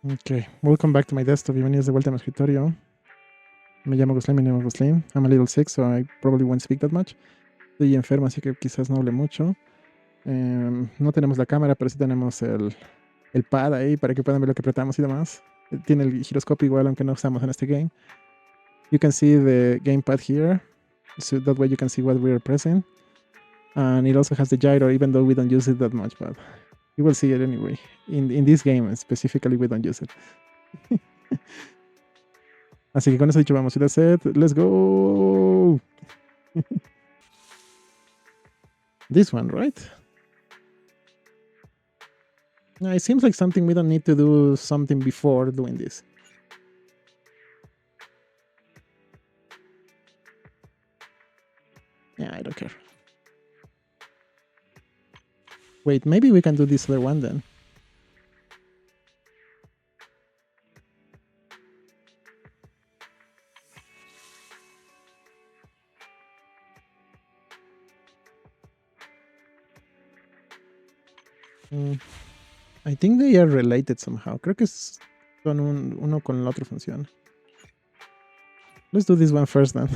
Ok, welcome back to my desktop. Bienvenidos de vuelta a mi escritorio. Me llamo Glostlyn. I'm a little sick, so I probably won't speak that much. Estoy enfermo, así que quizás no hable mucho. No tenemos la cámara, pero sí tenemos el pad ahí para que puedan ver lo que apretamos y demás. Tiene el giroscopio igual, aunque no usamos en este game. You can see the gamepad here, so that way you can see what we are pressing. And it also has the gyro, even though we don't use it that much, but you will see it anyway. In this game specifically, we don't use it. Así que con eso dicho, vamos a ir a set. Let's go. This one, right? It seems like something we don't need to do something before doing this. Yeah, I don't care. Wait, maybe we can do this other one then. I think they are related somehow. Creo que son uno con la otra función. Let's do this one first then.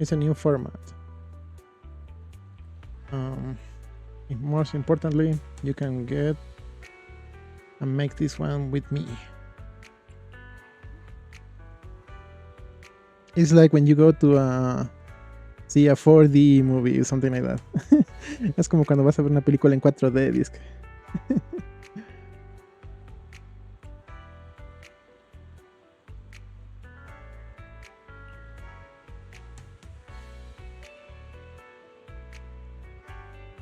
It's a new format. Most importantly, you can get and make this one with me. It's like when you go to see a 4D movie or something like that. Es como cuando vas a ver una película en 4D disc.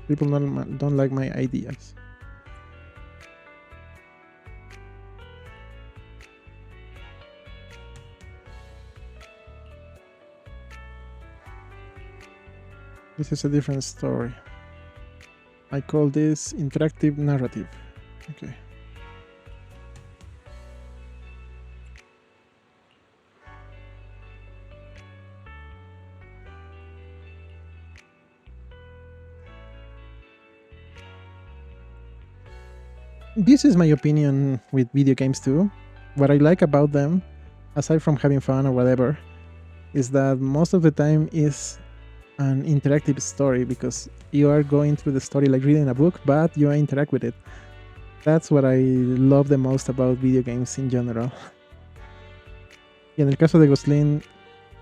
People don't like my ideas. This is a different story. I call this interactive narrative. Okay. This is my opinion with video games too. What I like about them, aside from having fun or whatever, is that most of the time is an interactive story because you are going through the story like reading a book, but you interact with it. That's what I love the most about video games in general. Y en el caso de Glostlyn,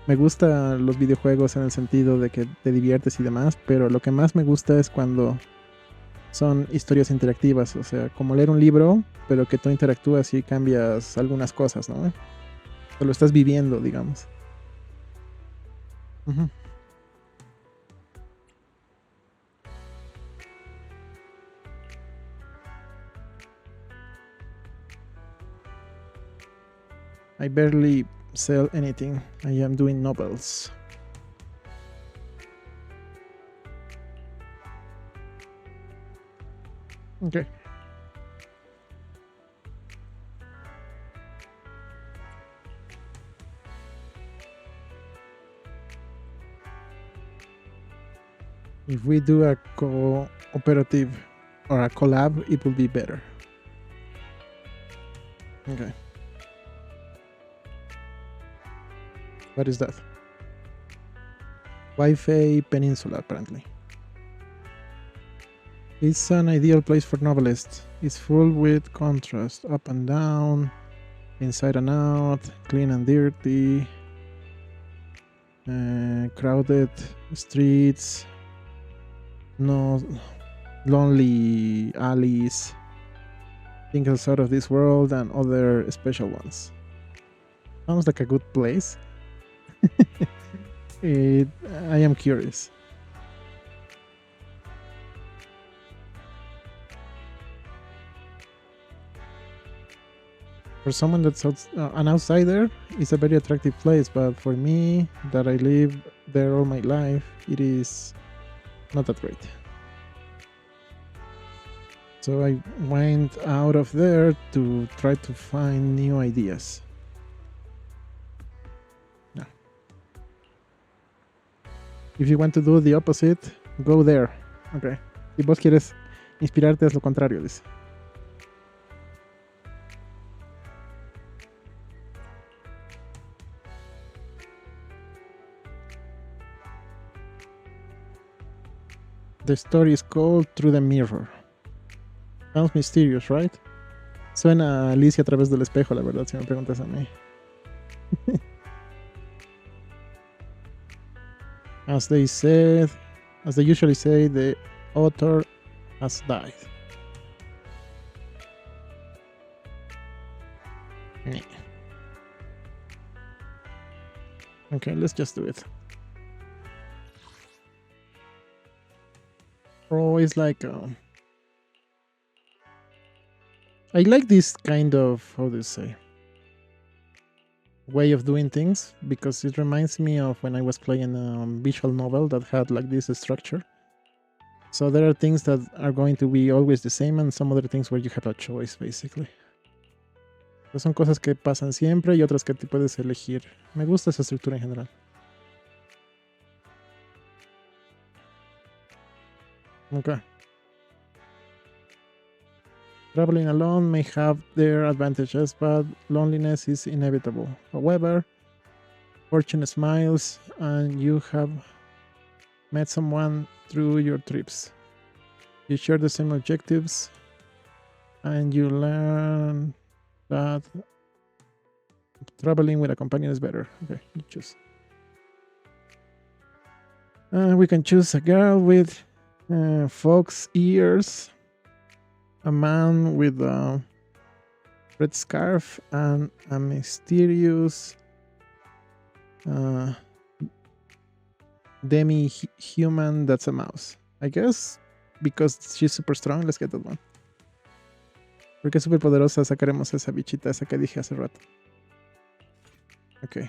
me gustan los videojuegos en el sentido de que te diviertes y demás, pero lo que más me gusta es cuando son historias interactivas, o sea, como leer un libro, pero que tú interactúas y cambias algunas cosas, ¿no? O lo estás viviendo, digamos. Uh-huh. I barely sell anything. I am doing novels. Okay. If we do a cooperative or a collab, it will be better. Okay. What is that? Wi-Fi Peninsula, apparently. It's an ideal place for novelists. It's full with contrast, up and down, inside and out, clean and dirty, crowded streets, no lonely alleys, things out of this world, and other special ones. Sounds like a good place. I am curious. For someone that's an outsider, it's a very attractive place, but for me, that I live there all my life, it is not that great. So I went out of there to try to find new ideas. No. If you want to do the opposite, go there. Okay. Si vos quieres inspirarte, haz lo contrario, dice. The story is called Through the Mirror. Sounds mysterious, right? Suena a Alicia a través del espejo, la verdad, si me preguntas a mí. As they usually say, the author has died. Okay, let's just do it. Oh, it's like I like this kind of, how do you say, way of doing things, because it reminds me of when I was playing a visual novel that had like this structure. So there are things that are going to be always the same and some other things where you have a choice, basically. Pues son cosas que pasan siempre y otras que te puedes elegir. Me gusta esa estructura en general. Okay. Traveling alone may have their advantages, but loneliness is inevitable. However, fortune smiles and you have met someone through your trips. You share the same objectives and you learn that traveling with a companion is better. Okay, you choose. We can choose a girl with fox ears, a man with a red scarf, and a mysterious demi-human that's a mouse. I guess because she's super strong, let's get that one. Porque es super poderosa, sacaremos esa bichita, esa que dije hace rato. Okay.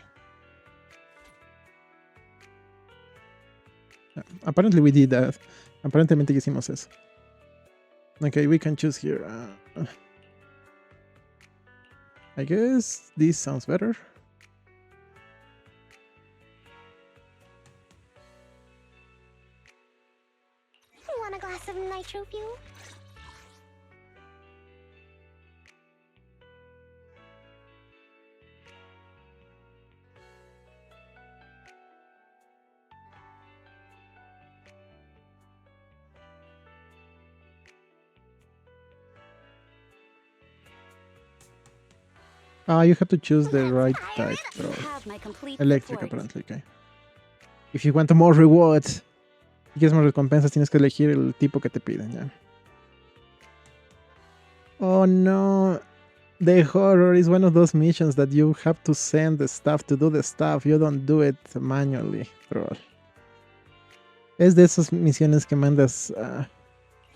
Apparently we did that. Aparentemente hicimos eso. Okay, we can choose here. I guess this sounds better. Want a glass of nitro fuel? You have to choose the right type, bro. Electric, apparently, okay. If you want more rewards, si quieres más recompensas, tienes que elegir el tipo que te piden, ya. Oh no, the horror is one of those missions that you have to send the staff to do the stuff. You don't do it manually, bro. Es de esas misiones que mandas a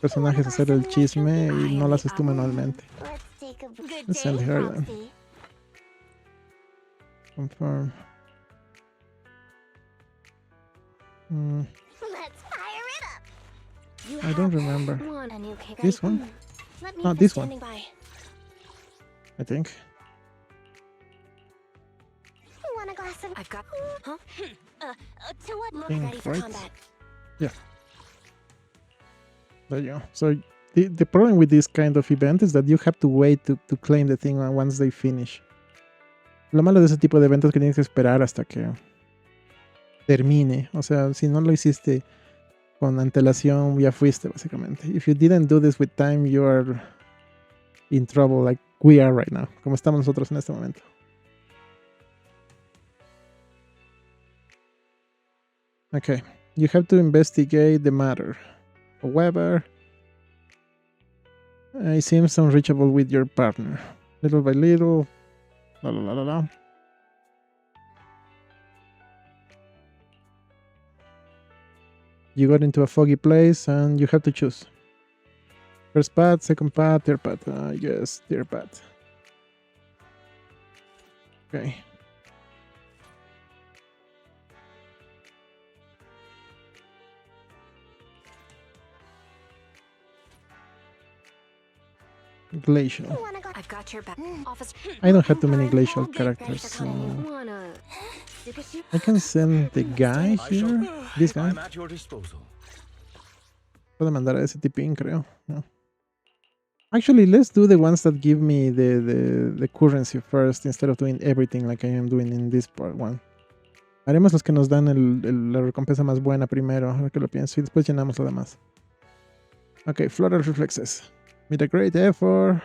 personajes a hacer el chisme y no las haces tú manualmente. Let's send her then. Confirm. Let's fire it up. I don't remember. This one? No, this one. I think. Want a glass of... I've got... Huh? To what? Look Pink, ready for right? combat. Yeah. There you go. So the problem with this kind of event is that you have to wait to claim the thing once they finish. Lo malo de ese tipo de eventos es que tienes que esperar hasta que termine. O sea, si no lo hiciste con antelación, ya fuiste, básicamente. If you didn't do this with time, you are in trouble, like we are right now. Como estamos nosotros en este momento. Okay. You have to investigate the matter. However, it seems unreachable with your partner. Little by little... La, la, la, la, la. You got into a foggy place and you have to choose. First path, second path, third path. Yes, third path. Okay. Glacial. I've got your back. Officer. I don't have too many Fine, glacial I'll get ready characters, to so wanna I can send the guy here. This guy. I'm at your disposal. Puedo mandar a ese tipín, creo. No. Actually, let's do the ones that give me the currency first instead of doing everything like I am doing in this part one. Haremos los que nos dan la recompensa más buena primero, ahora que lo pienso, y después llenamos lo demás. Okay, floral reflexes. With a great effort,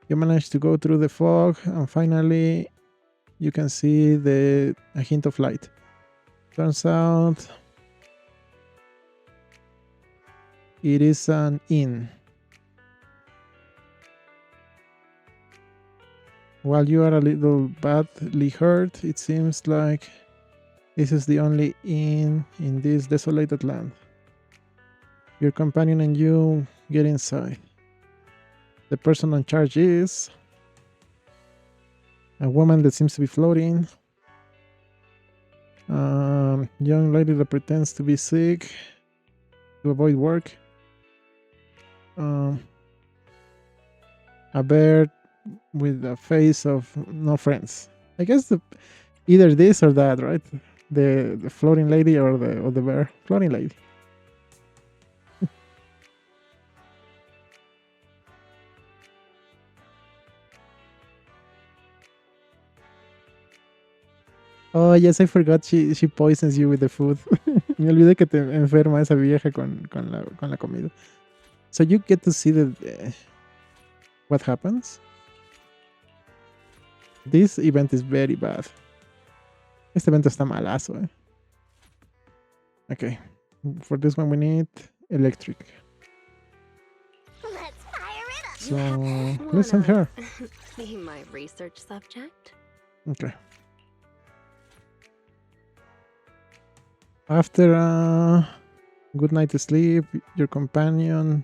you manage to go through the fog, and finally, you can see a hint of light. Turns out, it is an inn. While you are a little badly hurt, it seems like this is the only inn in this desolated land. Your companion and you get inside. The person in charge is a woman that seems to be floating. Young lady that pretends to be sick to avoid work. A bear with a face of no friends. I guess either this or that, right? The floating lady or the bear. Floating lady. Oh, yes, I forgot she poisons you with the food. Me olvidé que te enferma esa vieja con la comida. So you get to see what happens. This event is very bad. Este evento está malazo, eh. Okay. For this one we need electric. Let's fire it up. So let's send her. Be my research subject. Okay. After a good night's sleep, your companion,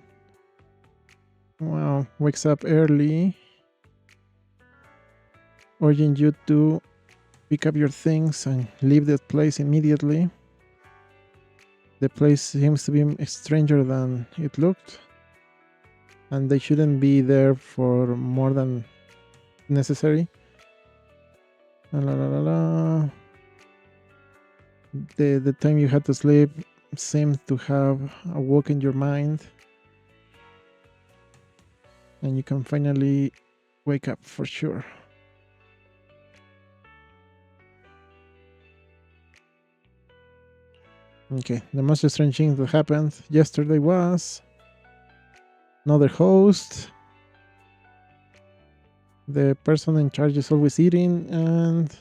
well, wakes up early, urging you to pick up your things and leave that place immediately. The place seems to be stranger than it looked, and they shouldn't be there for more than necessary. La la la la. The time you had to sleep seemed to have awoken your mind, and you can finally wake up for sure. Okay, the most strange thing that happened yesterday was another host. The person in charge is always eating, and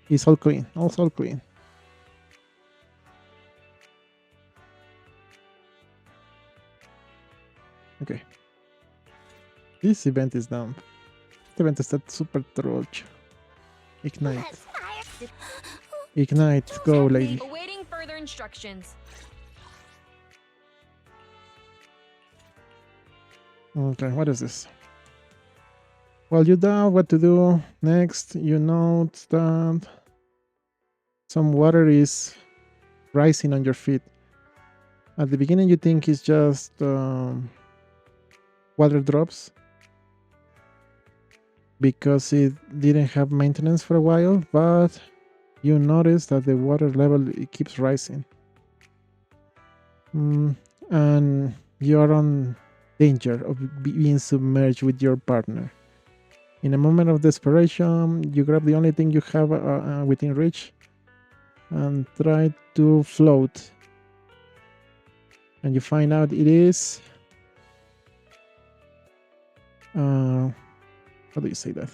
it's all clean. All clean. Okay. This event is done. Este evento está super trocho. Ignite. Let's fire. Ignite. Go, lady. Awaiting further instructions. Okay, what is this? Well, you know what to do. Next, you note that some water is rising on your feet. At the beginning, you think it's just water drops because it didn't have maintenance for a while, but you notice that the water level it keeps rising. And you're on danger of being submerged with your partner. In a moment of desperation, you grab the only thing you have within reach and try to float. And you find out it is... how do you say that?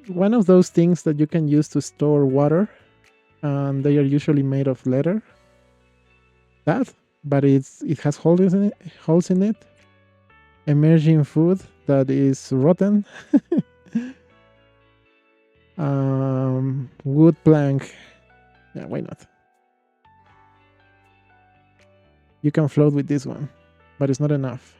One of those things that you can use to store water, and they are usually made of leather. That, but it has holes in it. Emerging food that is rotten. Wood plank. Yeah, why not? You can float with this one, but it's not enough.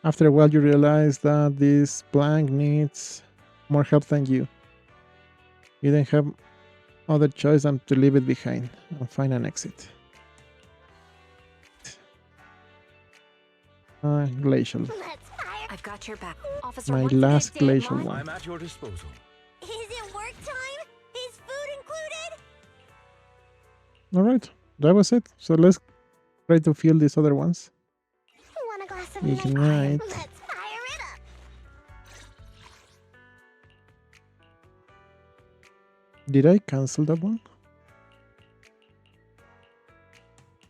After a while, you realize that this blank needs more help than you. You don't have other choice than to leave it behind and find an exit. Glacial. Let's fire. I've got your back. Officer, My what's last the big glacial date, Mom? one. I'm at your disposal. Is it work time? Is food included? Alright, that was it. So let's try to fill these other ones. Want a glass of Ignite. Let's fire it up. Did I cancel that one?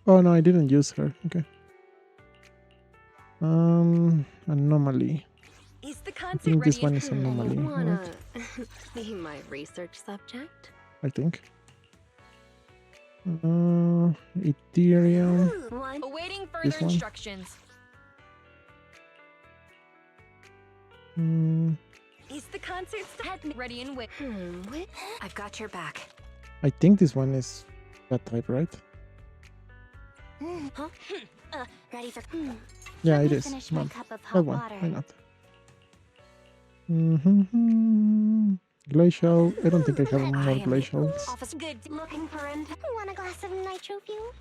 Oh no, I didn't use her. Okay. Anomaly. Is the I concert think this ready? one is anomaly, You wanna right? be my research subject? I think. Ethereum. One. Awaiting This further one? instructions. Is the concert ready and wait? Wait. I've got your back. I think this one is that type, right? Huh? Ready for. Yeah, Let it me is. finish Come my on. cup of That hot one. water. Why not? Glacial. I don't think I have more glacials. Officer, good. Looking for Want a glass of nitro fuel?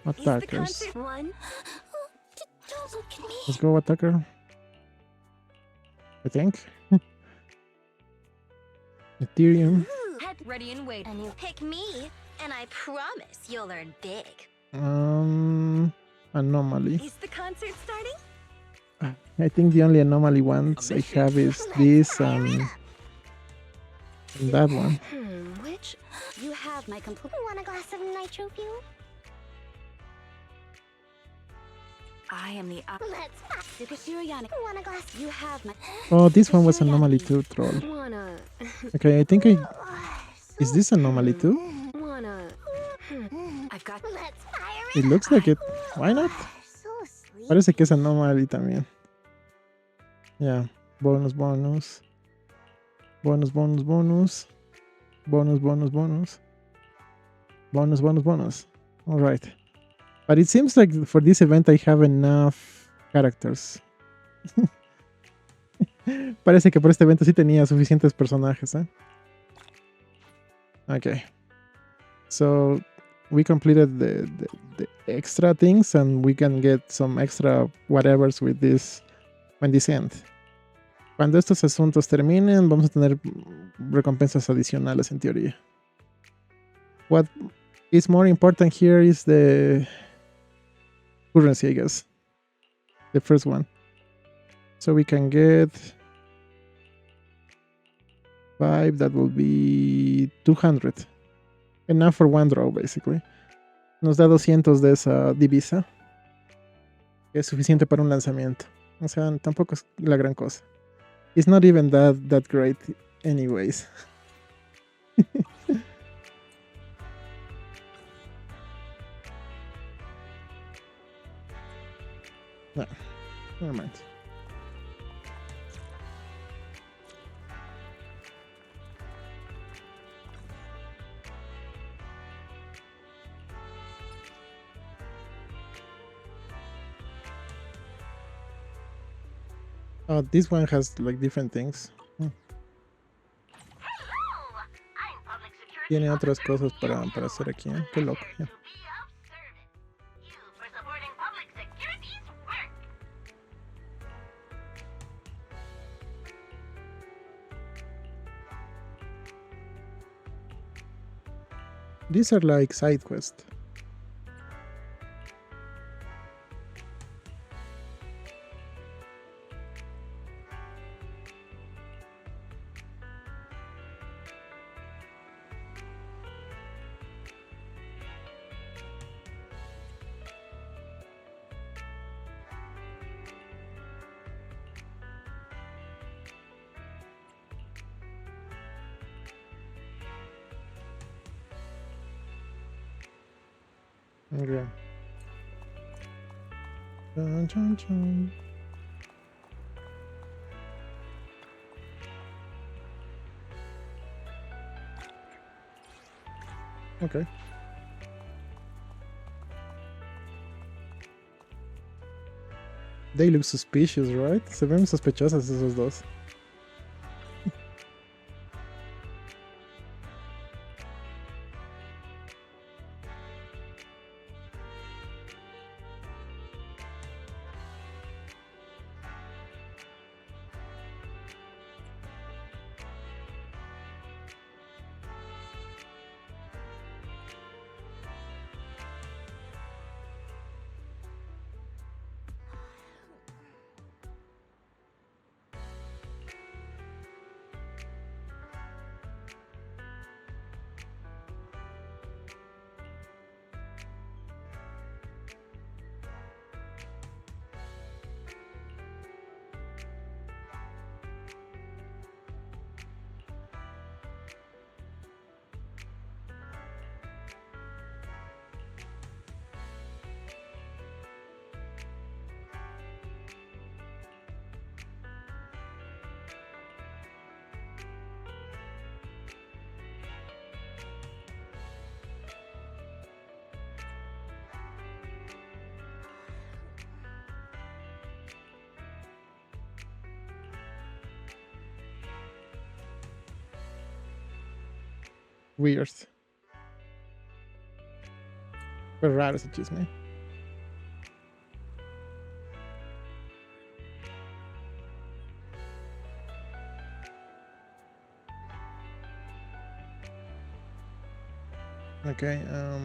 Attackers. One. Don't look at me. Let's go, attacker. I think. Ethereum. Ready and wait. And you pick me, and I promise you'll learn big. Anomaly. Is the concert starting? I think the only anomaly ones I have is this and that one. Which? You have my complete. Want a glass of nitro fuel? I am the. Let's Want a glass? You have my. Oh, this one was anomaly too, troll. Wanna. Okay, I think I. Is this anomaly too? Wanna. I've got. Let's fire It looks like it. Why not? So sleepy. Parece que es anomaly también. Yeah. Bonus, bonus. Bonus, bonus, bonus. Bonus, bonus, bonus. Bonus, bonus, bonus. Alright. But it seems like for this event I have enough characters. Parece que por este evento sí tenía suficientes personajes, ¿eh? Okay. So we completed the extra things and we can get some extra whatevers with this when this end. Cuando estos asuntos terminen, vamos a tener recompensas adicionales en teoría. What is more important here is the currency, I guess. The first one. So we can get 5, that will be 200. Enough for one draw, basically. Nos da 200 de esa divisa. Que es suficiente para un lanzamiento. O sea, tampoco es la gran cosa. It's not even that great anyways. No, never mind. Oh, this one has like different things. Tiene otras cosas para hacer aquí, ¿eh? Qué loco. Yeah. These are like side quests. Okay. Chun, chun, chun. Okay. They look suspicious, right? Se ven sospechosas esos dos. Weird. Fue raro ese chisme. Okay, how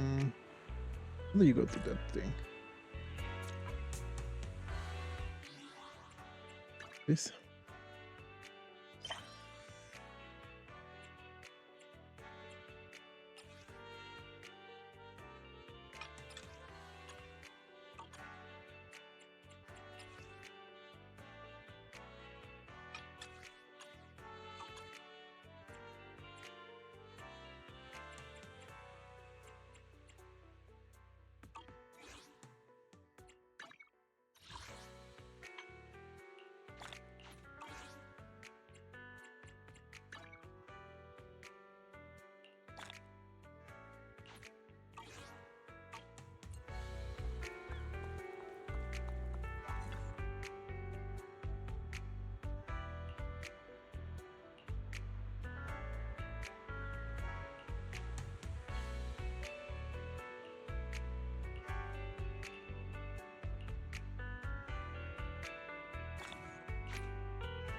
do you go to that thing? This.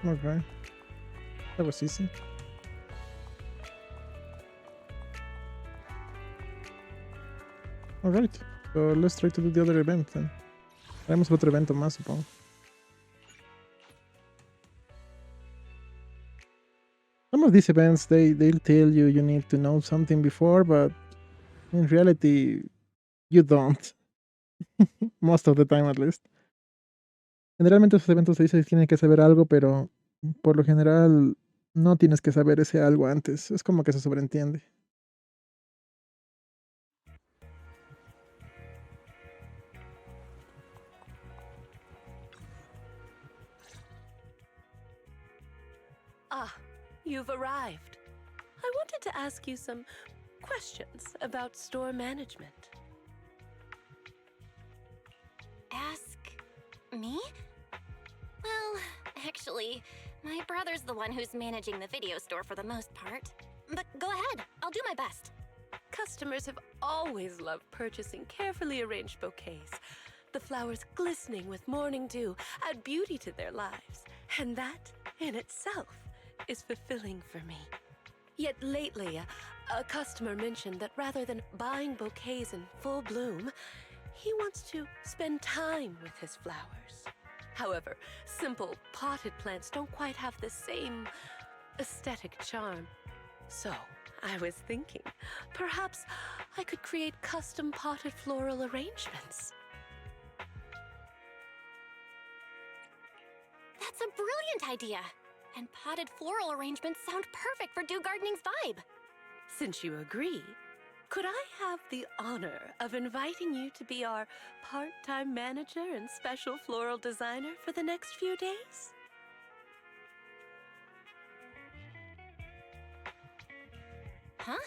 Okay, that was easy. Alright, so let's try to do the other event then. Haremos otro evento más, supongo. Some of these events, they'll tell you you need to know something before, but in reality, you don't. Most of the time, at least. Generalmente esos eventos te dicen que tienes que saber algo, pero por lo general no tienes que saber ese algo antes. Es como que se sobreentiende. Ah, you've arrived. I wanted to ask you some questions about store management. Ask me? Well, actually, my brother's the one who's managing the video store for the most part. But go ahead, I'll do my best. Customers have always loved purchasing carefully arranged bouquets. The flowers glistening with morning dew add beauty to their lives, and that, in itself, is fulfilling for me. Yet lately, a customer mentioned that rather than buying bouquets in full bloom, he wants to spend time with his flowers. However, simple potted plants don't quite have the same aesthetic charm. So, I was thinking, perhaps I could create custom potted floral arrangements. That's a brilliant idea! And potted floral arrangements sound perfect for Dew Gardening's vibe. Since you agree, could I have the honor of inviting you to be our part-time manager and special floral designer for the next few days? Huh?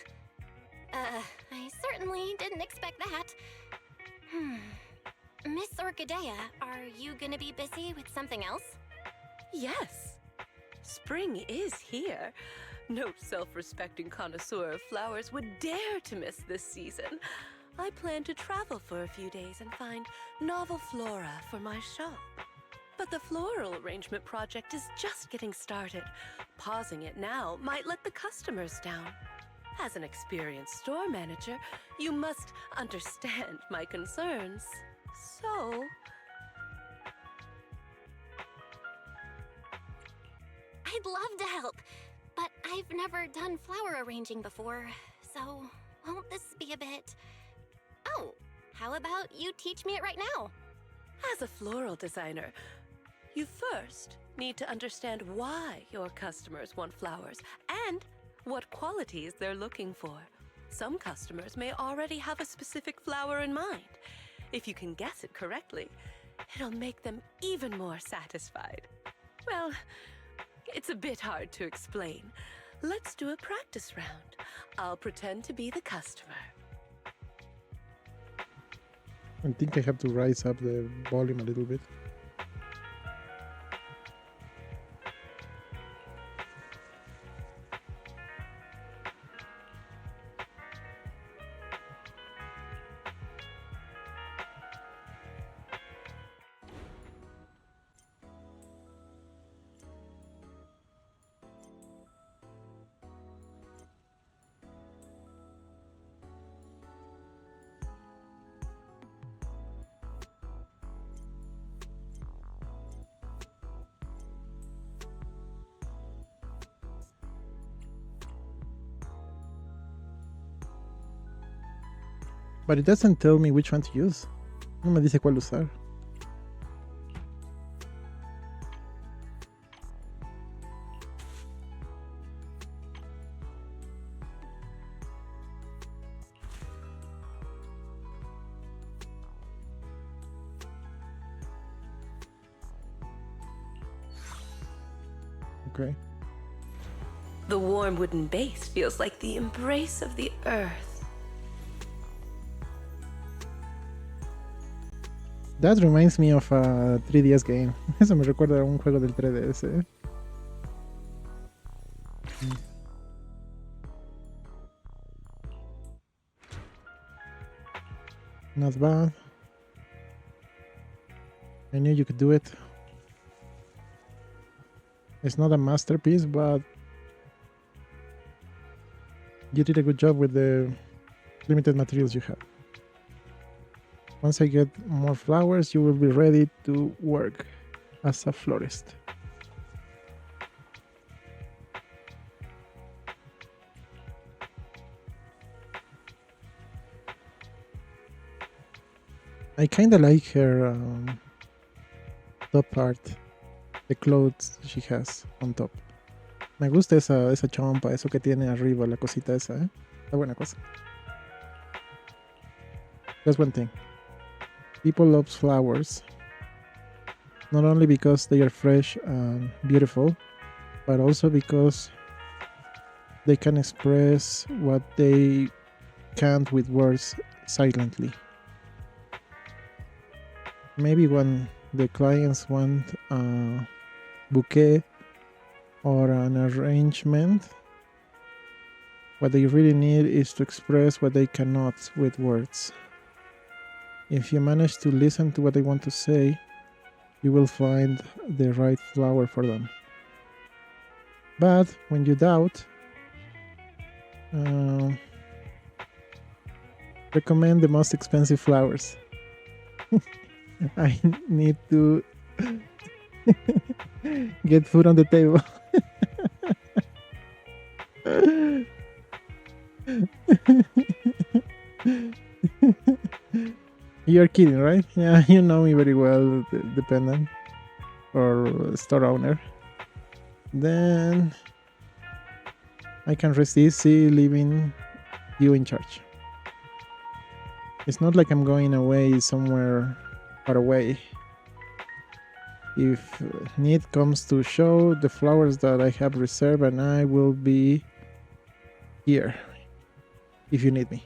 I certainly didn't expect that. Miss Orchidea, are you gonna be busy with something else? Yes, spring is here. No self-respecting connoisseur of flowers would dare to miss this season. I plan to travel for a few days and find novel flora for my shop. But the floral arrangement project is just getting started. Pausing it now might let the customers down. As an experienced store manager, you must understand my concerns. So, I'd love to help, but I've never done flower arranging before, so won't this be a bit... Oh, how about you teach me it right now? as a floral designer, you first need to understand why your customers want flowers and what qualities they're looking for. Some customers may already have a specific flower in mind. If you can guess it correctly, it'll make them even more satisfied. Well, it's a bit hard to explain. Let's do a practice round. I'll pretend to be the customer. I think I have to raise up the volume a little bit. But it doesn't tell me which one to use. No me dice cuál usar. Okay. The warm wooden base feels like the embrace of the earth. That reminds me of a 3DS game. Eso me recuerda a un juego del 3DS. Not bad. I knew you could do it. It's not a masterpiece, but you did a good job with the limited materials you have. Once I get more flowers, you will be ready to work as a florist. I kinda like her top part, the clothes she has on top. Me gusta esa chompa, eso que tiene arriba, la cosita esa, ¿eh? Está buena cosa. That's one thing. People love flowers, not only because they are fresh and beautiful, but also because they can express what they can't with words silently. Maybe when the clients want a bouquet or an arrangement, what they really need is to express what they cannot with words. If you manage to listen to what they want to say, you will find the right flower for them. But when you doubt, recommend the most expensive flowers. I need to get food on the table. You're kidding, right? Yeah, you know me very well, dependent or store owner. Then I can resist leaving you in charge. It's not like I'm going away somewhere far away. If need comes to show, the flowers that I have reserved and I will be here if you need me.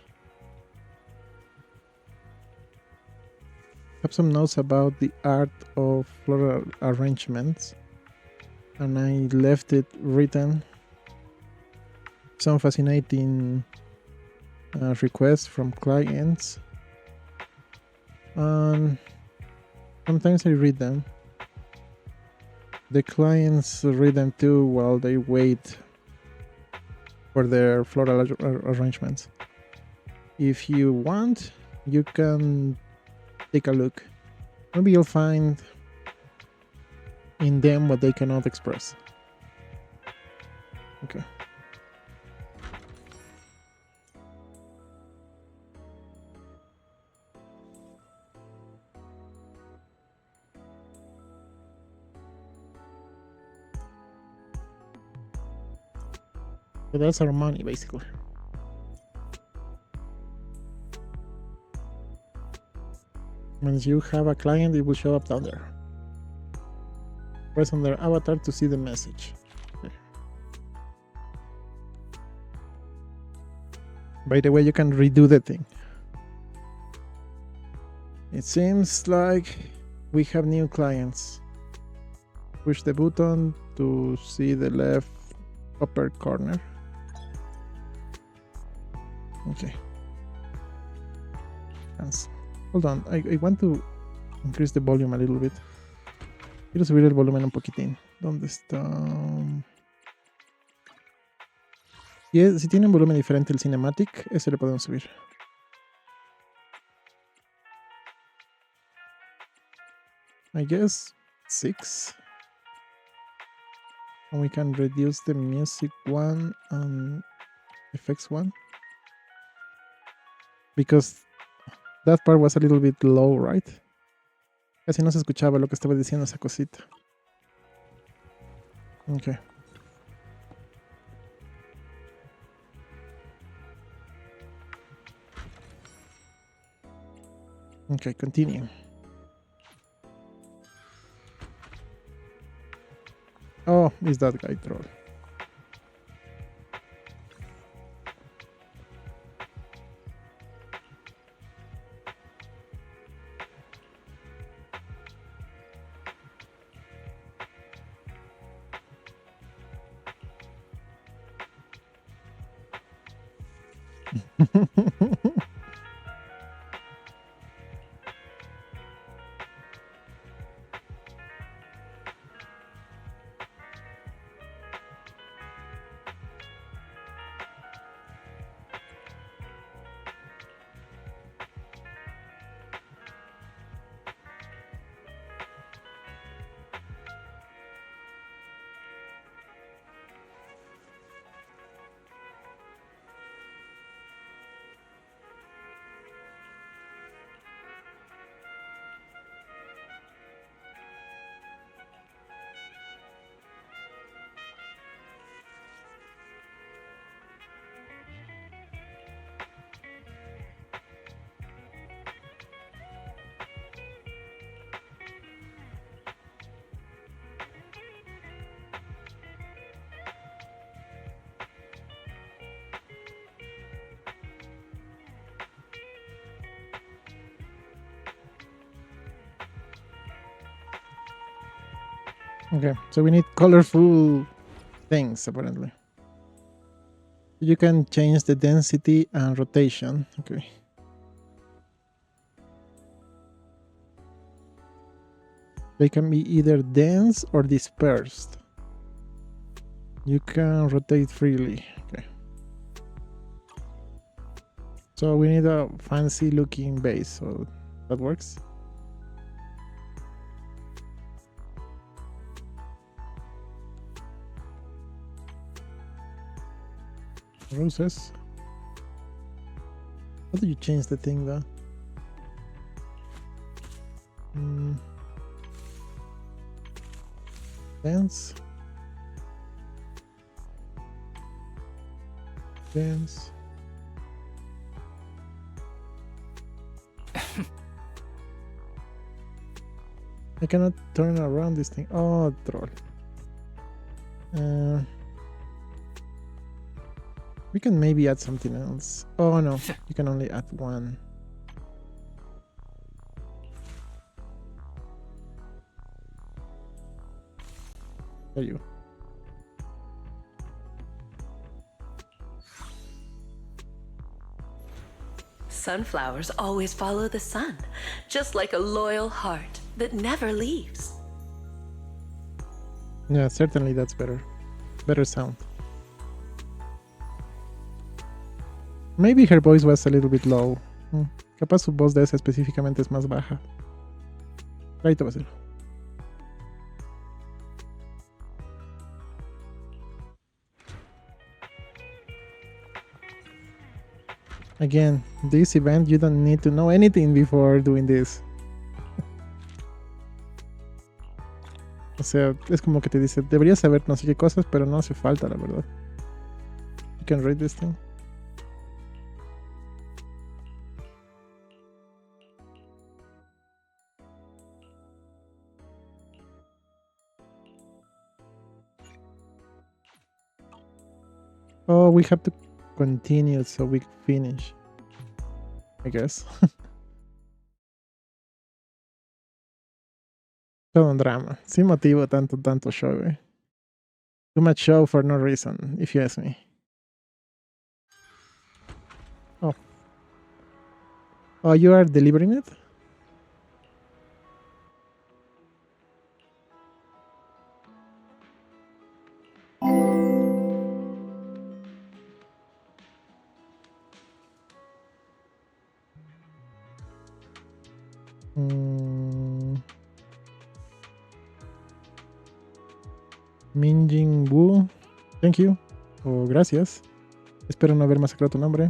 have some notes about the art of floral arrangements, and I left it written. Some fascinating requests from clients, and sometimes I read them. The clients read them too while they wait for their floral arrangements. If you want, you can take a look. Maybe you'll find in them what they cannot express. Okay. So that's our money, basically. Once you have a client, it will show up down there. Press on their avatar to see the message. Okay. By the way, you can redo the thing. It seems like we have new clients. Push the button to see the left upper corner. Okay. Hold on, I want to increase the volume a little bit. Quiero subir el volumen un poquitín. ¿Dónde está? Si tiene un volumen diferente el cinematic, ese le podemos subir. I guess 6. And we can reduce the music one and effects one. Because that part was a little bit low, right? Casi no se escuchaba lo que estaba diciendo esa cosita. Okay. Okay, continue. Oh, is that guy troll? Okay, so we need colorful things apparently. You can change the density and rotation. Okay. They can be either dense or dispersed. You can rotate freely. Okay. So we need a fancy looking base, so that works. Roses. How do you change the thing though? Dance. Dance. I cannot turn around this thing. Oh, troll. We can maybe add something else. Oh no, you can only add one. There you go. Sunflowers always follow the sun, just like a loyal heart that never leaves. Yeah, certainly that's better. Better sound. Maybe her voice was a little bit low. Capaz su voz de esa específicamente es más baja. Ahí te va a hacer. Again, this event you don't need to know anything before doing this. O sea, es como que te dice, deberías saber no sé qué cosas, pero no hace falta, la verdad. You can read this thing. Oh, we have to continue so we finish, I guess. Todo un drama. Sin motivo tanto show, eh. Too much show for no reason, if you ask me. Oh, you are delivering it? Minjin Wu, thank you. Oh, gracias. Espero no haber masacrado tu nombre.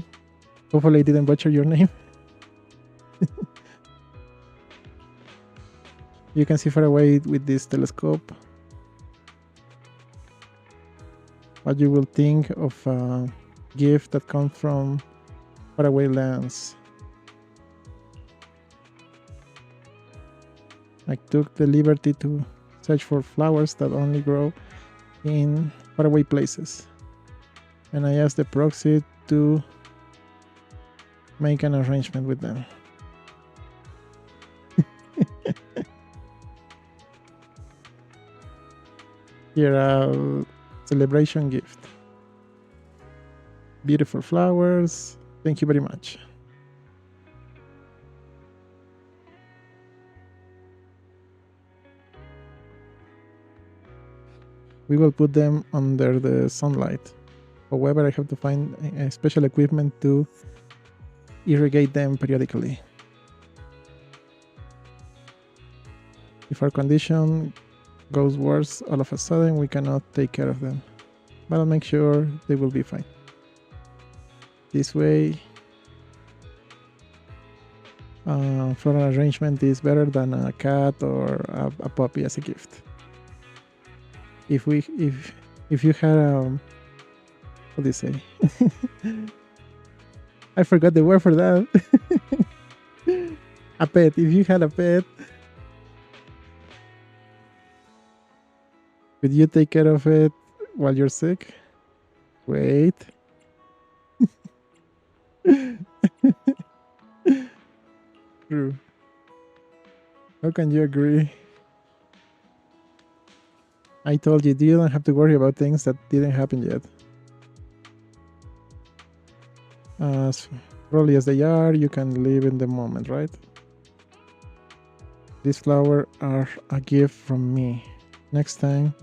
Hopefully I didn't butcher your name. You can see far away with this telescope. What you will think of a gift that comes from faraway lands. I took the liberty to search for flowers that only grow in faraway places. And I asked the proxy to make an arrangement with them. Here, a celebration gift. Beautiful flowers. Thank you very much. We will put them under the sunlight. However, I have to find special equipment to irrigate them periodically. If our condition goes worse all of a sudden, we cannot take care of them. But I'll make sure they will be fine. This way, floral arrangement is better than a cat or a puppy as a gift. If you had what do you say? I forgot the word for that. A pet. If you had a pet, could you take care of it while you're sick? Wait. True. How can you agree? I told you, you don't have to worry about things that didn't happen yet. As probably as they are, you can live in the moment, right? These flowers are a gift from me. Next time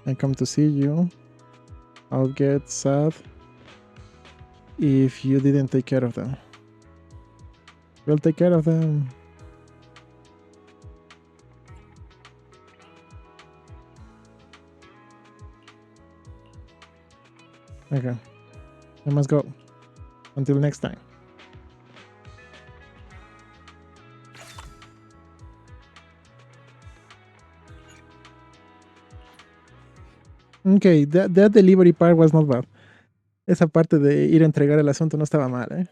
I come to see you, I'll get sad if you didn't take care of them. We'll take care of them. Okay, I must go. Until next time. Okay, that delivery part was not bad. Esa parte de ir a entregar el asunto no estaba mal, eh?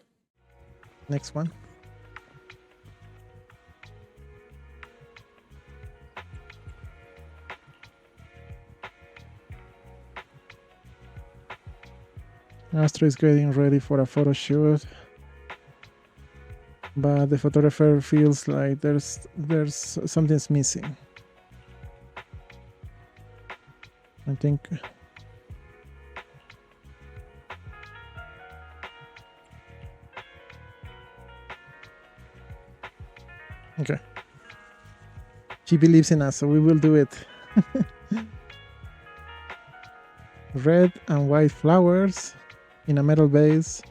Next one. Astro is getting ready for a photo shoot, but the photographer feels like there's something's missing. I think. Okay. She believes in us, so we will do it. Red and white flowers in a metal vase.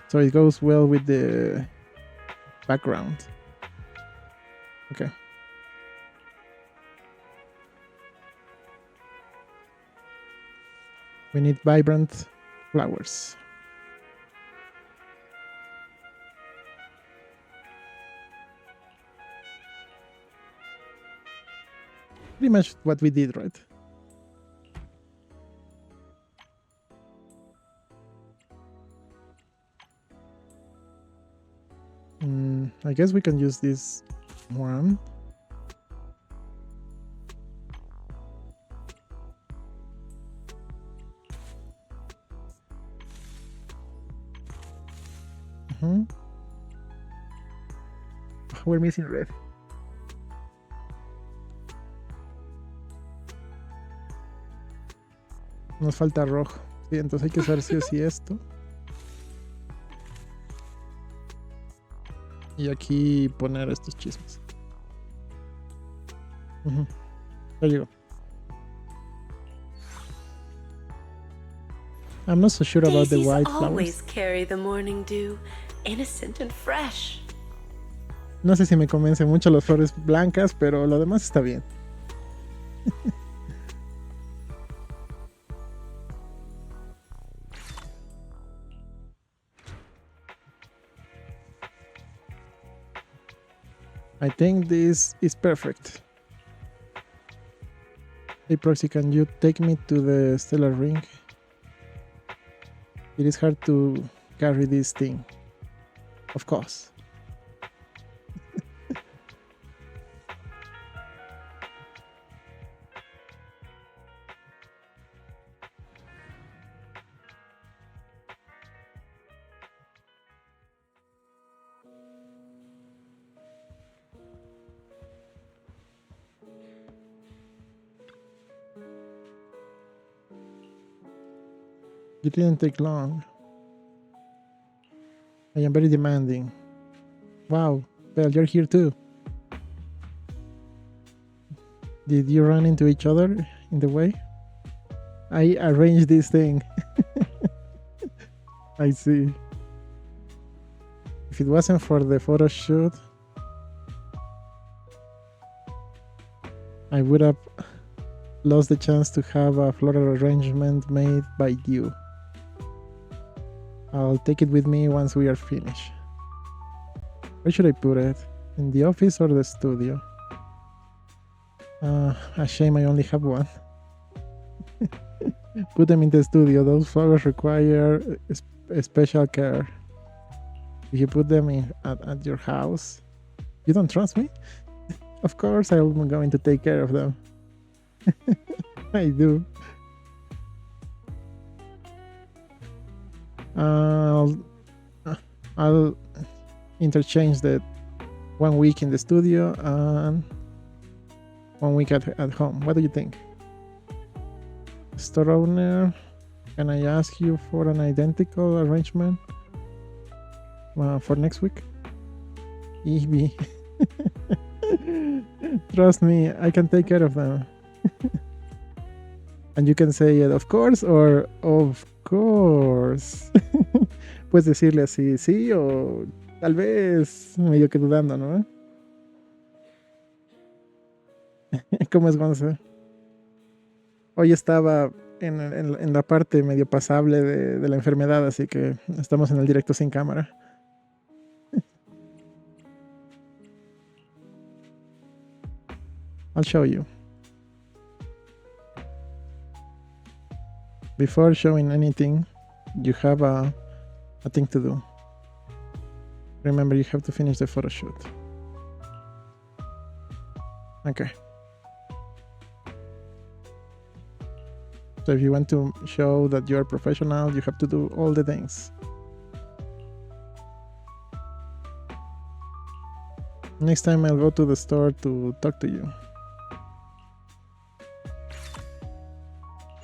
So it goes well with the background. Okay. We need vibrant flowers. Pretty much what we did, right? I guess we can use this one. We're missing red. Nos falta rojo. Sí, entonces hay que usar sí o sí esto. Y aquí poner estos chismes. Ya llegó. I'm not so sure about the Daisies white always flowers. carry the morning dew, innocent and fresh. No sé si me convence mucho las flores blancas, pero lo demás está bien. I think this is perfect. Hey Proxy, can you take me to the stellar ring? It is hard to carry this thing. Of course. It didn't take long. I am very demanding. Wow, Belle, you're here too. Did you run into each other in the way? I arranged this thing. I see. If it wasn't for the photo shoot, I would have lost the chance to have a floral arrangement made by you. I'll take it with me once we are finished. Where should I put it? In the office or the studio? A shame I only have one. Put them in the studio. Those flowers require special care. If you put them at your house, you don't trust me? Of course I'm going to take care of them. I do. I'll interchange the 1 week in the studio and 1 week at home. What do you think? Store owner, can I ask you for an identical arrangement for next week? Evie. Trust me, I can take care of them. And you can say it, of course, or of course. Puedes decirle así, sí, o tal vez medio que dudando, ¿no? ¿Cómo es, Gonza? Hoy estaba en la parte medio pasable de la enfermedad, así que estamos en el directo sin cámara. I'll show you. Before showing anything, you have a thing to do. Remember, you have to finish the photo shoot. Okay. So if you want to show that you're professional, you have to do all the things. Next time I'll go to the store to talk to you.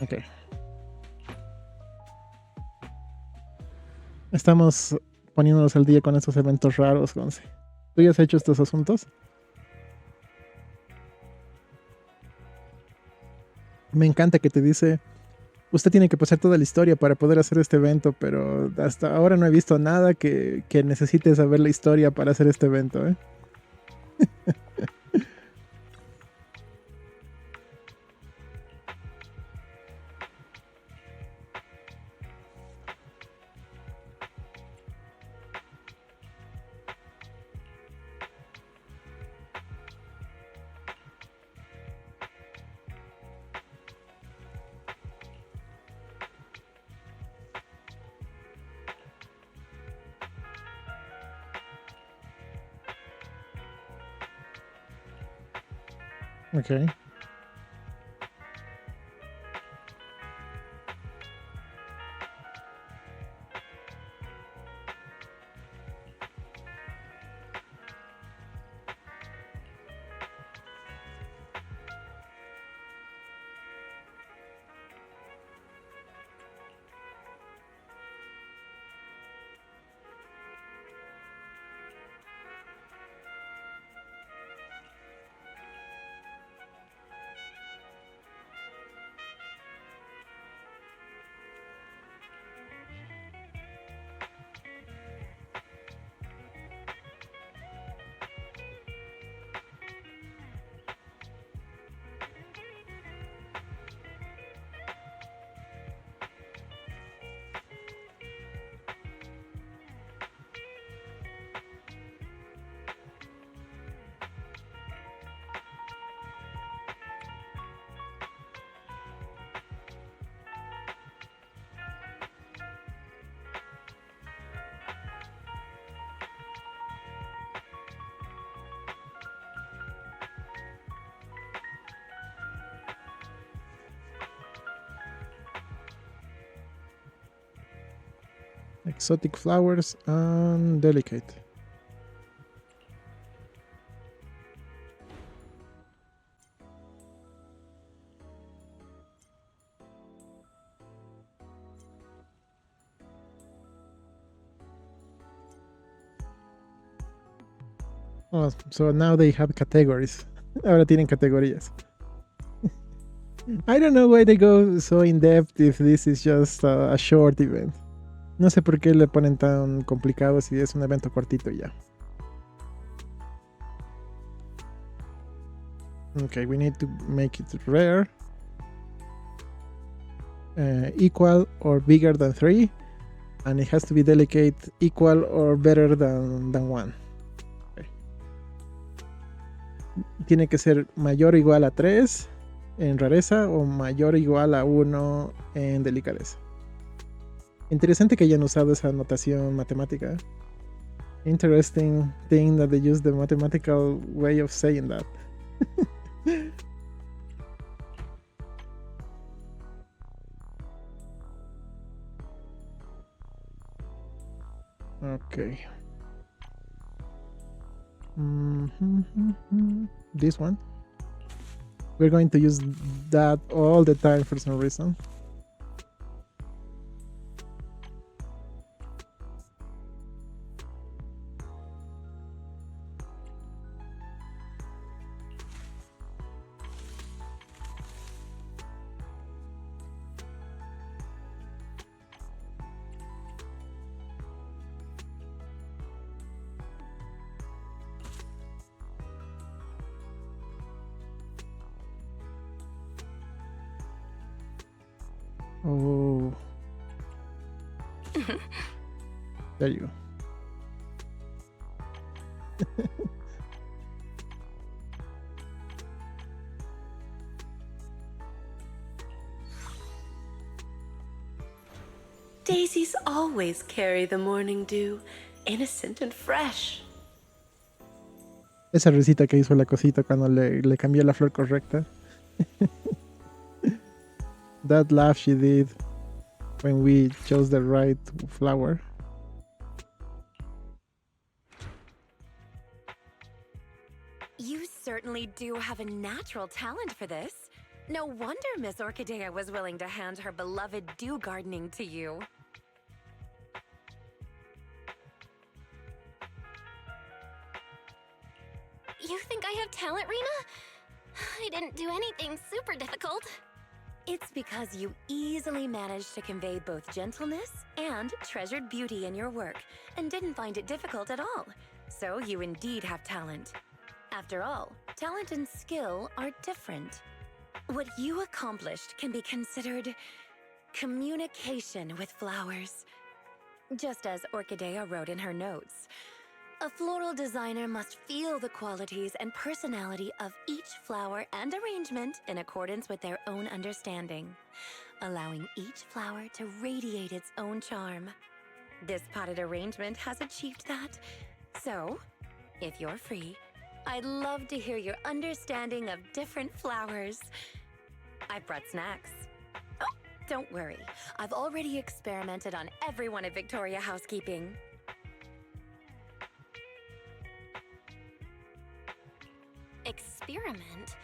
Ok. Estamos poniéndonos al día con estos eventos raros, Gonce. ¿Tú ya has hecho estos asuntos? Me encanta que te dice, usted tiene que pasar toda la historia para poder hacer este evento, pero hasta ahora no he visto nada que necesite saber la historia para hacer este evento, ¿eh? Ok. Exotic flowers and delicate. Oh, so now they have categories. Ahora tienen categorías. I don't know why they go so in depth if this is just a short event. No sé por qué le ponen tan complicado si es un evento cortito ya. Okay, we need to make it rare. Equal or bigger than 3. And it has to be delicate equal or better than 1. Okay. Tiene que ser mayor o igual a 3 en rareza o mayor o igual a 1 en delicadeza. Interesante que hayan usado esa notación matemática. Interesting thing that they use the mathematical way of saying that. Okay. This one. We're going to use that all the time for some reason. Oh. There you go. Daisies always carry the morning dew, innocent and fresh. Esa risita que hizo la cosita cuando le cambió la flor correcta. That laugh she did when we chose the right flower. You certainly do have a natural talent for this. No wonder Miss Orchidea was willing to hand her beloved dew gardening to you. You think I have talent, Rena? I didn't do anything super difficult. It's because you easily managed to convey both gentleness and treasured beauty in your work, and didn't find it difficult at all. So you indeed have talent. After all, talent and skill are different. What you accomplished can be considered communication with flowers. Just as Orchidea wrote in her notes, a floral designer must feel the qualities and personality of each flower and arrangement in accordance with their own understanding, allowing each flower to radiate its own charm. This potted arrangement has achieved that. So, if you're free, I'd love to hear your understanding of different flowers. I've brought snacks. Oh, don't worry. I've already experimented on everyone at Victoria Housekeeping. Experiment?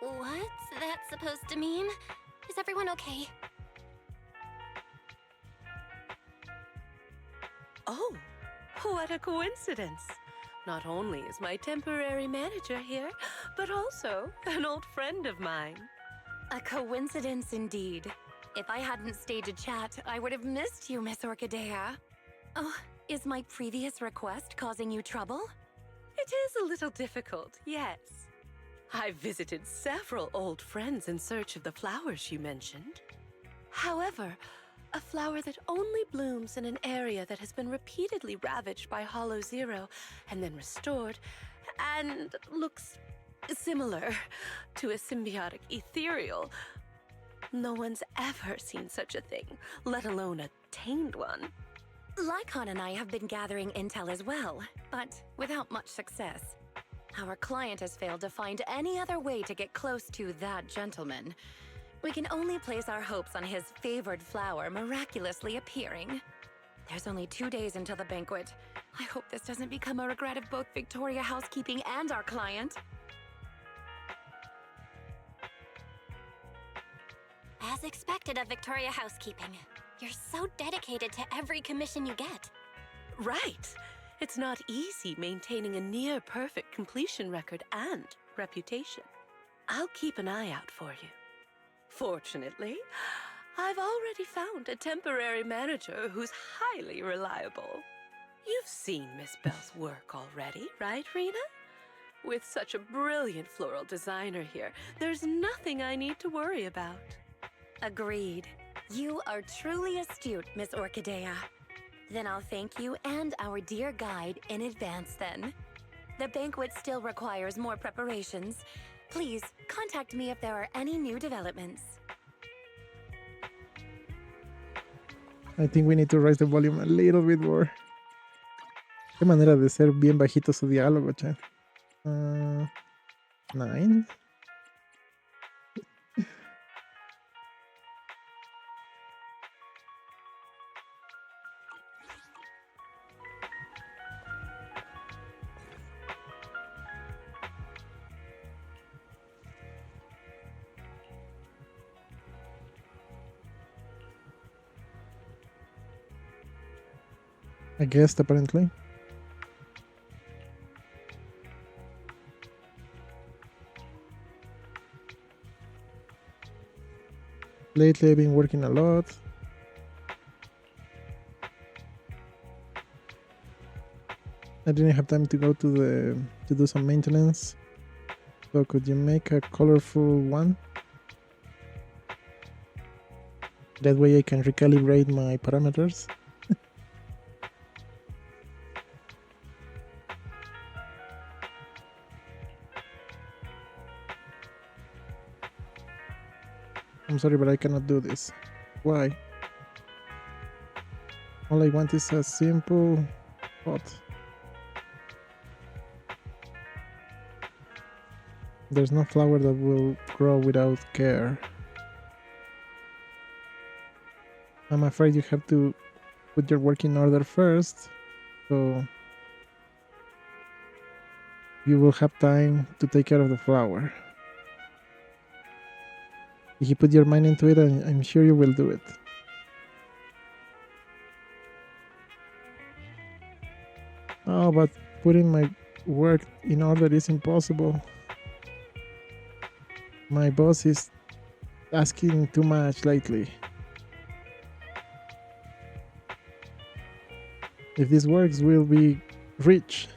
What's that supposed to mean? Is everyone okay? Oh, what a coincidence. Not only is my temporary manager here, but also an old friend of mine. A coincidence indeed. If I hadn't stayed to chat, I would have missed you, Miss Orchidea. Oh, is my previous request causing you trouble? It is a little difficult, yes. I've visited several old friends in search of the flowers you mentioned. However, a flower that only blooms in an area that has been repeatedly ravaged by Hollow Zero and then restored, and looks similar to a symbiotic ethereal. No one's ever seen such a thing, let alone a tamed one. Lycon and I have been gathering intel as well, but without much success. Our client has failed to find any other way to get close to that gentleman. We can only place our hopes on his favored flower miraculously appearing. There's only 2 days until the banquet. I hope this doesn't become a regret of both Victoria Housekeeping and our client. As expected of Victoria Housekeeping, you're so dedicated to every commission you get. Right. It's not easy maintaining a near-perfect completion record and reputation. I'll keep an eye out for you. Fortunately, I've already found a temporary manager who's highly reliable. You've seen Miss Bell's work already, right, Rena? With such a brilliant floral designer here, there's nothing I need to worry about. Agreed. You are truly astute, Miss Orchidea. Then I'll thank you and our dear guide in advance then. The banquet still requires more preparations. Please contact me if there are any new developments. I think we need to raise the volume a little bit more. Qué manera de ser bien bajito su diálogo, che. 9. I guessed, apparently. Lately I've been working a lot. I didn't have time to go to do some maintenance. So could you make a colorful one? That way I can recalibrate my parameters. I'm sorry, but I cannot do this. Why? All I want is a simple pot. There's no flower that will grow without care. I'm afraid you have to put your work in order first, so you will have time to take care of the flower. If you put your mind into it, I'm sure you will do it. Oh, but putting my work in order is impossible. My boss is asking too much lately. If this works, we'll be rich.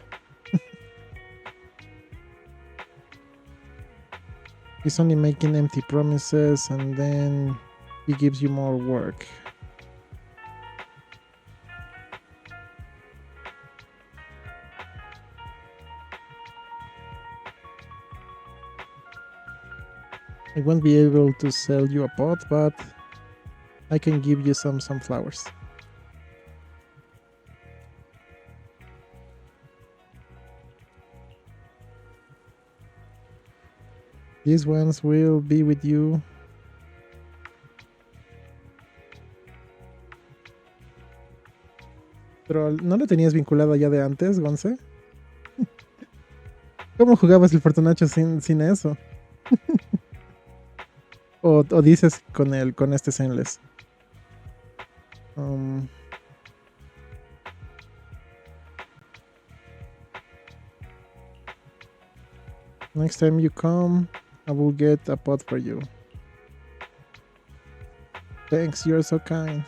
He's only making empty promises and then he gives you more work. I won't be able to sell you a pot, but I can give you some sunflowers. These ones will be with you. Pero ¿no lo tenías vinculado ya de antes, Gonce? ¿Cómo jugabas el Fortunacho sin eso? o dices con este Zenless. Next time you come, I will get a pot for you. Thanks, you're so kind.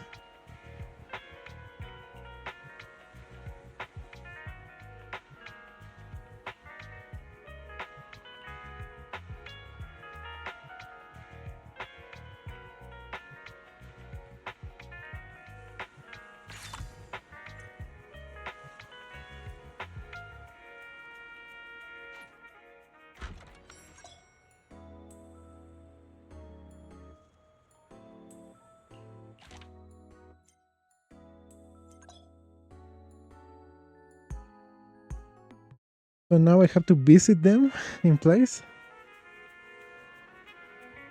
So now I have to visit them in place?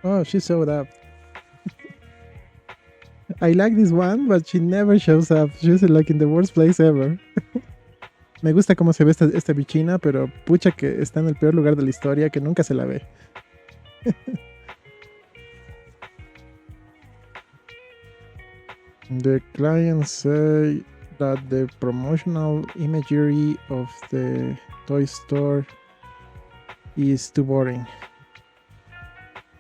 Oh, she showed up. I like this one, but she never shows up. She's like in the worst place ever. Me gusta cómo se ve esta bichina, pero pucha que está en el peor lugar de la historia, que nunca se la ve. The clients say that the promotional imagery of the toy store is too boring.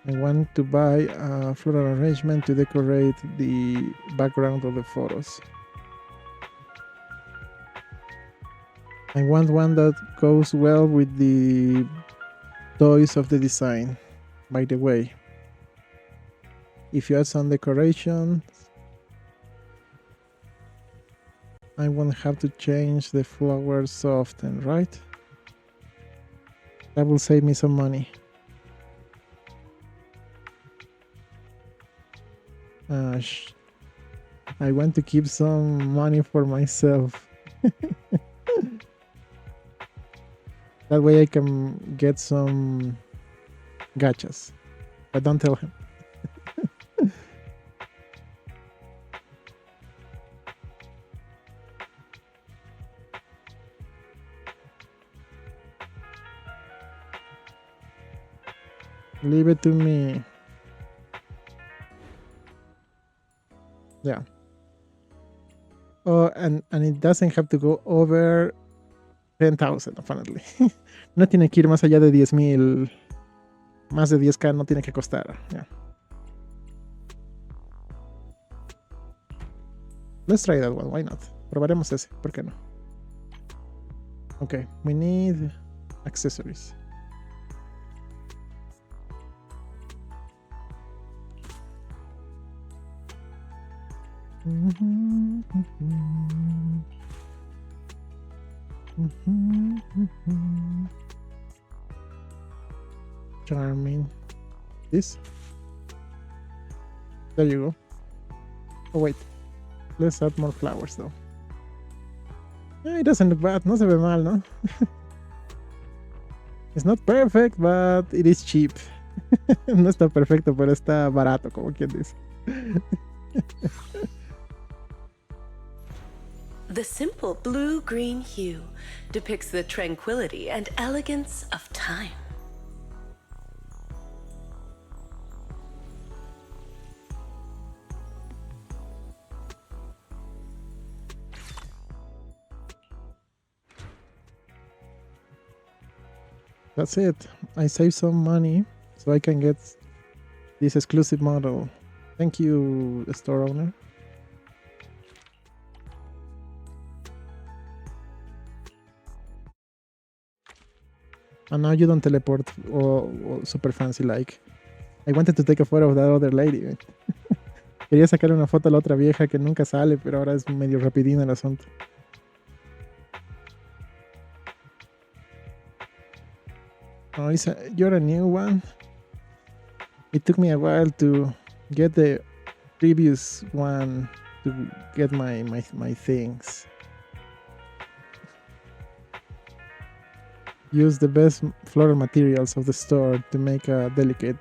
I want to buy a floral arrangement to decorate the background of the photos. I want one that goes well with the toys of the design. By the way, if you add some decorations, I won't have to change the flowers so often, right? That will save me some money. I want to keep some money for myself. That way I can get some gachas. But don't tell him. Leave it to me. Yeah. Oh, and it doesn't have to go over 10,000, apparently. No tiene que ir más allá de 10,000. Más de 10k no tiene que costar. Yeah. Let's try that one. Why not? Probaremos ese. ¿Por qué no? Okay. We need accessories. Charming. This. There you go. Oh wait. Let's add more flowers though. It doesn't look bad. No se ve mal, ¿no? It's not perfect, but it is cheap. No está perfecto, pero está barato, como quien dice. The simple blue-green hue depicts the tranquility and elegance of time. That's it. I saved some money so I can get this exclusive model. Thank you, store owner. And now you don't teleport or super fancy like. I wanted to take a photo of that other lady. Quería sacar una foto a la otra vieja que nunca sale, pero ahora es medio rapidín el asunto. Oh, you're a new one. It took me a while to get the previous one to get my things. Use the best floral materials of the store to make a delicate.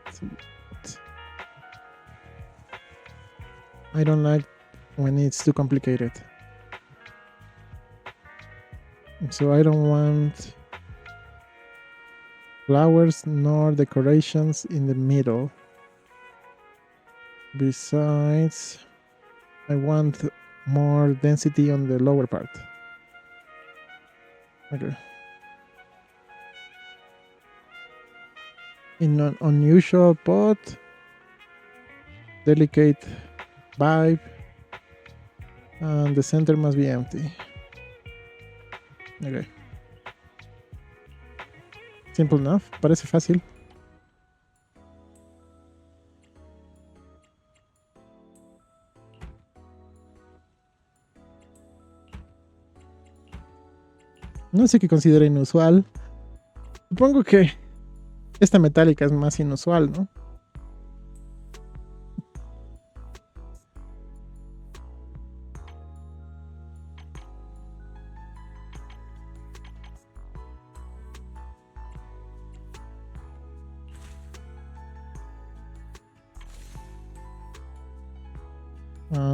I don't like when it's too complicated. So I don't want flowers nor decorations in the middle. Besides, I want more density on the lower part. Okay. In an unusual pot, delicate vibe, and the center must be empty. Okay. Simple enough, parece fácil. No sé qué considera inusual. Supongo que esta metálica es más inusual, ¿no?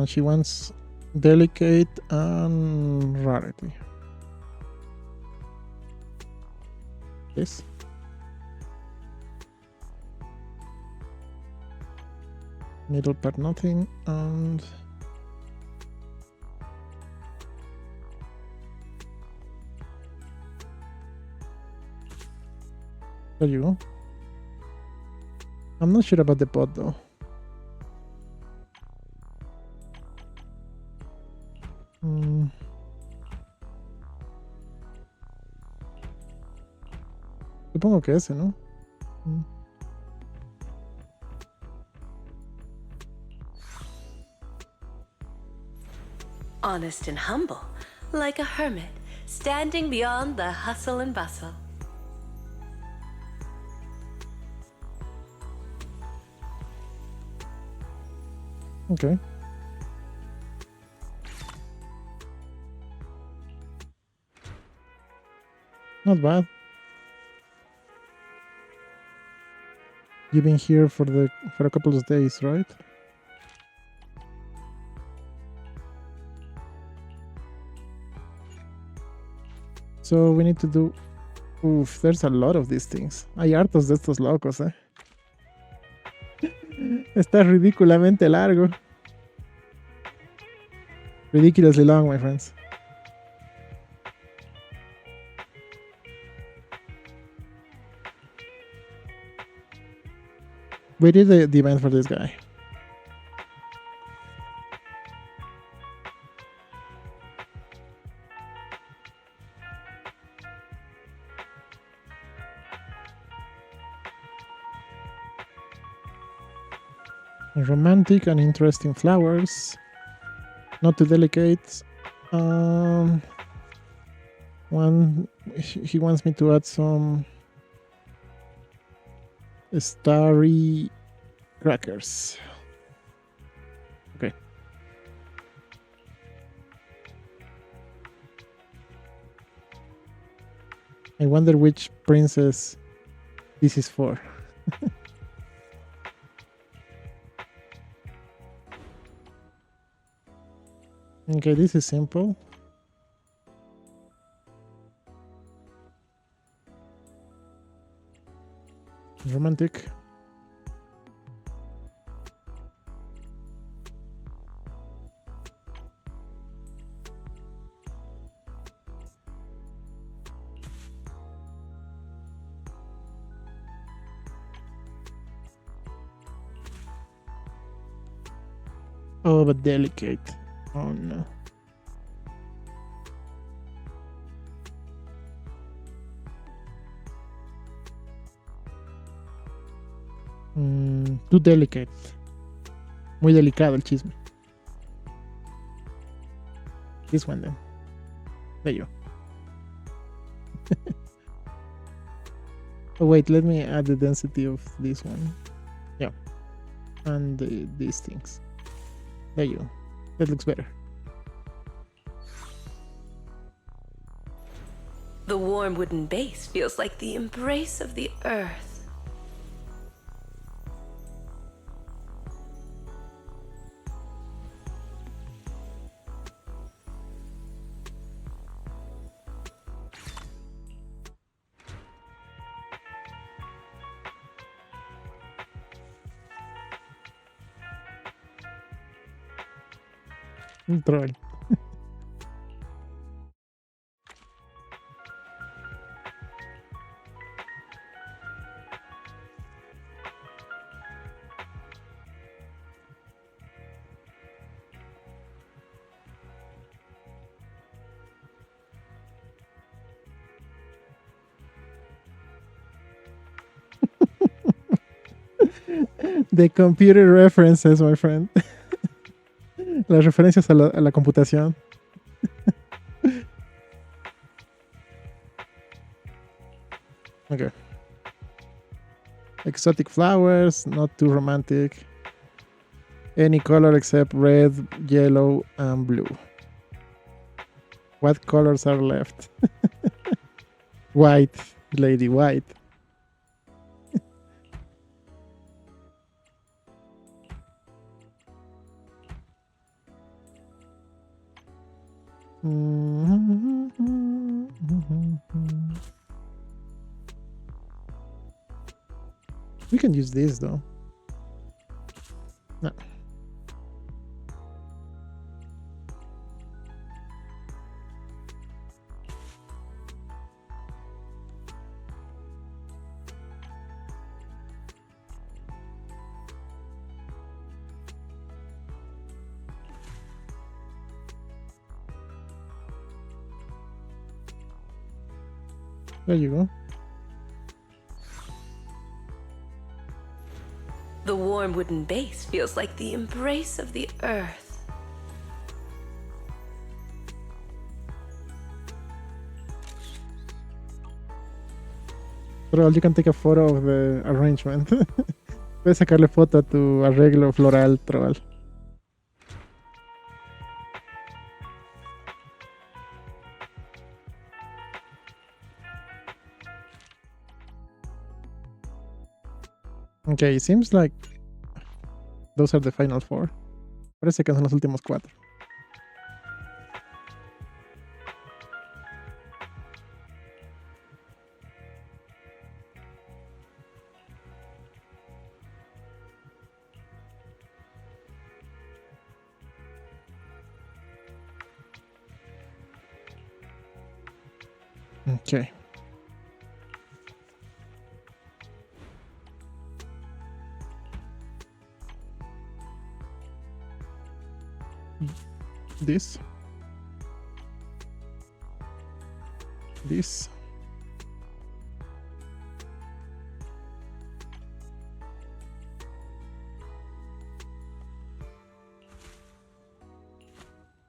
She wants delicate and rarity. Yes. Middle part nothing, and there you go. I'm not sure about the pot though. Supongo que ese, ¿no? Honest and humble, like a hermit, standing beyond the hustle and bustle. Okay. Not bad. You've been here for a couple of days, right? So we need to do... Uf, there's a lot of these things. Hay hartos de estos locos, eh. Está ridículamente largo. Ridiculously long, my friends. We did the event for this guy. Romantic and interesting flowers. Not too delicate. He wants me to add some starry crackers. Okay. I wonder which princess this is for. Okay, this is simple. Romantic. Oh, but delicate. Oh no. Too delicate. Muy delicado el chisme. This one then. Bello. Oh wait, let me add the density of this one. Yeah. And these things. There you go. That looks better. The warm wooden base feels like the embrace of the earth. Un troll. The computer references, my friend. Las referencias a la computación. Okay. Exotic flowers, not too romantic. Any color except red, yellow, and blue. What colors are left? White, lady, white. We can use this though. No. There you go. The warm wooden base feels like the embrace of the earth. Troll, you can take a photo of the arrangement. Puedes sacarle foto a tu arreglo floral, Troll. Okay, it seems like those are the final four. Parece que son los últimos cuatro. Okay. This.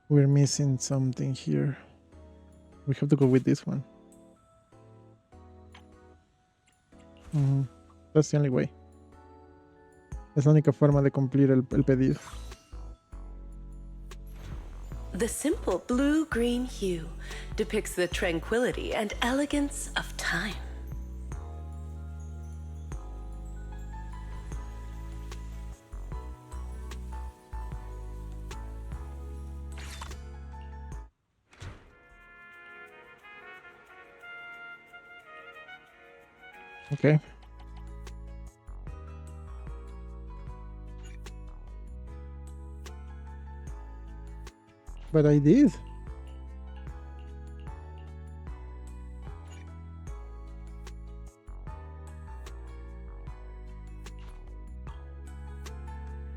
We're missing something here. We have to go with this one. That's the only way. Es la única forma de cumplir el pedido. The simple blue-green hue depicts the tranquility and elegance of time. Okay. But I did.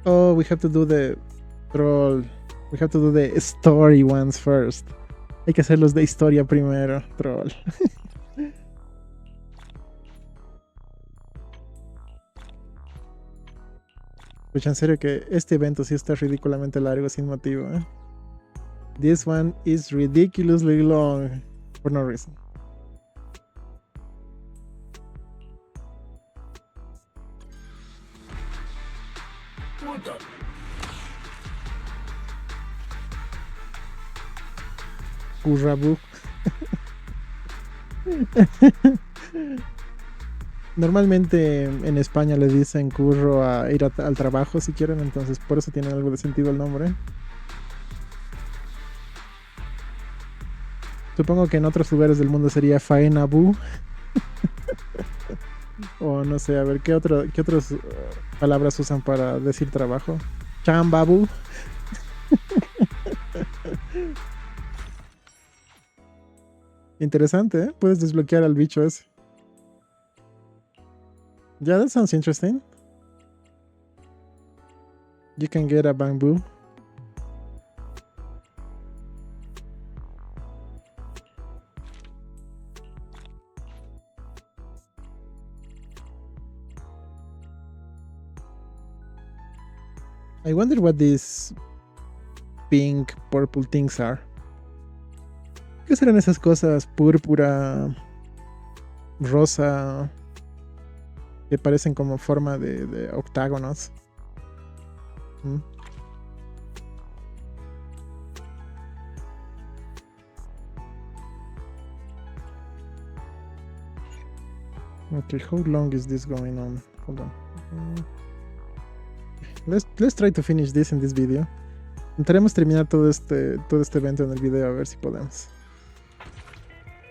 Oh, we have to do the Troll. We have to do the story ones first. Hay que hacerlos de historia primero, troll. Pues en serio que este evento sí está ridículamente largo sin motivo, ¿eh? This one is ridiculously long for no reason. Currabú. Normalmente en España le dicen curro a ir al trabajo si quieren, entonces por eso tiene algo de sentido el nombre. Supongo que en otros lugares del mundo sería faena bu. O no sé, a ver, ¿qué otras palabras usan para decir trabajo? Chambabu. Interesante, ¿eh? Puedes desbloquear al bicho ese. Yeah, that sounds interesting. You can get a bamboo. I wonder what these pink, purple things are. ¿Qué serán esas cosas púrpura, rosa, que parecen como forma de octágonos? ¿Mm? Okay, how long is this going on? Hold on. Let's try to finish this in this video. Intentaremos terminar todo este evento en el video a ver si podemos.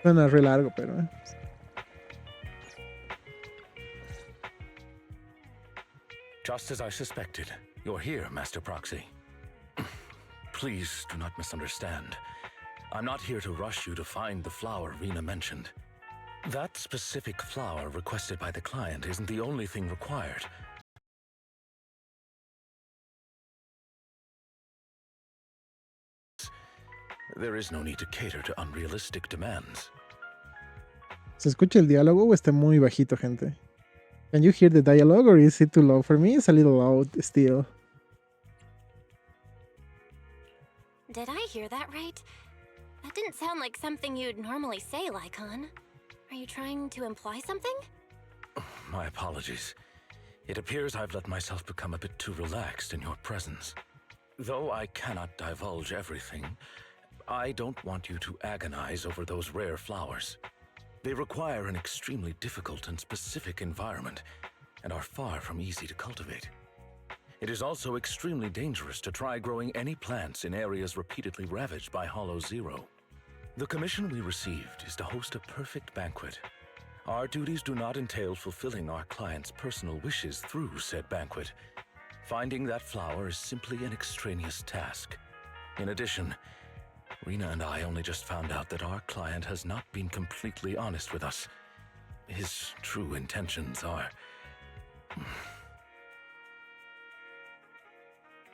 Suena re largo, pero Just as I suspected, you're here, Master Proxy. Please do not misunderstand. I'm not here to rush you to find the flower Rena mentioned. That specific flower requested by the client isn't the only thing required. There is no need to cater to unrealistic demands. ¿Se escucha el diálogo o está muy bajito, gente? Can you hear the dialogue or is it too low? For me, it's a little loud still. Did I hear that right? That didn't sound like something you'd normally say, Lycon. Are you trying to imply something? My apologies. It appears I've let myself become a bit too relaxed in your presence. Though I cannot divulge everything, I don't want you to agonize over those rare flowers. They require an extremely difficult and specific environment, and are far from easy to cultivate. It is also extremely dangerous to try growing any plants in areas repeatedly ravaged by Hollow Zero. The commission we received is to host a perfect banquet. Our duties do not entail fulfilling our clients' personal wishes through said banquet. Finding that flower is simply an extraneous task. In addition, Rena and I only just found out that our client has not been completely honest with us. His true intentions are...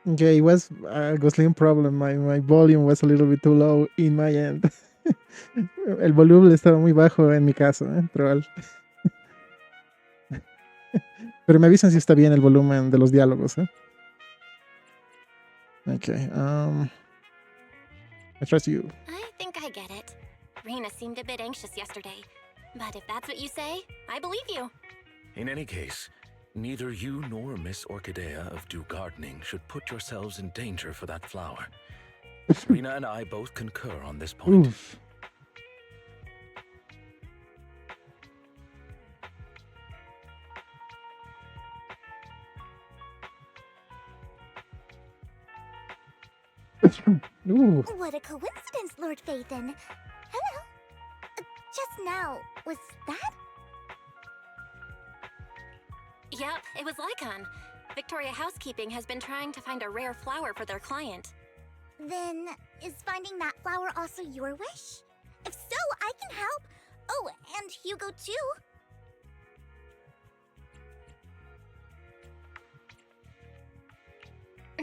Okay, it was a Glostlyn problem. My volume was a little bit too low in my end. El volumen estaba muy bajo en mi caso, troll. Pero me avisan si está bien el volumen de los diálogos, Okay, I trust you. I think I get it. Rena seemed a bit anxious yesterday. But if that's what you say, I believe you. In any case, neither you nor Miss Orchidea of Dew Gardening should put yourselves in danger for that flower. Rena and I both concur on this point. Oof. Ooh. What a coincidence, Lord Phaethon. Hello. Just now, was that? Yep, it was Lycon. Victoria Housekeeping has been trying to find a rare flower for their client. Then, is finding that flower also your wish? If so, I can help. Oh, and Hugo too.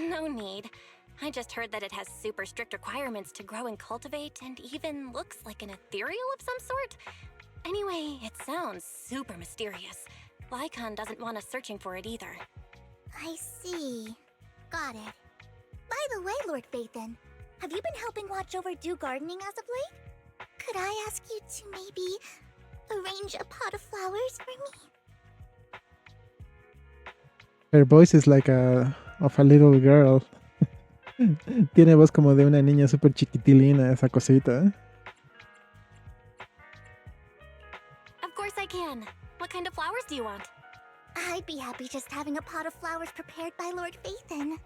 No need. I just heard that it has super strict requirements to grow and cultivate, and even looks like an ethereal of some sort. Anyway, it sounds super mysterious. Lycon doesn't want us searching for it either. I see. Got it. By the way, Lord Phaethon, have you been helping watch over Dew Gardening as of late? Could I ask you to maybe arrange a pot of flowers for me? Her voice is like of a little girl. Tiene voz como de una niña super chiquitilina, esa cosita. Of course I can. What kind of flowers do you want? I'd be happy just having a pot of flowers prepared by Lord Phaethon.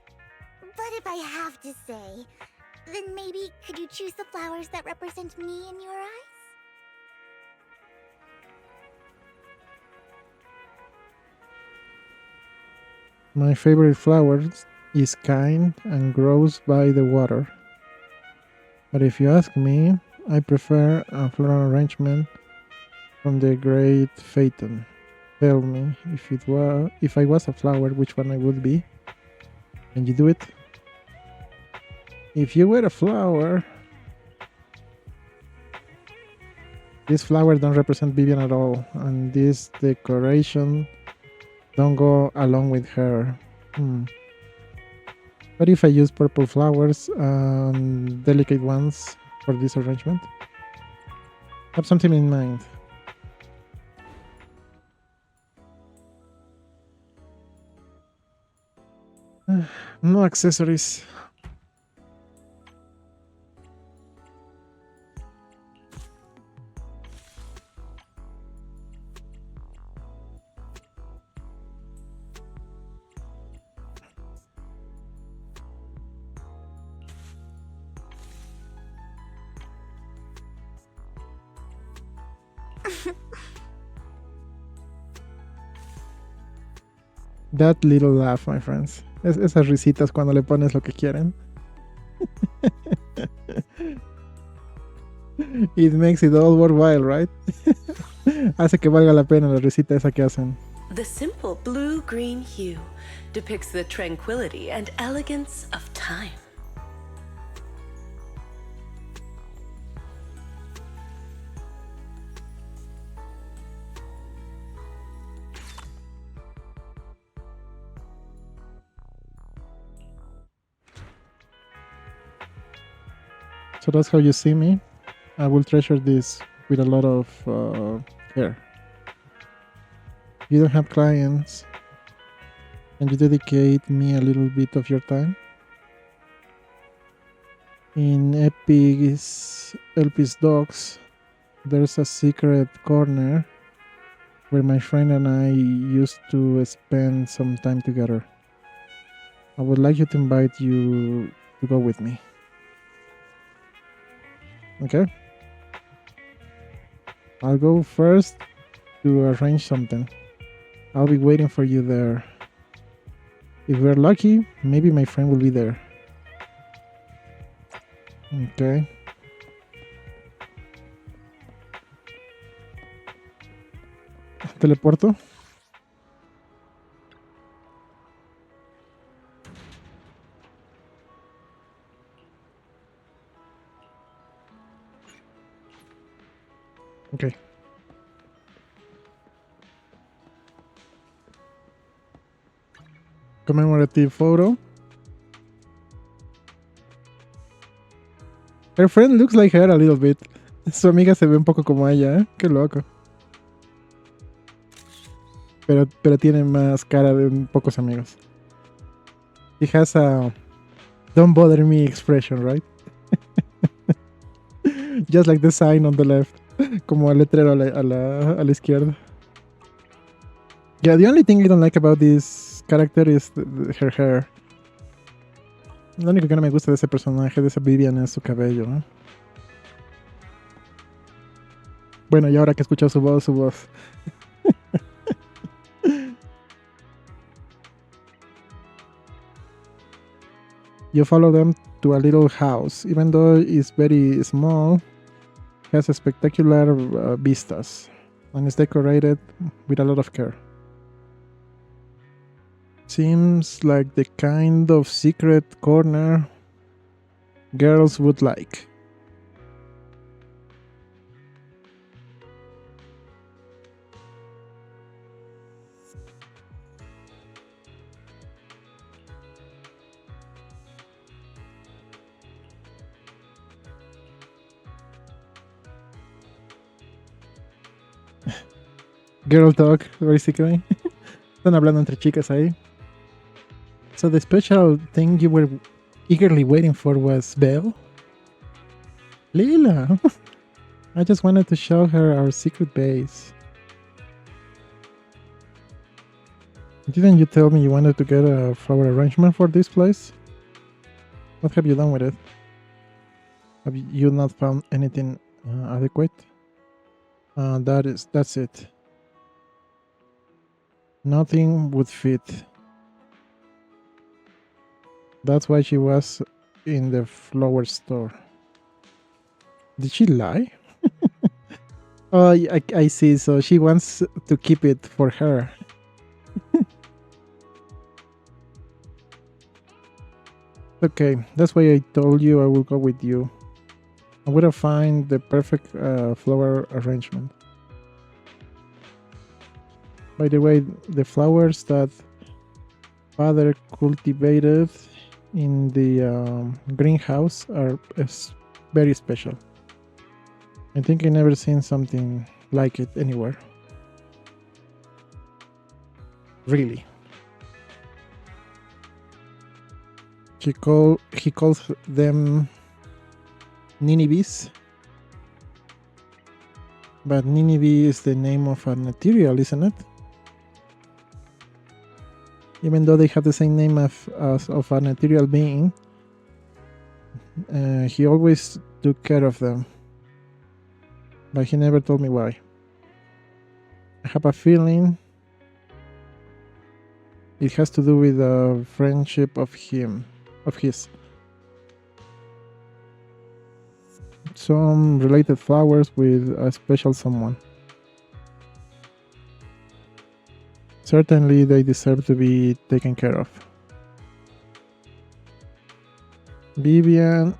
But if I have to say, then maybe could you choose the flowers that represent me in your eyes? My favorite flower is kind and grows by the water. But if you ask me, I prefer a floral arrangement from the great Phaeton. Tell me, if I was a flower, which one I would be? Can you do it? If you were a flower, this flower don't represent Vivian at all, and this decoration don't go along with her. But if I use purple flowers and delicate ones for this arrangement, have something in mind. No accessories. That little laugh, my friends. Esas risitas cuando le pones lo que quieren. It makes it all worthwhile, right? Hace que valga la pena la risita esa que hacen. The simple blue-green hue depicts the tranquility and elegance of time. So that's how you see me. I will treasure this with a lot of care. You don't have clients. Can you dedicate me a little bit of your time? In LP's Dogs, there's a secret corner where my friend and I used to spend some time together. I would like you to invite you to go with me. Okay? I'll go first to arrange something. I'll be waiting for you there. If we're lucky, maybe my friend will be there. Okay. Teleporto. Okay. Commemorative photo. Her friend looks like her a little bit. Su amiga se ve un poco como ella, ¿eh? Qué loco. Pero tiene más cara de pocos amigos. He has a don't bother me expression, right? Just like the sign on the left. Como el letrero a la izquierda. Yeah, the only thing I don't like about this character is her hair. Lo único que no me gusta de ese personaje, de esa Vivian, es su cabello, ¿no? Bueno, y ahora que he escuchado su voz. You follow them to a little house. Even though it's very small, it has a spectacular vistas and is decorated with a lot of care. Seems like the kind of secret corner girls would like. Girl talk, basically. Están hablando entre chicas ahí. So the special thing you were eagerly waiting for was Belle? Lila! I just wanted to show her our secret base. Didn't you tell me you wanted to get a flower arrangement for this place? What have you done with it? Have you not found anything adequate? That's it. Nothing would fit. That's why she was in the flower store. Did she lie? Oh, I see. So she wants to keep it for her. Okay, that's why I told you I will go with you. I would have find the perfect flower arrangement. By the way, the flowers that father cultivated in the greenhouse are very special. I think I never seen something like it anywhere. Really. He calls them Ninevehs. But Nineveh is the name of a material, isn't it? Even though they have the same name of a material being, he always took care of them. But he never told me why. I have a feeling it has to do with a friendship of his. Some related flowers with a special someone. Certainly they deserve to be taken care of. Vivian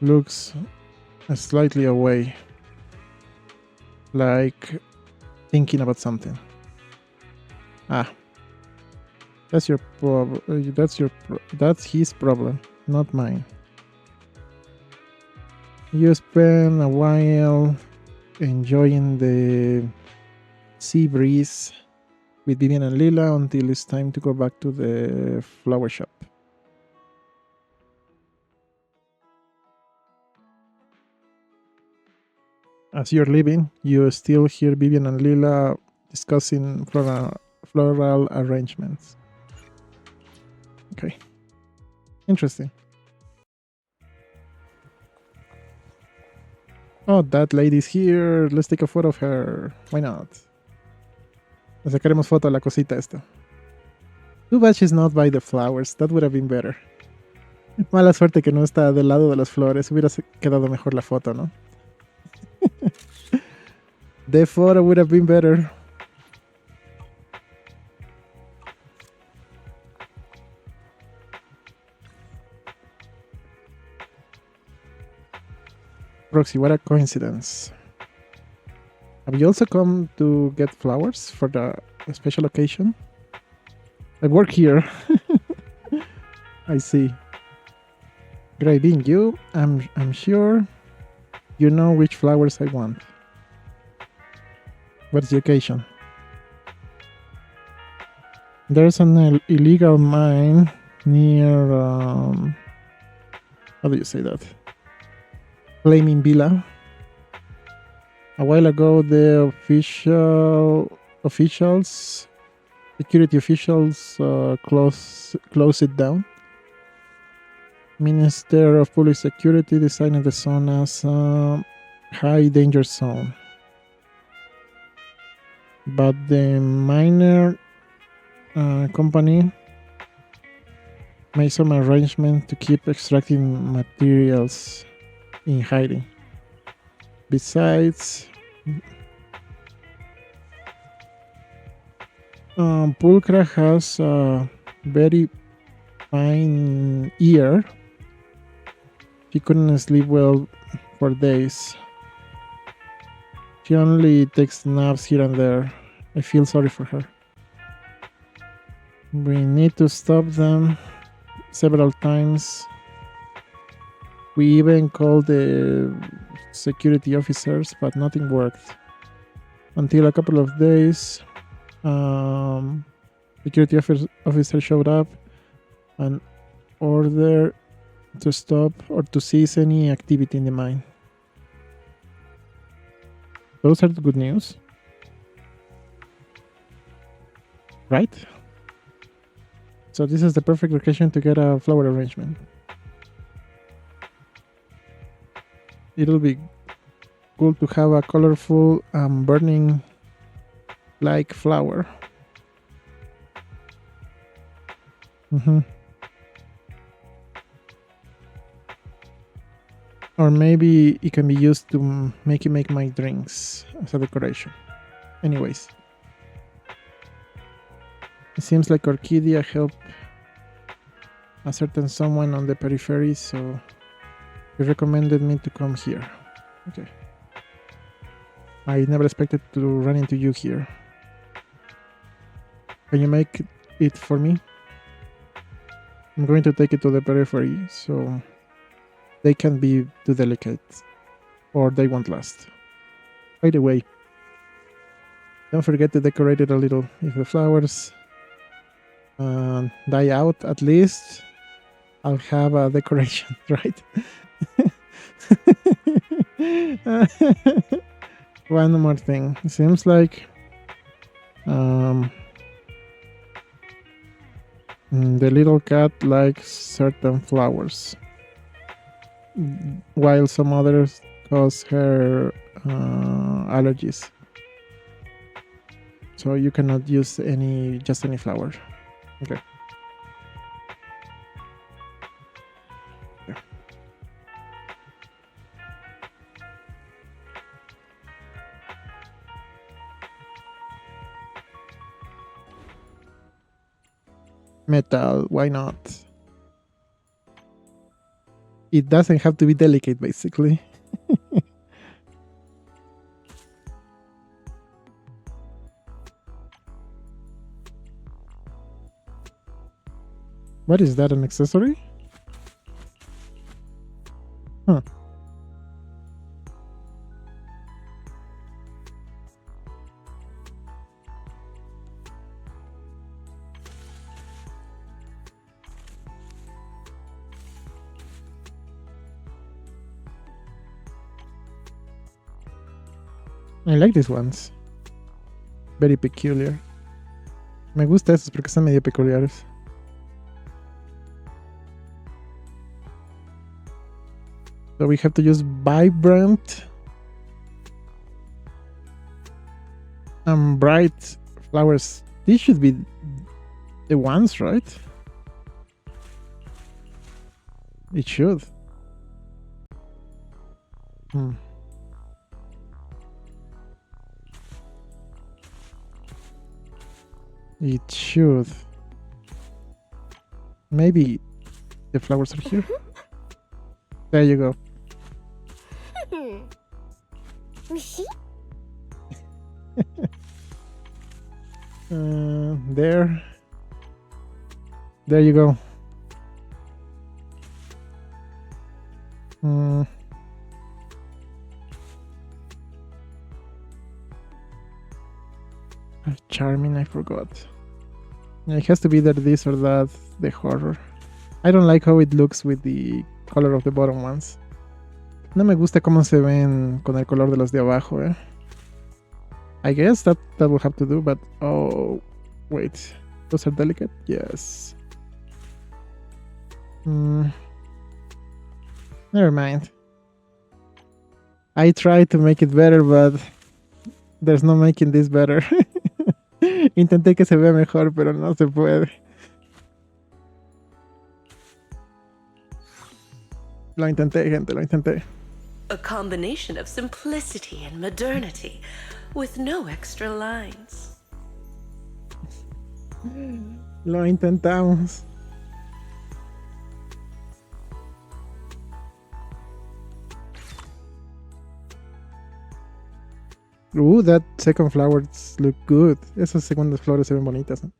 looks slightly away, like thinking about something. That's your problem. That's his problem, not mine. You spend a while enjoying the sea breeze with Vivian and Lila until it's time to go back to the flower shop. As you're leaving, you still hear Vivian and Lila discussing floral arrangements. Okay. Interesting. Oh, that lady's here. Let's take a photo of her. Why not? Le sacaremos foto a la cosita esta. Too bad she's not by the flowers. That would have been better. Mala suerte que no está del lado de las flores. Hubiera quedado mejor la foto, ¿no? The photo would have been better. Roxy, what a coincidence. Have you also come to get flowers for the special occasion? I work here. I see. Great, being you, I'm sure you know which flowers I want. What's the occasion? There's an illegal mine near how do you say that? Flaming Villa. A while ago, the security officials closed it down. Minister of Public Security designated the zone as a high danger zone. But the miner company made some arrangement to keep extracting materials in hiding. Besides, Pulcra has a very fine ear. She couldn't sleep well for days. She only takes naps here and there. I feel sorry for her. We need to stop them several times. We even called the security officers, but nothing worked. Until a couple of days, security officer showed up and ordered to stop or to cease any activity in the mine. Those are the good news, right? So this is the perfect location to get a flower arrangement. It'll be cool to have a colorful and burning like flower. Or maybe it can be used to make my drinks as a decoration. Anyways, it seems like Orchidea helped a certain someone on the periphery, so he recommended me to come here. Okay. I never expected to run into you here. Can you make it for me? I'm going to take it to the periphery, so they can't be too delicate, or they won't last. By the way, don't forget to decorate it a little. If the flowers die out, at least I'll have a decoration, right? One more thing. It seems like the little cat likes certain flowers, while some others cause her allergies. So you cannot use just any flower. Okay. Yeah. Metal, why not? It doesn't have to be delicate, basically. What is that, an accessory? Huh. I like these ones. Very peculiar. Me gusta esos porque son medio peculiares. So we have to use vibrant and bright flowers. These should be the ones, right? It should. It should. Maybe the flowers are here. There you go. There. There you go. Charming, I forgot. Yeah, it has to be either this or that, the horror. I don't like how it looks with the color of the bottom ones. No me gusta cómo se ven con el color de los de abajo, eh. I guess that will have to do, but oh, wait. Those are delicate? Yes. Never mind. I tried to make it better, but there's no making this better. Intenté que se vea mejor, pero no se puede. Lo intenté, gente, lo intenté. A combination of simplicity and modernity, with no extra lines. Lo intentamos. That second flowers look good. Esas segundas flores se ven bonitas, ¿no?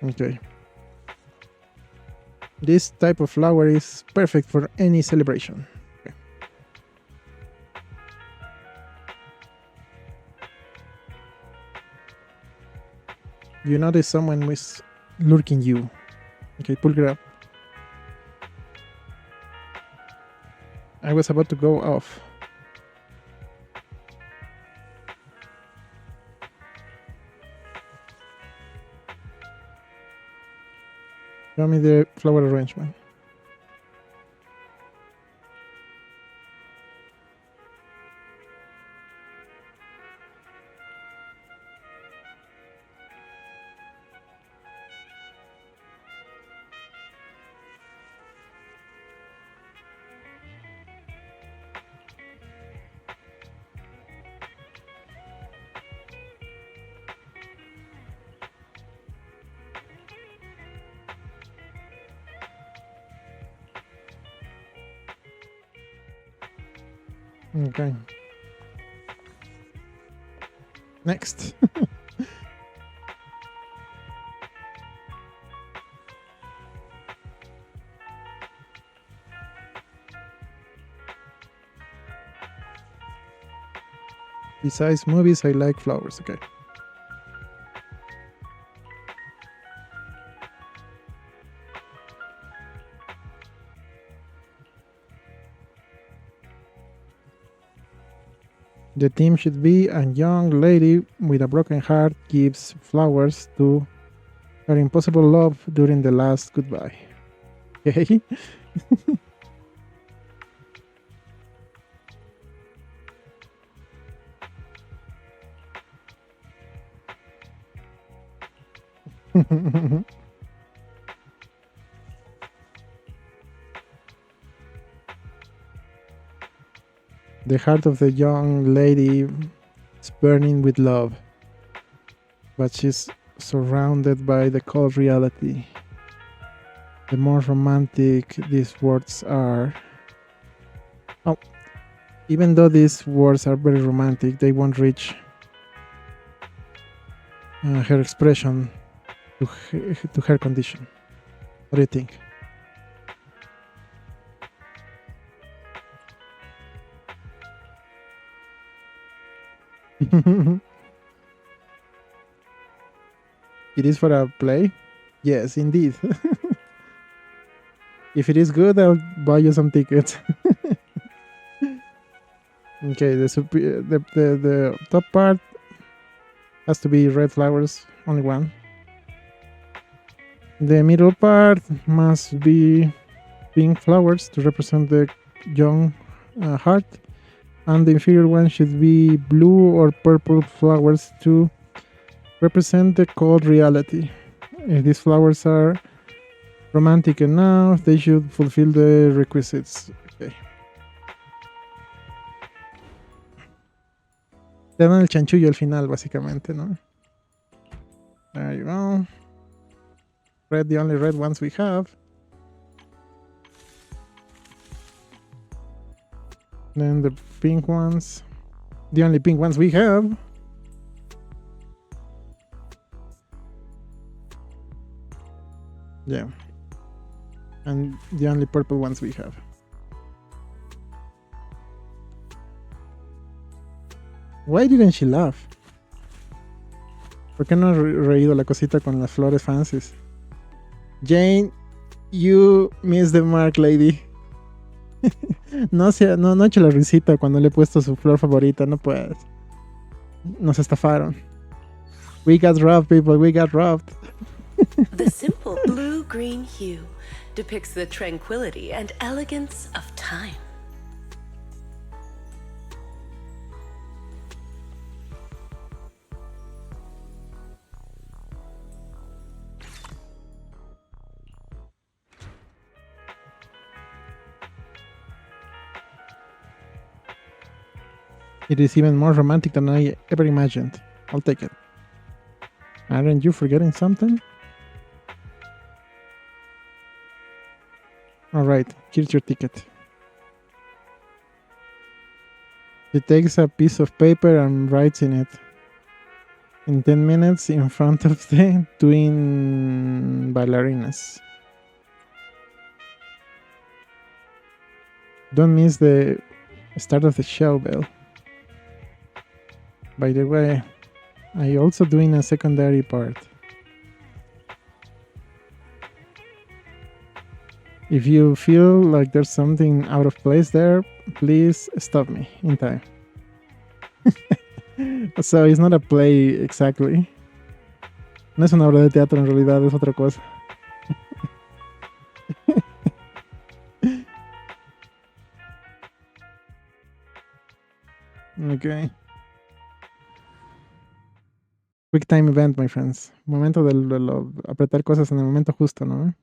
Okay. This type of flower is perfect for any celebration. Okay. You notice someone is lurking you. Okay, pull grab. I was about to go off. Show me the flower arrangement. Okay. Next. Besides movies, I like flowers. Okay. The theme should be a young lady with a broken heart gives flowers to her impossible love during the last goodbye. Okay. The heart of the young lady is burning with love, but she's surrounded by the cold reality. The more romantic these words are, even though these words are very romantic, they won't reach her expression to her condition. What do you think? It is for a play? Yes, indeed. If it is good, I'll buy you some tickets. Okay, the top part has to be red flowers, only one. The middle part must be pink flowers to represent the young heart. And the inferior one should be blue or purple flowers to represent the cold reality. If these flowers are romantic enough, they should fulfill the requisites. Okay. Te dan el chanchullo al final, básicamente, ¿no? There you go. Red, the only red ones we have. Then the pink ones, the only pink ones we have. Yeah. And the only purple ones we have. Why didn't she laugh? ¿Por qué no ha reído la cosita con las flores fancies? Jane, you missed the mark, lady. No he hecho la risita cuando le he puesto su flor favorita, no puedes. Nos estafaron. We got robbed, people, we got robbed. The simple blue-green hue depicts the tranquility and elegance of time. It is even more romantic than I ever imagined. I'll take it. Aren't you forgetting something? Alright, here's your ticket. She takes a piece of paper and writes in it. In 10 minutes in front of the twin ballerinas. Don't miss the start of the show, Belle. By the way, I also doing a secondary part. If you feel like there's something out of place there, please stop me in time. So it's not a play exactly. No es una obra de teatro en realidad, es otra cosa. Okay. Quick time event, my friends. Momento de apretar cosas en el momento justo, ¿no?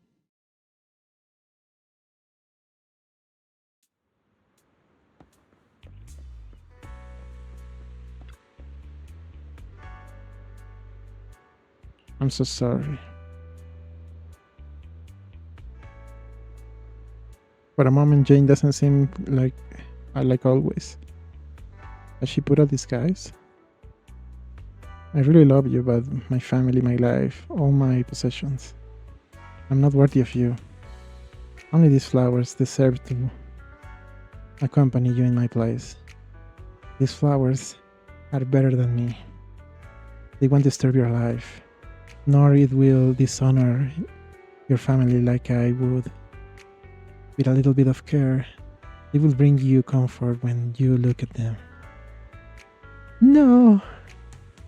I'm so sorry. For a moment, Jane doesn't seem like always. Has she put a disguise? I really love you, but my family, my life, all my possessions. I'm not worthy of you. Only these flowers deserve to accompany you in my place. These flowers are better than me. They won't disturb your life, nor it will dishonor your family like I would. With a little bit of care, it will bring you comfort when you look at them. No!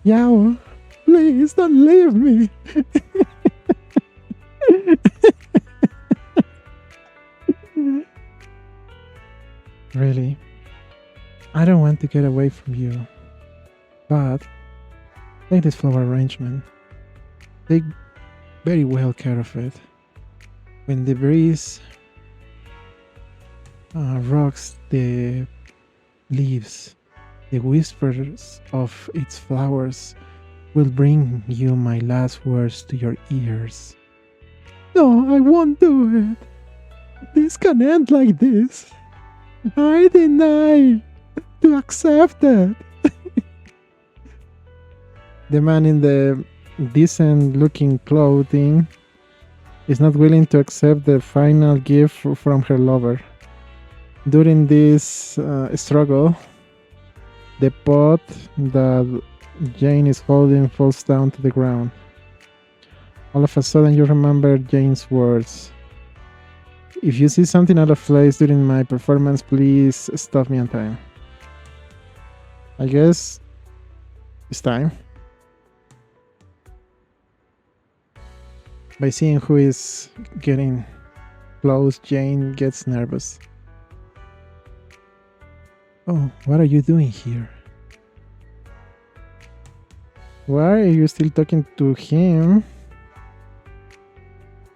Yao, please don't leave me! Really? I don't want to get away from you. But take this flower arrangement. Take very well care of it. When the breeze rocks the leaves, the whispers of its flowers will bring you my last words to your ears. No, I won't do it. This can end like this. I deny to accept it. The man in the decent looking clothing is not willing to accept the final gift from her lover. During this struggle, the pot that Jane is holding falls down to the ground. All of a sudden you remember Jane's words. If you see something out of place during my performance, please stop me on time. I guess it's time. By seeing who is getting close, Jane gets nervous. Oh, what are you doing here? Why are you still talking to him?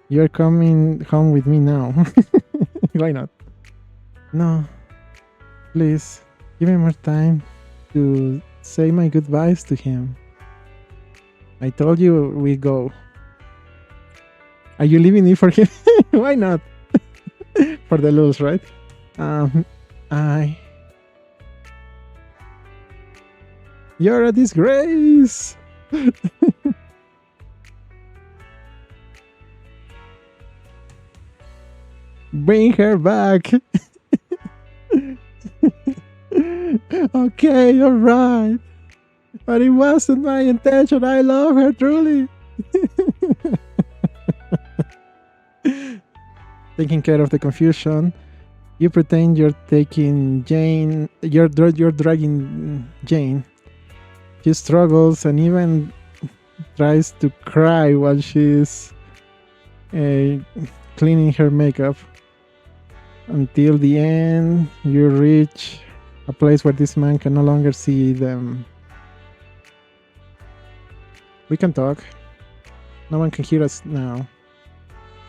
You're coming home with me now. Why not? No. Please, give me more time to say my goodbyes to him. I told you we go. Are you leaving me for him? Why not? For the lulz, right? You're a disgrace! Bring her back! Okay, alright. But it wasn't my intention. I love her truly. Taking care of the confusion, you pretend you're taking Jane. You're dragging Jane. She struggles and even tries to cry while she's cleaning her makeup. Until the end, you reach a place where this man can no longer see them. We can talk. No one can hear us now.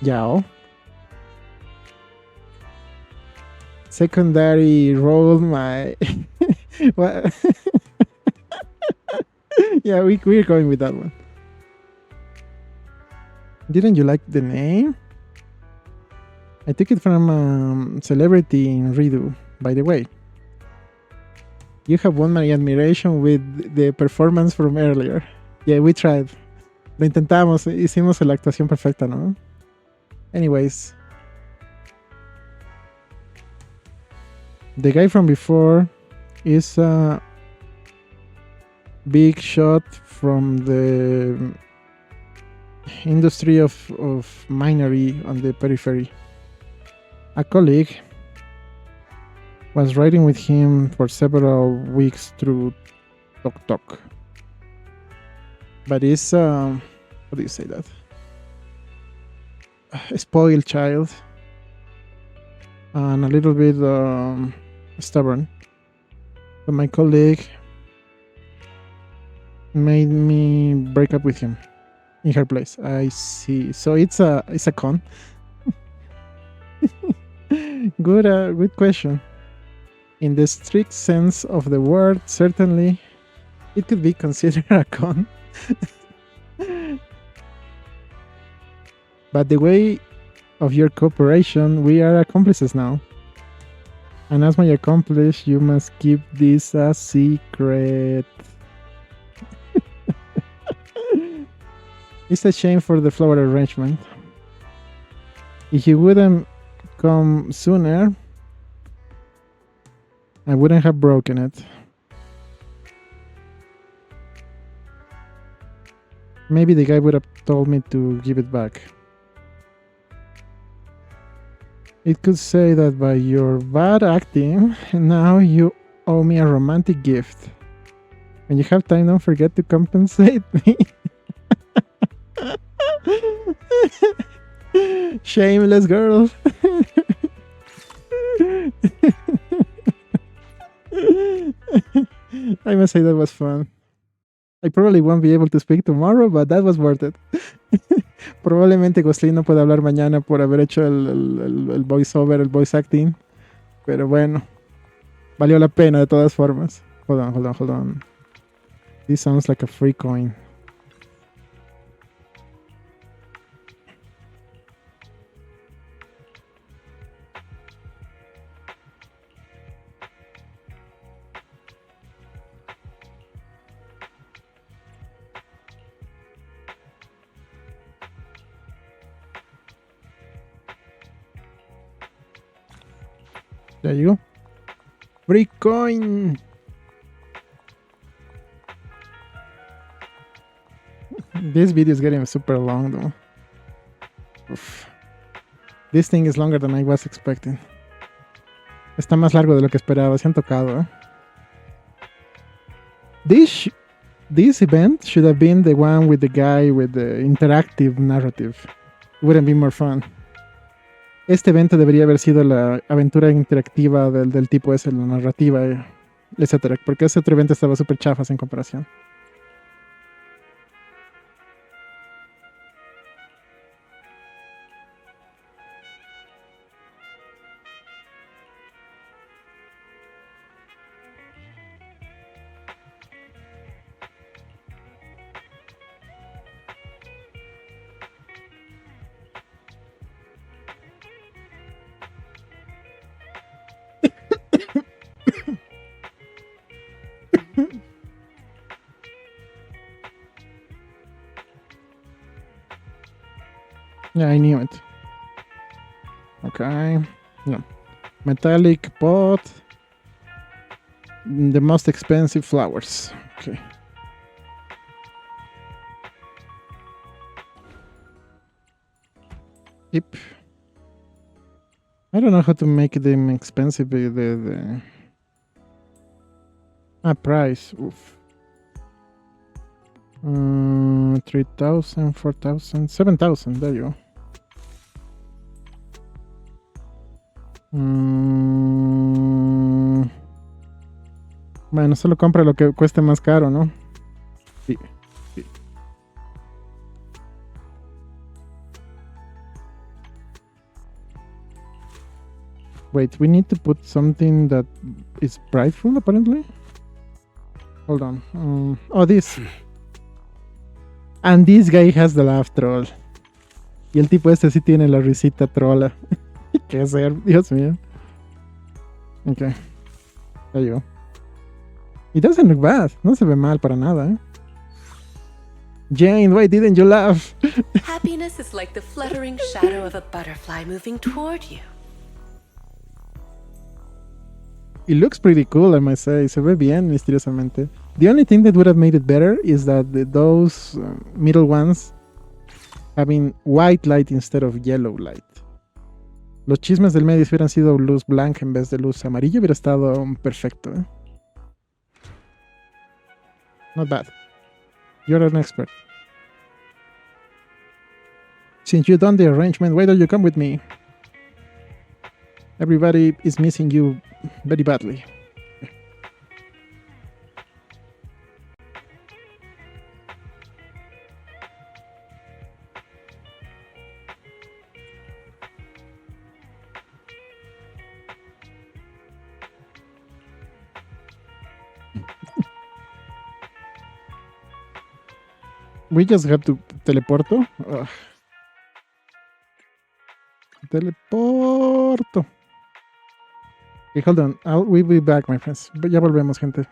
Yao. Secondary role, my... What? Yeah, we're going with that one. Didn't you like the name? I took it from a celebrity in Redo, by the way. You have won my admiration with the performance from earlier. Yeah, we tried. Lo intentamos, hicimos la actuación perfecta, ¿no? Anyways. The guy from before is a big shot from the industry of minery on the periphery. A colleague was riding with him for several weeks through Tok Tok. But he's, how do you say that? A spoiled child. And a little bit stubborn. So my colleague made me break up with him in her place. I see. So it's a con. Good question. In the strict sense of the word, certainly it could be considered a con. But the way of your cooperation, we are accomplices now. And as my accomplice, you must keep this a secret. It's a shame for the flower arrangement. If you wouldn't come sooner, I wouldn't have broken it. Maybe the guy would have told me to give it back. It could say that by your bad acting, now you owe me a romantic gift. When you have time, don't forget to compensate me. Shameless girl. I must say that was fun. I probably won't be able to speak tomorrow, but that was worth it. Probablemente Glostlyn no puede hablar mañana por haber hecho el voiceover, el voice acting. Pero bueno, valió la pena de todas formas. Hold on. This sounds like a free coin. There you go. Free coin. This video is getting super long though. Uf. This thing is longer than I was expecting. Está más largo de lo que esperaba. Se han tocado, This event should have been the one with the guy with the interactive narrative. It wouldn't be more fun. Este evento debería haber sido la aventura interactiva del tipo ese, la narrativa, etcétera. Porque ese otro evento estaba súper chafas en comparación. Yeah, I knew it. Okay. No. Metallic pot. The most expensive flowers. Okay. Yep. I don't know how to make them expensive. The price. Oof. 3,000, 4,000, 7,000. There you go. Bueno, solo compra lo que cueste más caro, ¿no? Sí. Wait, we need to put something that is prideful, apparently. Hold on. Oh, this. And this guy has the laugh troll. Y el tipo este sí tiene la risita trola. ¿Qué hacer? Dios mío. Ok. There you go. It doesn't look bad. No se ve mal para nada, ¿eh? Jane, why didn't you laugh? Happiness is like the fluttering shadow of a butterfly moving toward you. It looks pretty cool, I must say. Se ve bien, misteriosamente. The only thing that would have made it better is that those middle ones having white light instead of yellow light. Los chismes del medio si hubieran sido luz blanca en vez de luz amarilla hubiera estado perfecto, ¿eh? Not bad. You're an expert. Since you've done the arrangement, why don't you come with me? Everybody is missing you very badly. We just have to teleporto. Ugh. Teleporto. Okay, hold on. We'll be back, my friends. Ya volvemos, gente.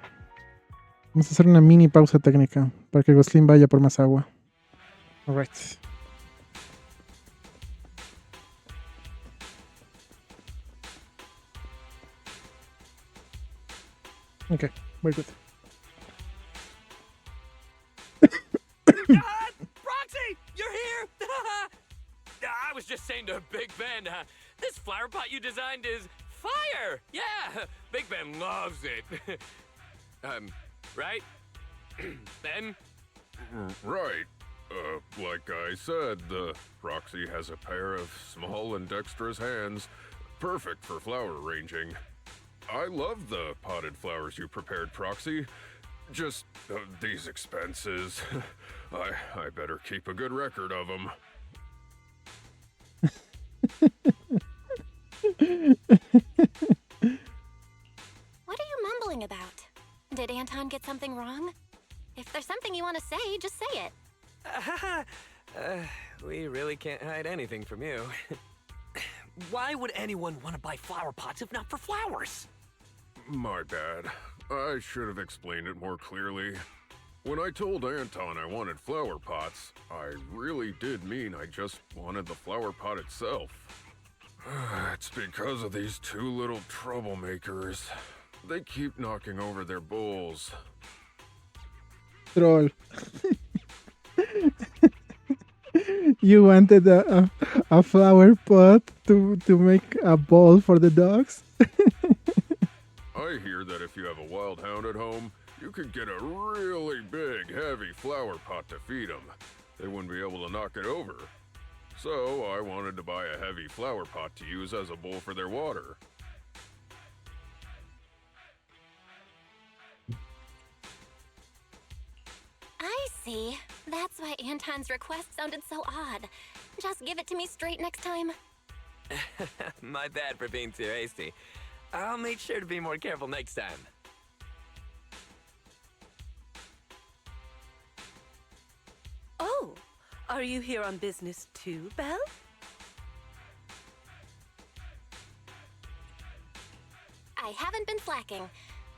Vamos a hacer una mini pausa técnica para que Glostlyn vaya por más agua. Alright. Okay, very good. Roxy, you're here! I was just saying to Big Ben, this flower pot you designed is fire! Yeah, Big Ben loves it. Right? Ben? Right. Like I said, Roxy has a pair of small and dexterous hands, perfect for flower arranging. I love the potted flowers you prepared, Proxy. Just these expenses. I better keep a good record of them. What are you mumbling about? Did Anton get something wrong? If there's something you want to say, just say it. We really can't hide anything from you. Why would anyone want to buy flower pots if not for flowers? My bad. I should have explained it more clearly. When I told Anton I wanted flower pots, I really did mean I just wanted the flower pot itself. It's because of these two little troublemakers. They keep knocking over their bowls. Troll. You wanted a flower pot to make a bowl for the dogs? I hear that if you have a wild hound at home, you could get a really big, heavy flower pot to feed them. They wouldn't be able to knock it over. So I wanted to buy a heavy flower pot to use as a bowl for their water. I see. That's why Anton's request sounded so odd. Just give it to me straight next time. My bad for being too hasty. I'll make sure to be more careful next time. Oh, are you here on business too, Belle? I haven't been slacking.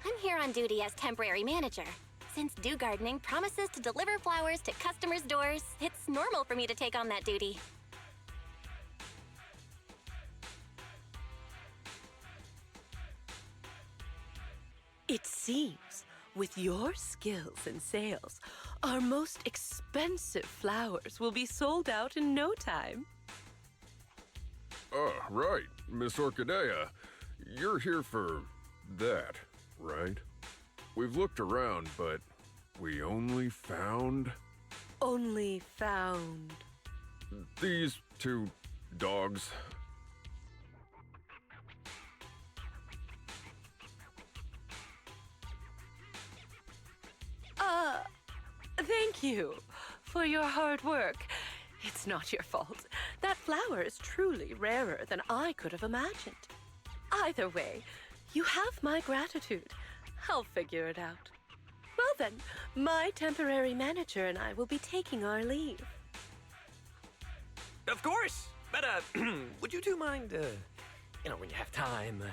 I'm here on duty as temporary manager. Since Dew Gardening promises to deliver flowers to customers' doors, it's normal for me to take on that duty. It seems, with your skills in sales, our most expensive flowers will be sold out in no time. Right. Miss Orchidea. You're here for that, right? We've looked around, but we only found... Only found... these two dogs. Thank you for your hard work. It's not your fault. That flower is truly rarer than I could have imagined. Either way, you have my gratitude. I'll figure it out. Well then, my temporary manager and I will be taking our leave. Of course! But, would you two mind, when you have time,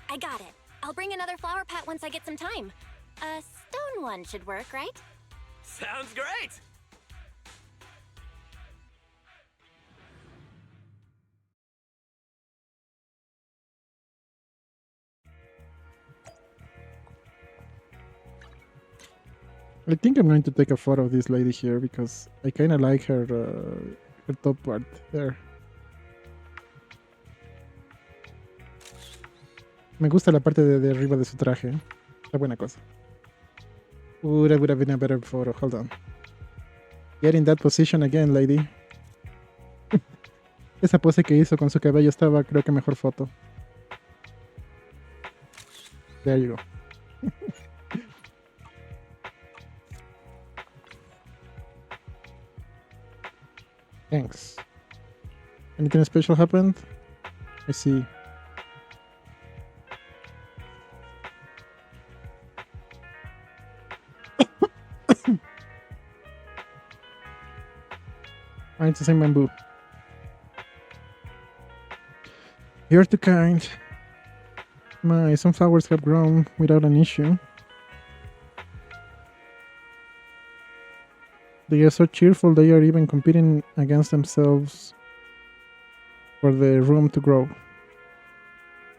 I got it. I'll bring another flower pot once I get some time. A stone one should work, right? Sounds great! I think I'm going to take a photo of this lady here because I kind of like her top part there. Me gusta la parte de arriba de su traje. Está buena cosa. That would have been a better photo. Hold on. Get in that position again, lady. Esa pose que hizo con su cabello estaba, creo que mejor foto. There you go. Thanks. Anything special happened? I see. It's the same bamboo. You're too kind. My sunflowers have grown without an issue. They are so cheerful they are even competing against themselves for the room to grow.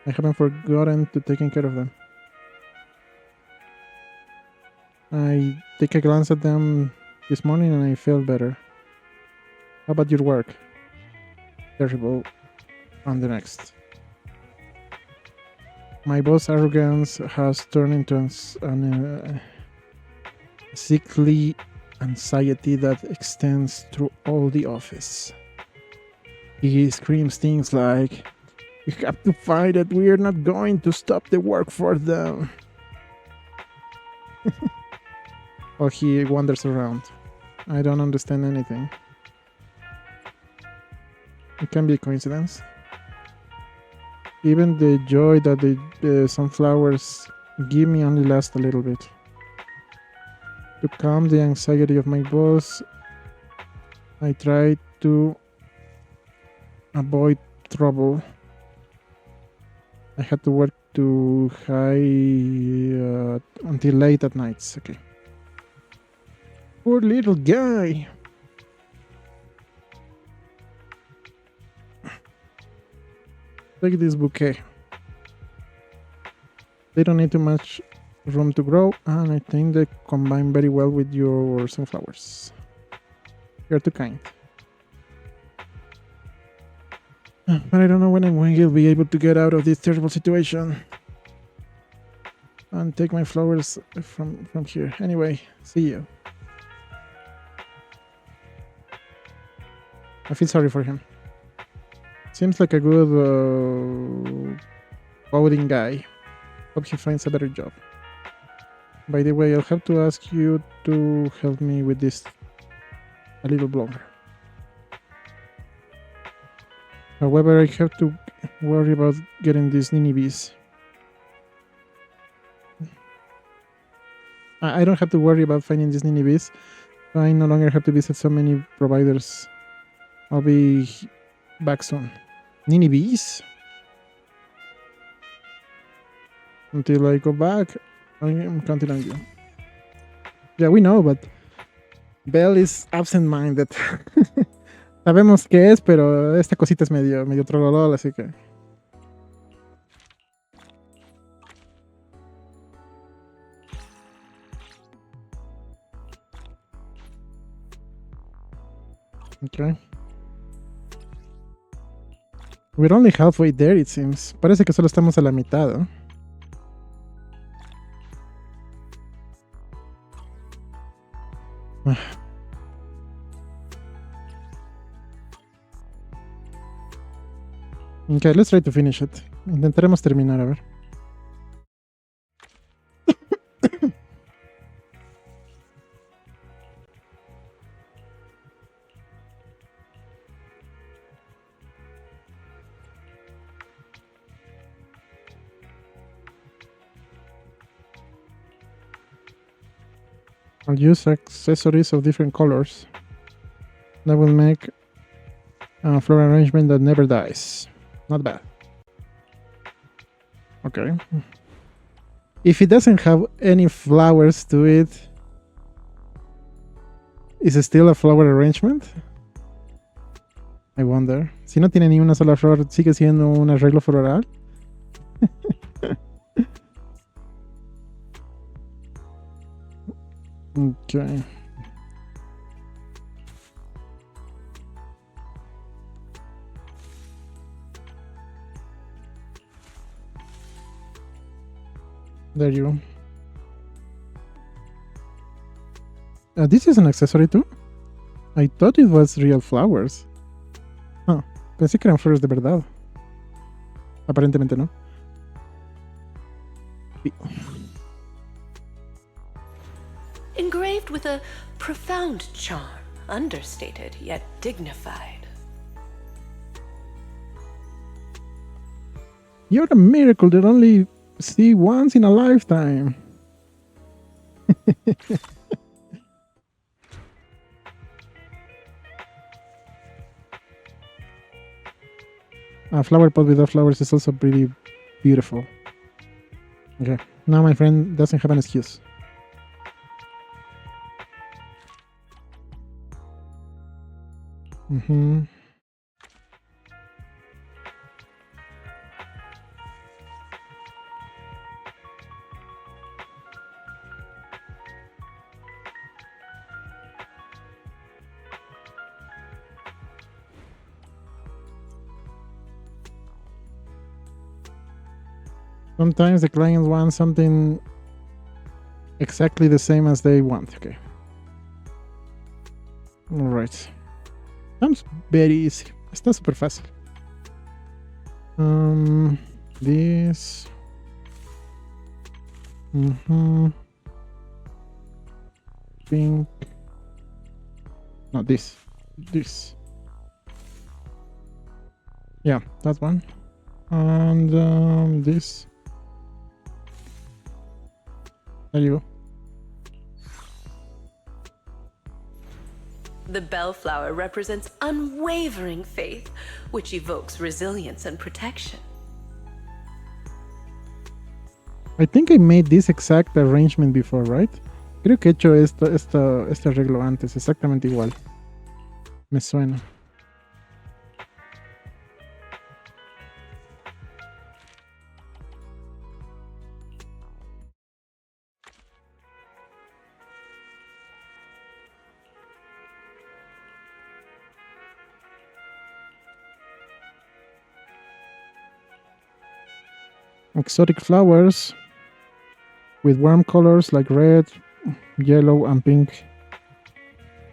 I haven't forgotten to take care of them. I take a glance at them this morning and I feel better. How about your work? Terrible. On the next. My boss' arrogance has turned into an sickly anxiety that extends through all the office. He screams things like, "You have to fight it, we're not going to stop the work for them." While he wanders around. I don't understand anything. It can be a coincidence. Even the joy that the sunflowers give me only lasts a little bit. To calm the anxiety of my boss, I try to avoid trouble. I had to work too high until late at nights. Okay. Poor little guy. Take this bouquet. They don't need too much room to grow, and I think they combine very well with your sunflowers. You're too kind. But I don't know when I will be able to get out of this terrible situation and take my flowers from here. Anyway, see you. I feel sorry for him. Seems like a good coding guy. Hope he finds a better job. By the way, I'll have to ask you to help me with this a little longer. However, I have to worry about getting these ninnies. I don't have to worry about finding these ninnies. I no longer have to visit so many providers. I'll be back soon. Ninnies? Until I go back, I am counting on you. Yeah, we know, but Belle is absent-minded. Sabemos qué es, pero esta cosita es medio trololol, así que... Okay. We're only halfway there, it seems. Parece que solo estamos a la mitad, ¿no? Okay, let's try to finish it. Intentaremos terminar, a ver. I'll use accessories of different colors. That will make a floral arrangement that never dies. Not bad. Okay. If it doesn't have any flowers to it, is it still a flower arrangement? I wonder. Si no tiene ni una sola flor, ¿sigue siendo un arreglo floral? Okay. There you go. This is an accessory too? I thought it was real flowers. Ah, pensé que eran flores de verdad. Aparentemente no. Engraved with a profound charm, understated yet dignified. You're a miracle that only see once in a lifetime. A flower pot without flowers is also pretty beautiful. Okay, now my friend doesn't have an excuse. Mm-hmm. Sometimes the clients want something exactly the same as they want. Okay. Alright. Sounds very easy. Está super fácil. This. Pink. No, this. This. Yeah, that one. And this. There you go. The bellflower represents unwavering faith, which evokes resilience and protection. I think I made this exact arrangement before, right? Creo que he hecho este arreglo antes, exactamente igual. Me suena. Exotic flowers with warm colors like red, yellow, and pink.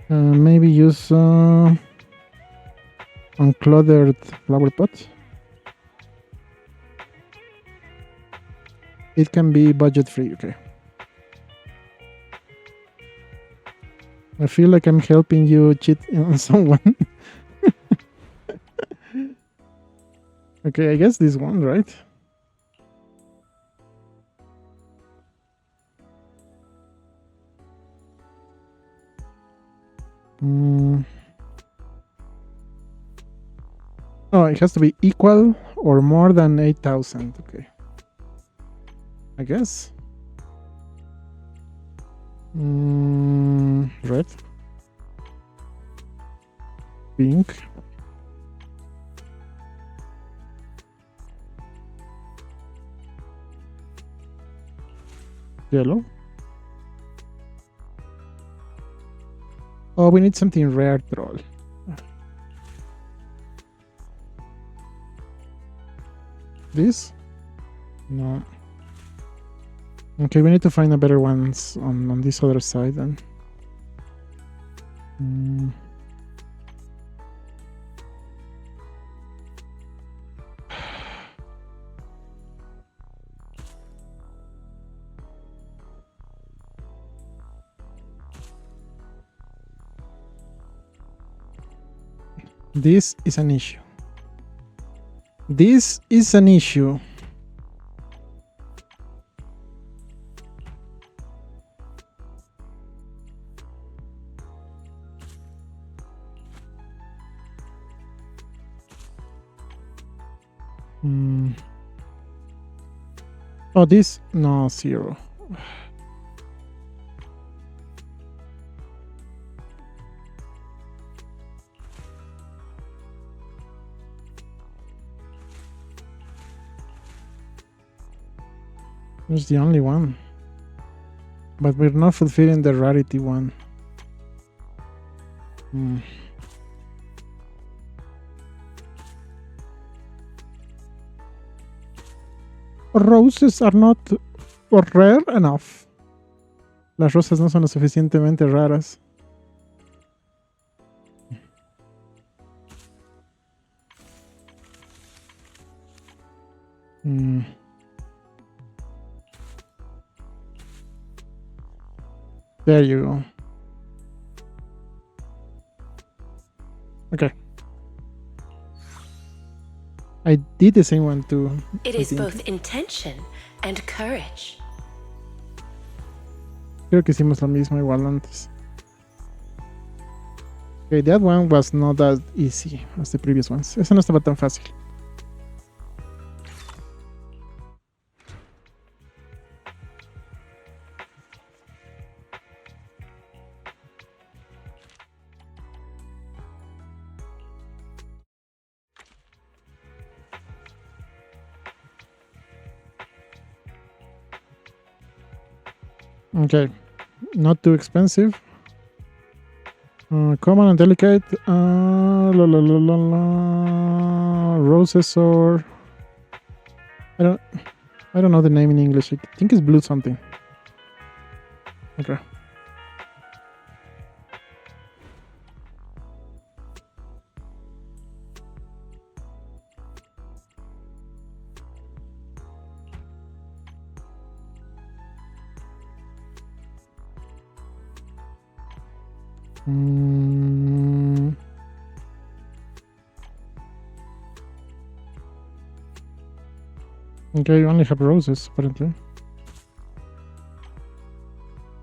Maybe use uncluttered flower pot. It can be budget free, okay. I feel like I'm helping you cheat on someone. Okay, I guess this one, right? Oh, it has to be equal or more than 8,000. Okay. I guess. Red. Pink. Yellow. Oh, we need something rare, troll. This? No. Okay, we need to find a better ones on this other side then. This is an issue. This is an issue. Oh, this? No, 0. It's the only one. But we're not fulfilling the rarity one. Roses are not rare enough. Las rosas no son lo suficientemente raras. There you go. Okay. I did the same one too. It is both intention and courage. Creo que hicimos lo mismo igual antes. Okay, that one was not that easy as the previous ones. Esa no estaba tan fácil. Okay, not too expensive. Common and delicate. Roses or I don't know the name in English. I think it's blue something. Okay. Okay, you only have roses, apparently.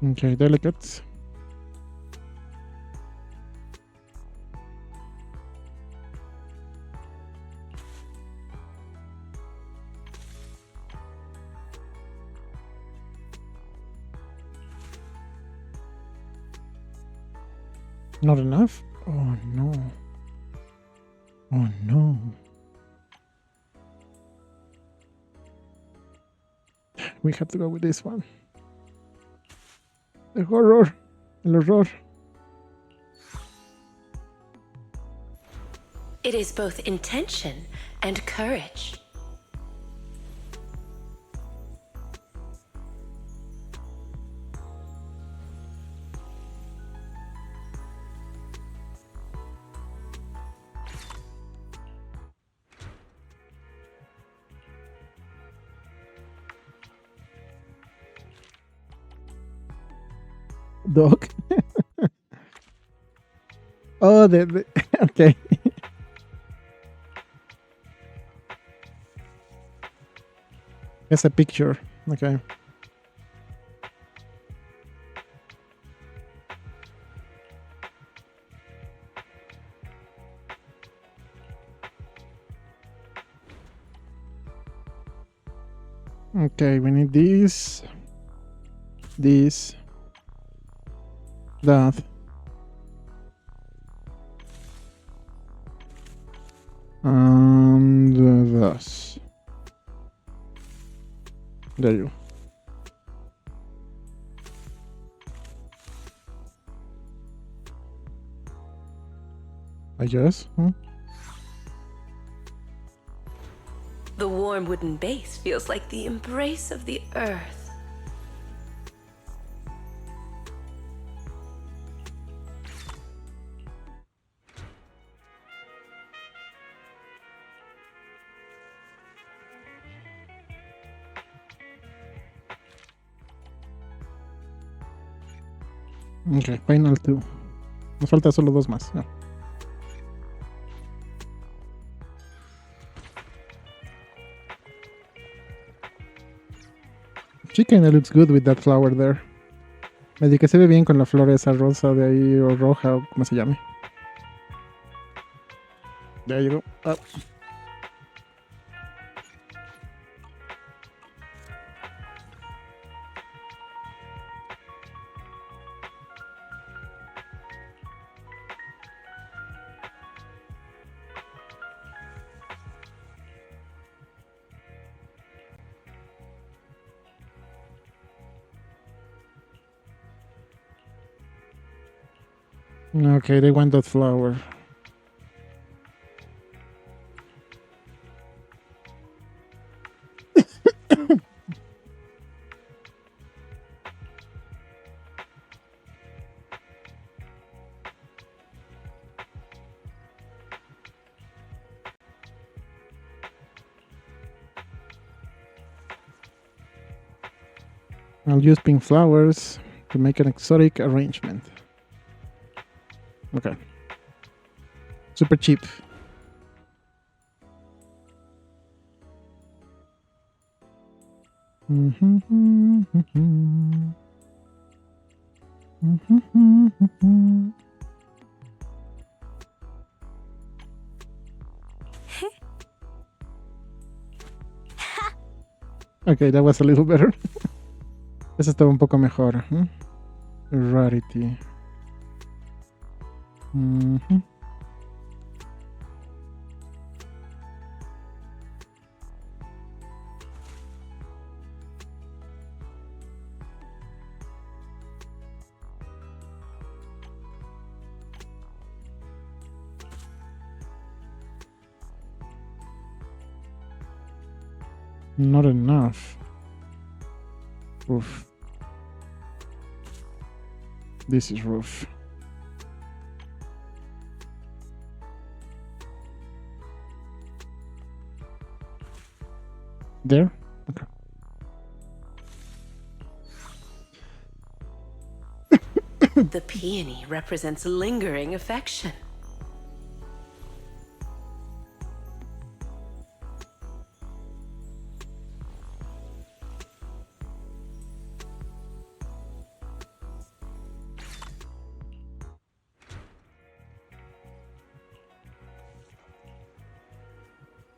Okay, delicate. Not enough? Oh no. Oh no. We have to go with this one. The horror. El horror. It is both intention and courage. Dog. Oh, the okay. It's a picture. Okay. Okay, we need this, that, and this. There you go. I guess. The warm wooden base feels like the embrace of the earth. Okay, final 2. Nos falta solo 2 más. Yeah. She kinda looks good with that flower there. Medio que se ve bien con la flor esa rosa de ahí o roja o como se llame. There you go. Okay, they want that flower. I'll use pink flowers to make an exotic arrangement. Okay. Super cheap. Okay, that was a little better. Eso estaba un poco mejor. Rarity. Not enough. Oof. This is rough. There? Okay. The peony represents lingering affection.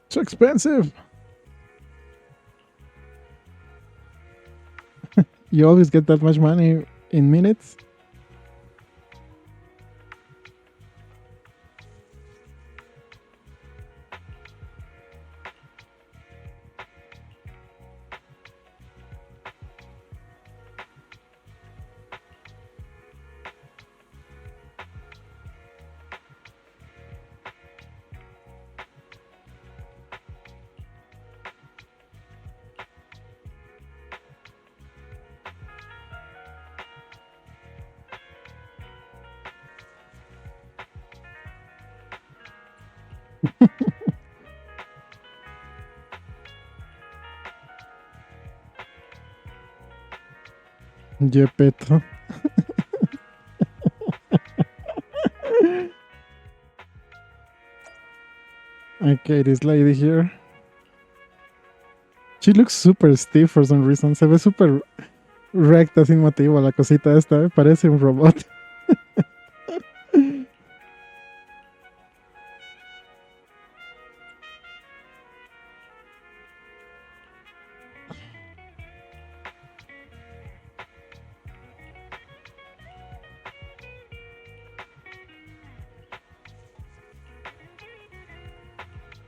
So expensive. You always get that much money in minutes? Yepeto. Okay, this lady here. She looks super stiff for some reason. Se ve super recta sin motivo la cosita esta. Parece un robot.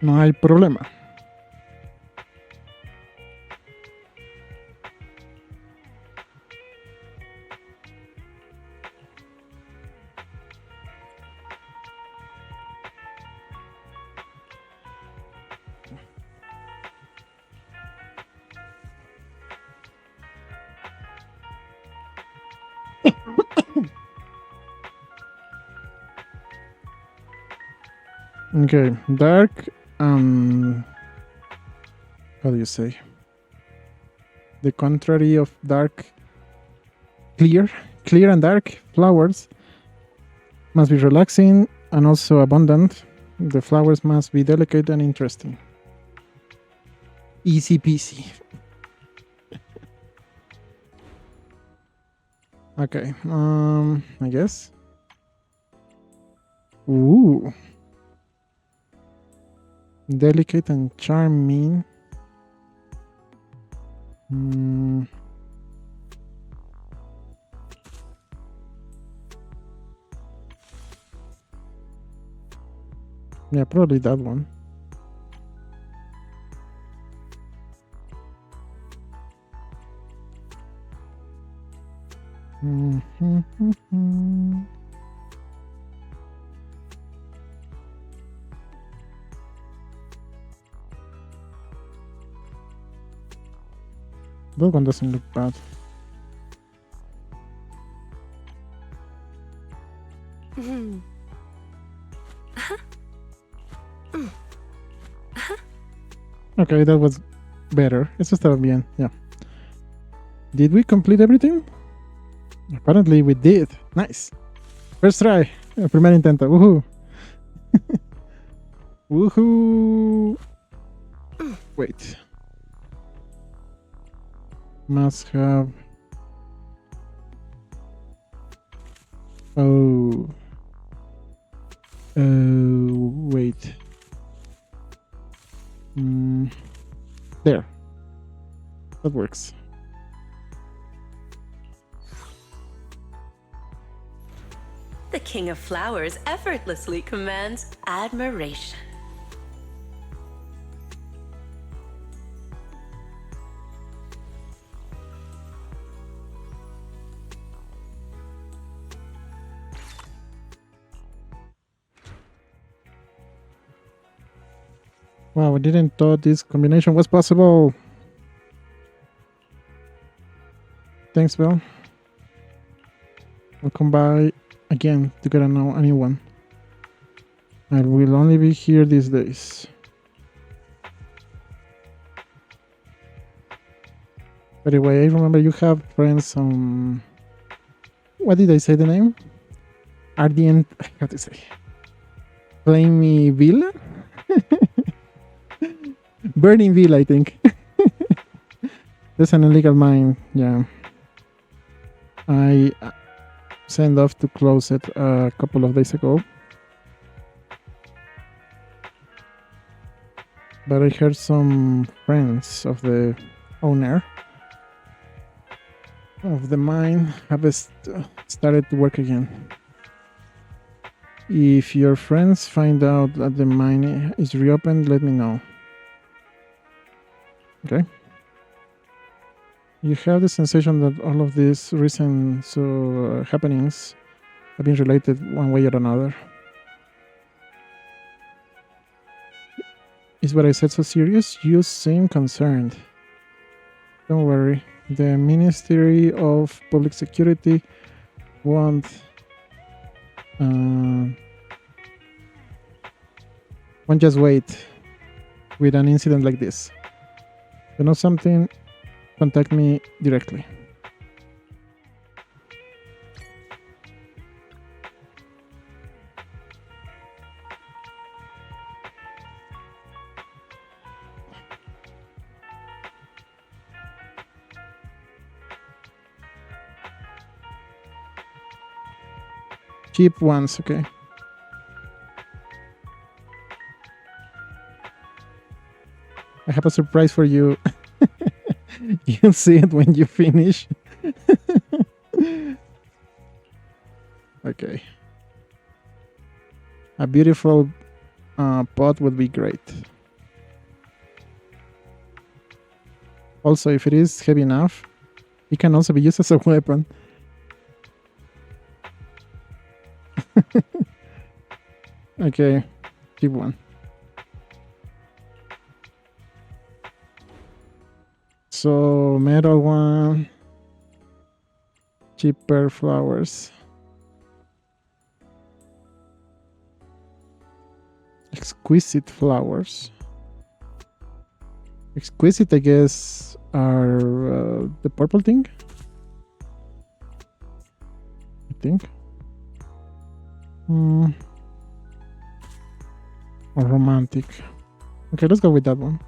No hay problema. Okay, dark. How do you say? The contrary of dark. Clear and dark flowers must be relaxing and also abundant. The flowers must be delicate and interesting. Easy peasy. Okay, I guess. Ooh. Delicate and charming. Yeah, probably that one. That one doesn't look bad. Okay, that was better. Eso estaba bien, yeah. Did we complete everything? Apparently we did. Nice. First try. Primer intento. Woohoo. Woohoo. Wait. Must have. Oh. Wait. There. That works. The King of Flowers effortlessly commands admiration. Wow, I didn't thought this combination was possible. Thanks, Bill. I'll come by again to get a new one. I will only be here these days. By the way, I remember you have friends on... What did I say the name? Ardient... How to say? Flamey Villa? Burning Villa, I think. There's an illegal mine, yeah. I sent off to close it a couple of days ago. But I heard some friends of the owner of the mine have started to work again. If your friends find out that the mine is reopened, let me know. Okay? You have the sensation that all of these recent happenings have been related one way or another. Is what I said so serious? You seem concerned. Don't worry. The Ministry of Public Security won't just wait with an incident like this. You know something? Contact me directly. Cheap ones, okay. I have a surprise for you. You'll see it when you finish. Okay. A beautiful pot would be great. Also, if it is heavy enough, it can also be used as a weapon. Okay, keep one. So, metal one. Cheaper flowers. Exquisite flowers. Exquisite, I guess, are the purple thing. I think. Or romantic. Okay, let's go with that one.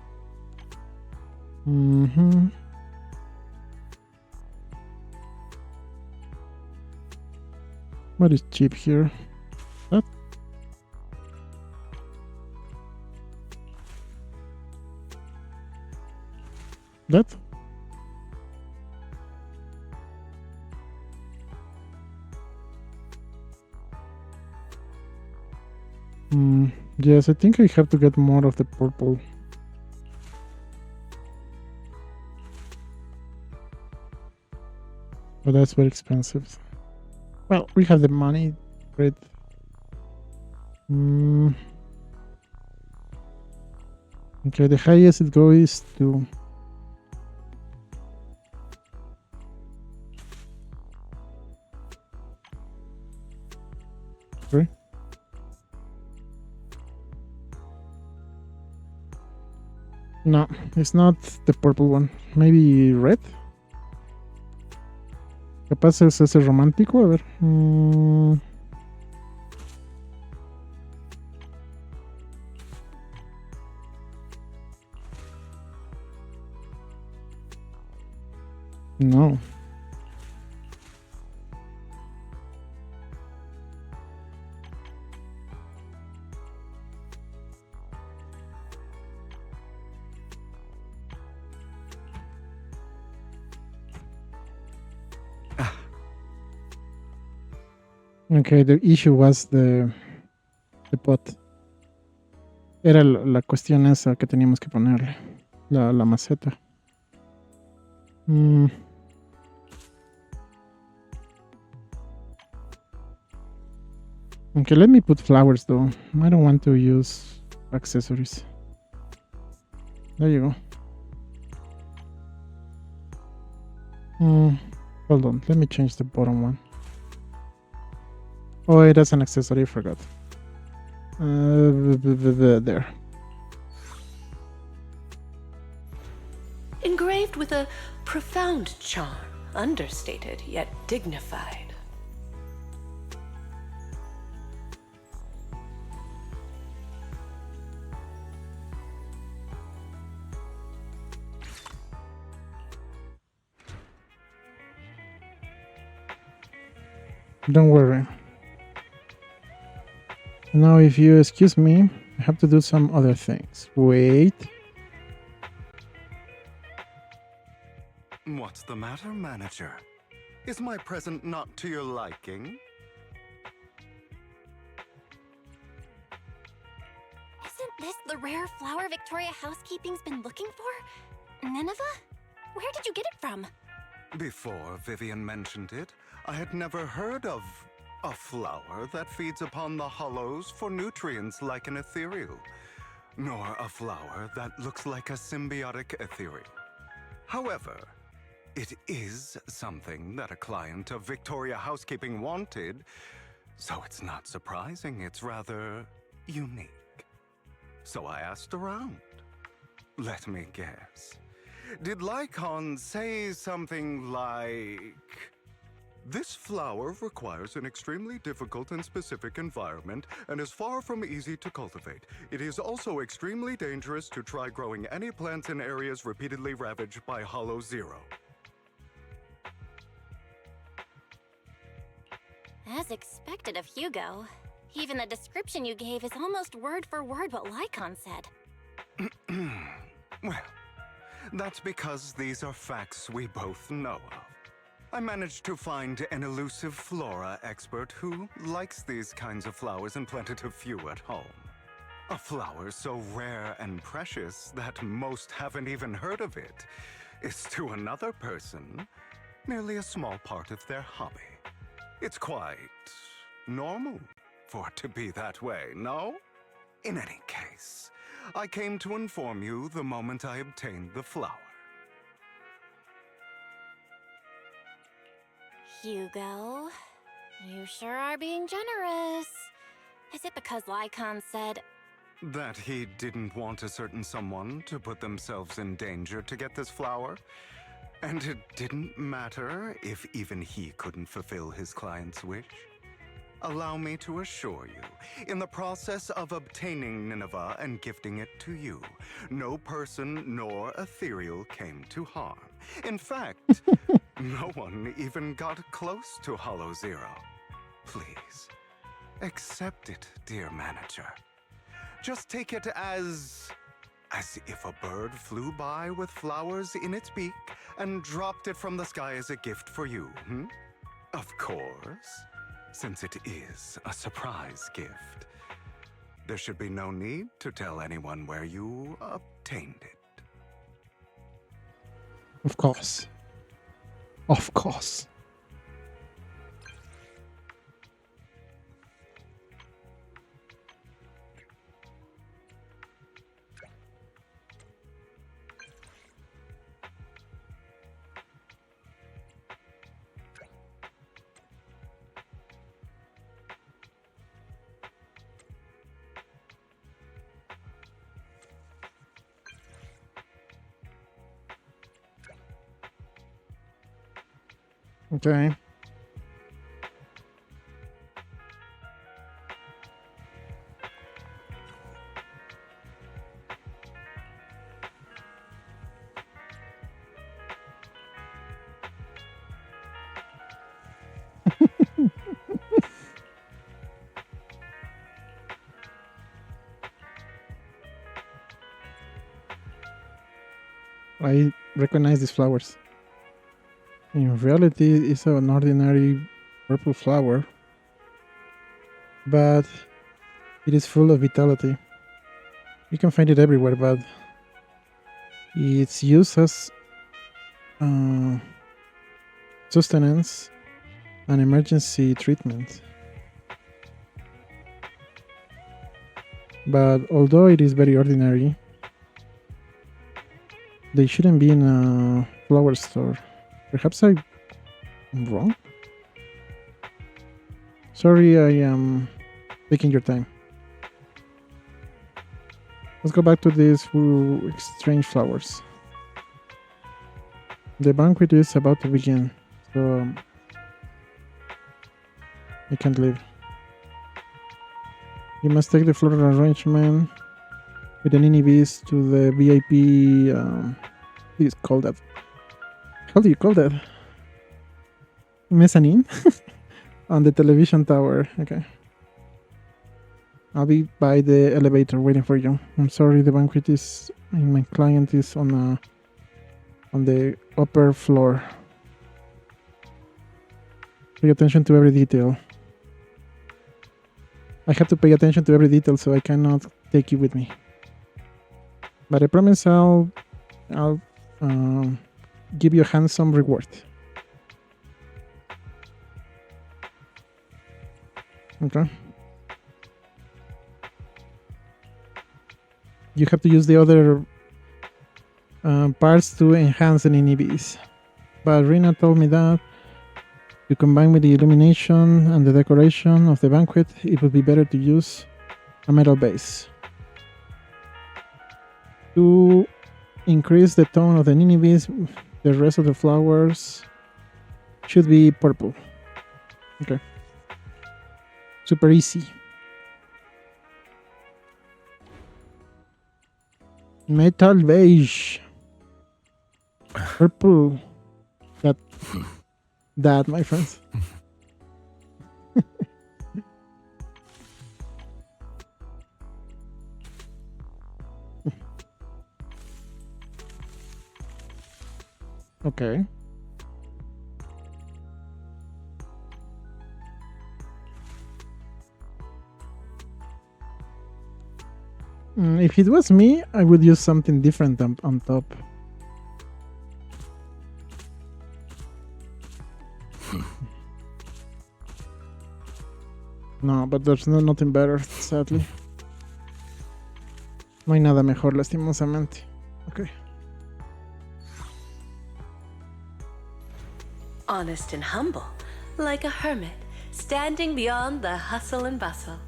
What is cheap here? That? That? Yes, I think I have to get more of the purple. But that's very expensive. Well, we have the money. Great. Okay, the highest it goes to Sorry? No, it's not the purple one. Maybe red. Capaz es ese romántico. A ver. No. Okay, the issue was the pot. Era la cuestión esa que teníamos que ponerle. La maceta. Okay, let me put flowers though. I don't want to use accessories. There you go. Hold on, let me change the bottom one. Oh, it has an accessory, I forgot. There. Engraved with a profound charm, understated yet dignified. Don't worry. Now, if you excuse me, I have to do some other things. Wait. What's the matter, manager? Is my present not to your liking? Isn't this the rare flower Victoria Housekeeping's been looking for? Nineveh? Where did you get it from? Before Vivian mentioned it, I had never heard of a flower that feeds upon the hollows for nutrients like an ethereal, nor a flower that looks like a symbiotic ethereal. However, it is something that a client of Victoria Housekeeping wanted, so it's not surprising it's rather unique. So I asked around. Let me guess. Did Lycon say something like, "This flower requires an extremely difficult and specific environment and is far from easy to cultivate. It is also extremely dangerous to try growing any plants in areas repeatedly ravaged by Hollow Zero"? As expected of Hugo. Even the description you gave is almost word for word what Lycon said. Well, that's because these are facts we both know of. I managed to find an elusive flora expert who likes these kinds of flowers and planted a few at home. A flower so rare and precious that most haven't even heard of it is to another person merely a small part of their hobby. It's quite normal for it to be that way, no? In any case, I came to inform you the moment I obtained the flower. Hugo, you sure are being generous. Is it because Lycon said... That he didn't want a certain someone to put themselves in danger to get this flower? And it didn't matter if even he couldn't fulfill his client's wish? Allow me to assure you, in the process of obtaining Nineveh and gifting it to you, no person nor ethereal came to harm. In fact, no one even got close to Hollow Zero. Please, accept it, dear manager. Just take it as if a bird flew by with flowers in its beak and dropped it from the sky as a gift for you, Of course, since it is a surprise gift, there should be no need to tell anyone where you obtained it. Of course. Of course. Okay. I recognize these flowers. In reality, it's an ordinary purple flower, but it is full of vitality. You can find it everywhere, but it's used as sustenance and emergency treatment. But although it is very ordinary, they shouldn't be in a flower store. Perhaps I'm wrong? Sorry, I am taking your time. Let's go back to these strange flowers. The banquet is about to begin, so I can't leave. You must take the floral arrangement with the Nini bees to the VIP. What do you call that? How do you call that? Mezzanine? On the television tower. Okay. I'll be by the elevator waiting for you. I'm sorry, the banquet is. My client is on the upper floor. Pay attention to every detail. I have to pay attention to every detail, so I cannot take you with me. But I promise I'll give you a handsome reward. Okay. You have to use the other parts to enhance the NEBs. But Rina told me that to combine with the illumination and the decoration of the banquet, it would be better to use a metal base. To increase the tone of the NEBs, the rest of the flowers should be purple. Okay. Super easy. Metal beige. Purple. That, my friends. Okay. If it was me, I would use something different on top. No, but there's nothing better, sadly. No hay nada mejor, lastimosamente. Okay. Honest and humble, like a hermit, standing beyond the hustle and bustle.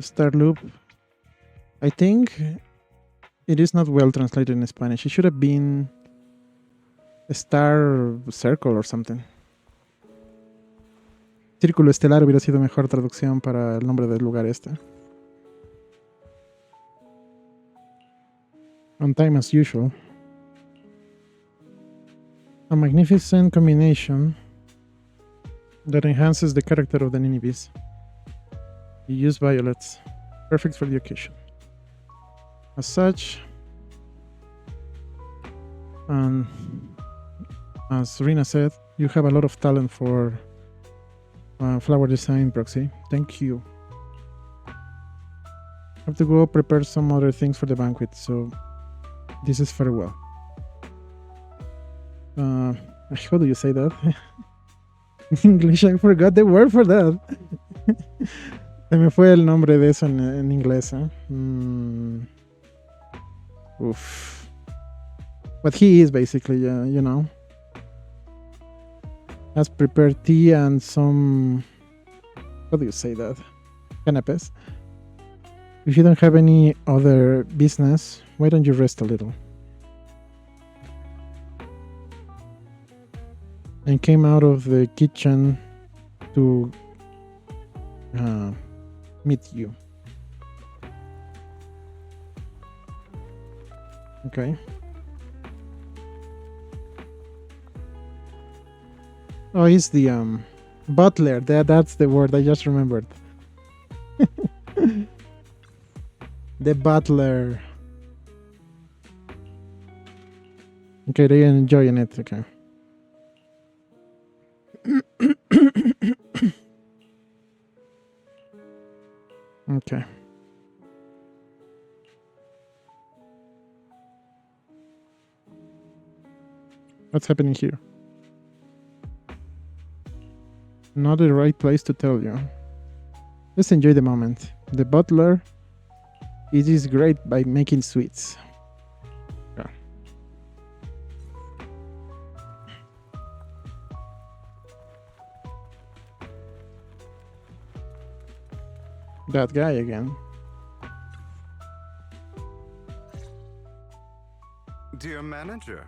Star loop. I think it is not well translated in Spanish. It should have been a star circle or something. Círculo estelar hubiera sido mejor traducción para el nombre del lugar este. On time as usual. A magnificent combination that enhances the character of the Ninevehs. You use violets. Perfect for the occasion. As such, and as Rina said, you have a lot of talent for flower design, Proxy. Thank you. I have to go prepare some other things for the banquet, so this is farewell. How do you say that? In English, I forgot the word for that. Se me fue el nombre de eso en inglés, ¿eh? Oof. But he is basically, you know, has prepared tea and some. How do you say that? Canapes. If you don't have any other business, why don't you rest a little? And came out of the kitchen to meet you. Okay. Oh, he's the butler. That's the word I just remembered. The butler. Okay, they're enjoying it. Okay. Okay. What's happening here? Not the right place to tell you. Just enjoy the moment. The butler, it is great by making sweets. Yeah. That guy again. Dear manager,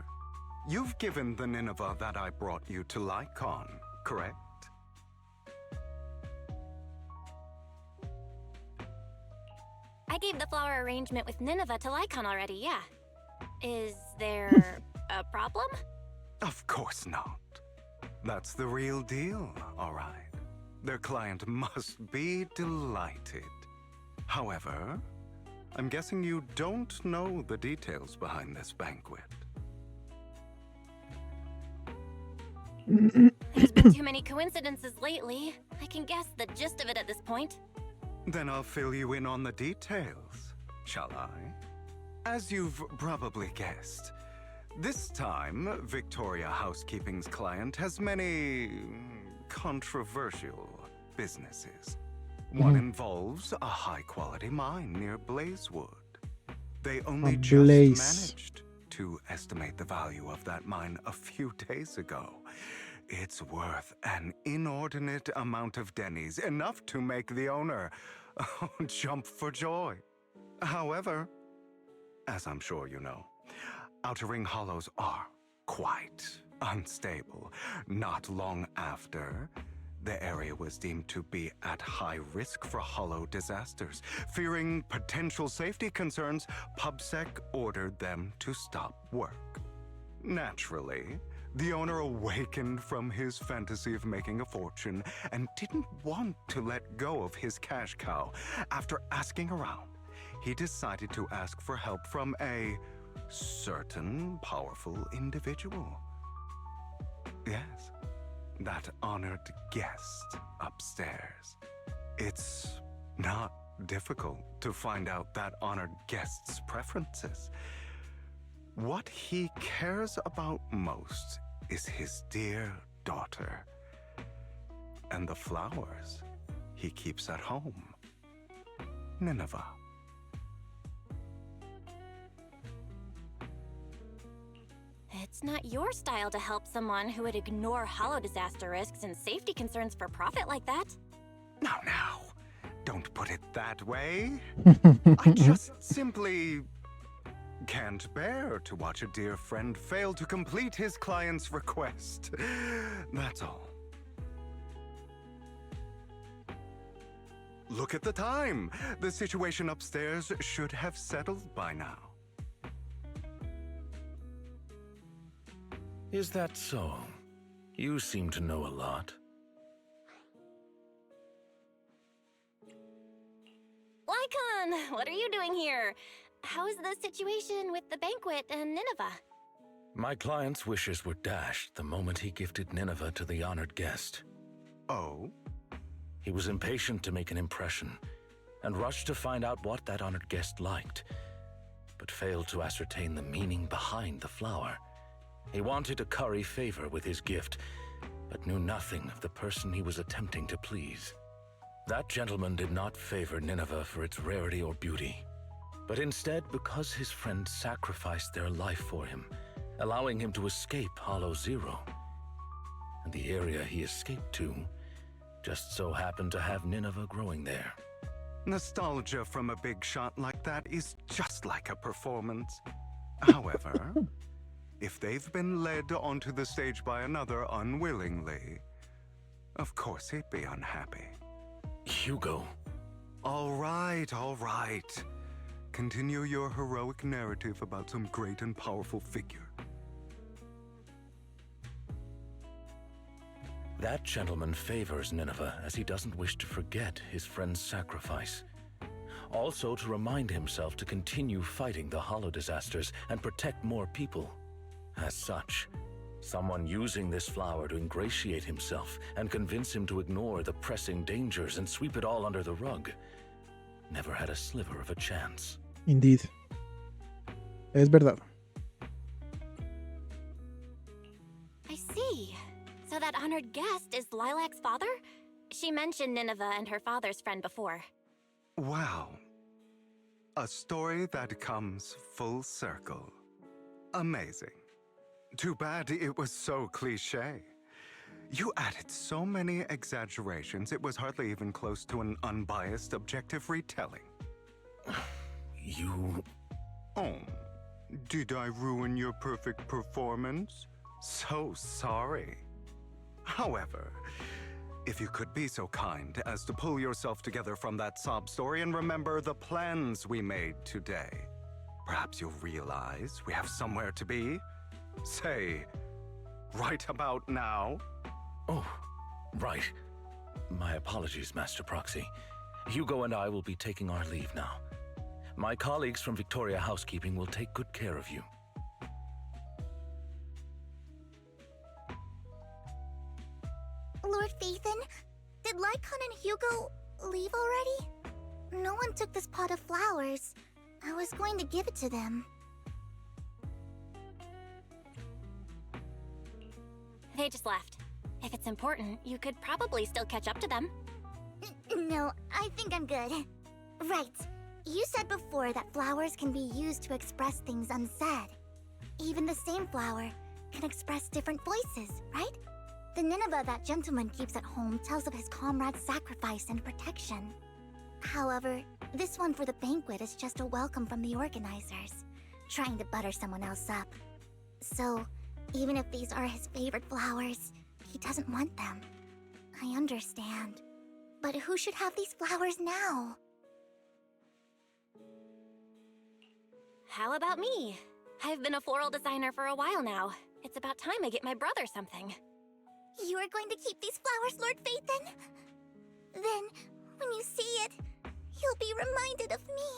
you've given the Nineveh that I brought you to Lycon, correct? I gave the flower arrangement with Nineveh to Lycon already, yeah. Is there a problem? Of course not. That's the real deal, all right. Their client must be delighted. However, I'm guessing you don't know the details behind this banquet. There's been too many coincidences lately. I can guess the gist of it at this point. Then I'll fill you in on the details, shall I? As you've probably guessed, this time, Victoria Housekeeping's client has many controversial businesses. One involves a high-quality mine near Blazewood. They only just managed to estimate the value of that mine a few days ago. It's worth an inordinate amount of Denny's, enough to make the owner jump for joy. However, as I'm sure you know, Outer Ring Hollows are quite unstable. Not long after, the area was deemed to be at high risk for hollow disasters. Fearing potential safety concerns, PubSec ordered them to stop work. Naturally, the owner awakened from his fantasy of making a fortune and didn't want to let go of his cash cow. After asking around, he decided to ask for help from a certain powerful individual. Yes, that honored guest upstairs. It's not difficult to find out that honored guest's preferences. What he cares about most is his dear daughter and the flowers he keeps at home. Nineveh. It's not your style to help someone who would ignore hollow disaster risks and safety concerns for profit like that. Now, don't put it that way. I just simply can't bear to watch a dear friend fail to complete his client's request. That's all. Look at the time. The situation upstairs should have settled by now. Is that so? You seem to know a lot. Lycon, what are you doing here? How is the situation with the banquet and Nineveh? My client's wishes were dashed the moment he gifted Nineveh to the honored guest. Oh? He was impatient to make an impression and rushed to find out what that honored guest liked, but failed to ascertain the meaning behind the flower. He wanted to curry favor with his gift, but knew nothing of the person he was attempting to please. That gentleman did not favor Nineveh for its rarity or beauty, but instead because his friend sacrificed their life for him, allowing him to escape Hollow Zero. And the area he escaped to just so happened to have Nineveh growing there. Nostalgia from a big shot like that is just like a performance. However, if they've been led onto the stage by another unwillingly, of course he'd be unhappy. Hugo. All right. Continue your heroic narrative about some great and powerful figure. That gentleman favors Nineveh as he doesn't wish to forget his friend's sacrifice. Also to remind himself to continue fighting the Hollow disasters and protect more people. As such, someone using this flower to ingratiate himself and convince him to ignore the pressing dangers and sweep it all under the rug never had a sliver of a chance. Indeed. Es verdad. I see. So that honored guest is Lilac's father? She mentioned Nineveh and her father's friend before. Wow. A story that comes full circle. Amazing. Too bad it was so cliché. You added so many exaggerations, it was hardly even close to an unbiased, objective retelling. You... Oh, did I ruin your perfect performance? So sorry. However, if you could be so kind as to pull yourself together from that sob story and remember the plans we made today, perhaps you'll realize we have somewhere to be. Say, right about now. Oh, right. My apologies, Master Proxy. Hugo and I will be taking our leave now. My colleagues from Victoria Housekeeping will take good care of you. Lord Phaethon, did Lycon and Hugo leave already? No one took this pot of flowers. I was going to give it to them. They just left. If it's important, you could probably still catch up to them. No, I think I'm good. Right. You said before that flowers can be used to express things unsaid. Even the same flower can express different voices, right? The Nineveh that gentleman keeps at home tells of his comrade's sacrifice and protection. However, this one for the banquet is just a welcome from the organizers, trying to butter someone else up. So, even if these are his favorite flowers, he doesn't want them. I understand. But who should have these flowers now? How about me? I've been a floral designer for a while now. It's about time I get my brother something. You are going to keep these flowers, Lord Phaethon? Then, when you see it, you'll be reminded of me.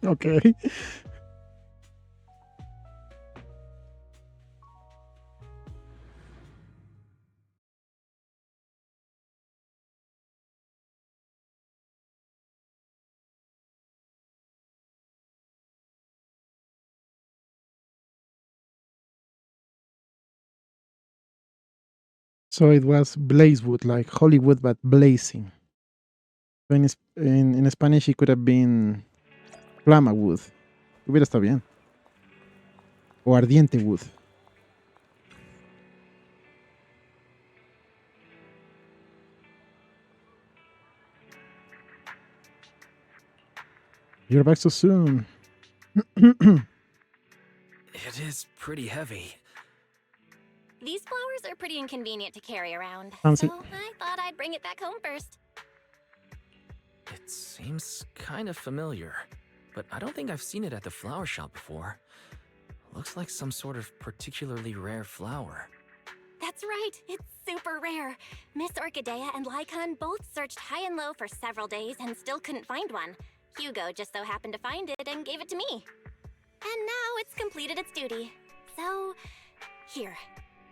Okay. So it was Blazewood, like Hollywood, but blazing. So in Spanish it could have been Flamawood. Hubiera estado bien. O Ardiente Wood. You're back so soon. It is pretty heavy. These flowers are pretty inconvenient to carry around, Fancy. so I thought I'd bring it back home first. It seems kind of familiar, but I don't think I've seen it at the flower shop before. Looks like some sort of particularly rare flower. That's right, it's super rare. Miss Orchidea and Lycon both searched high and low for several days and still couldn't find one. Hugo just so happened to find it and gave it to me. And now it's completed its duty. So, here,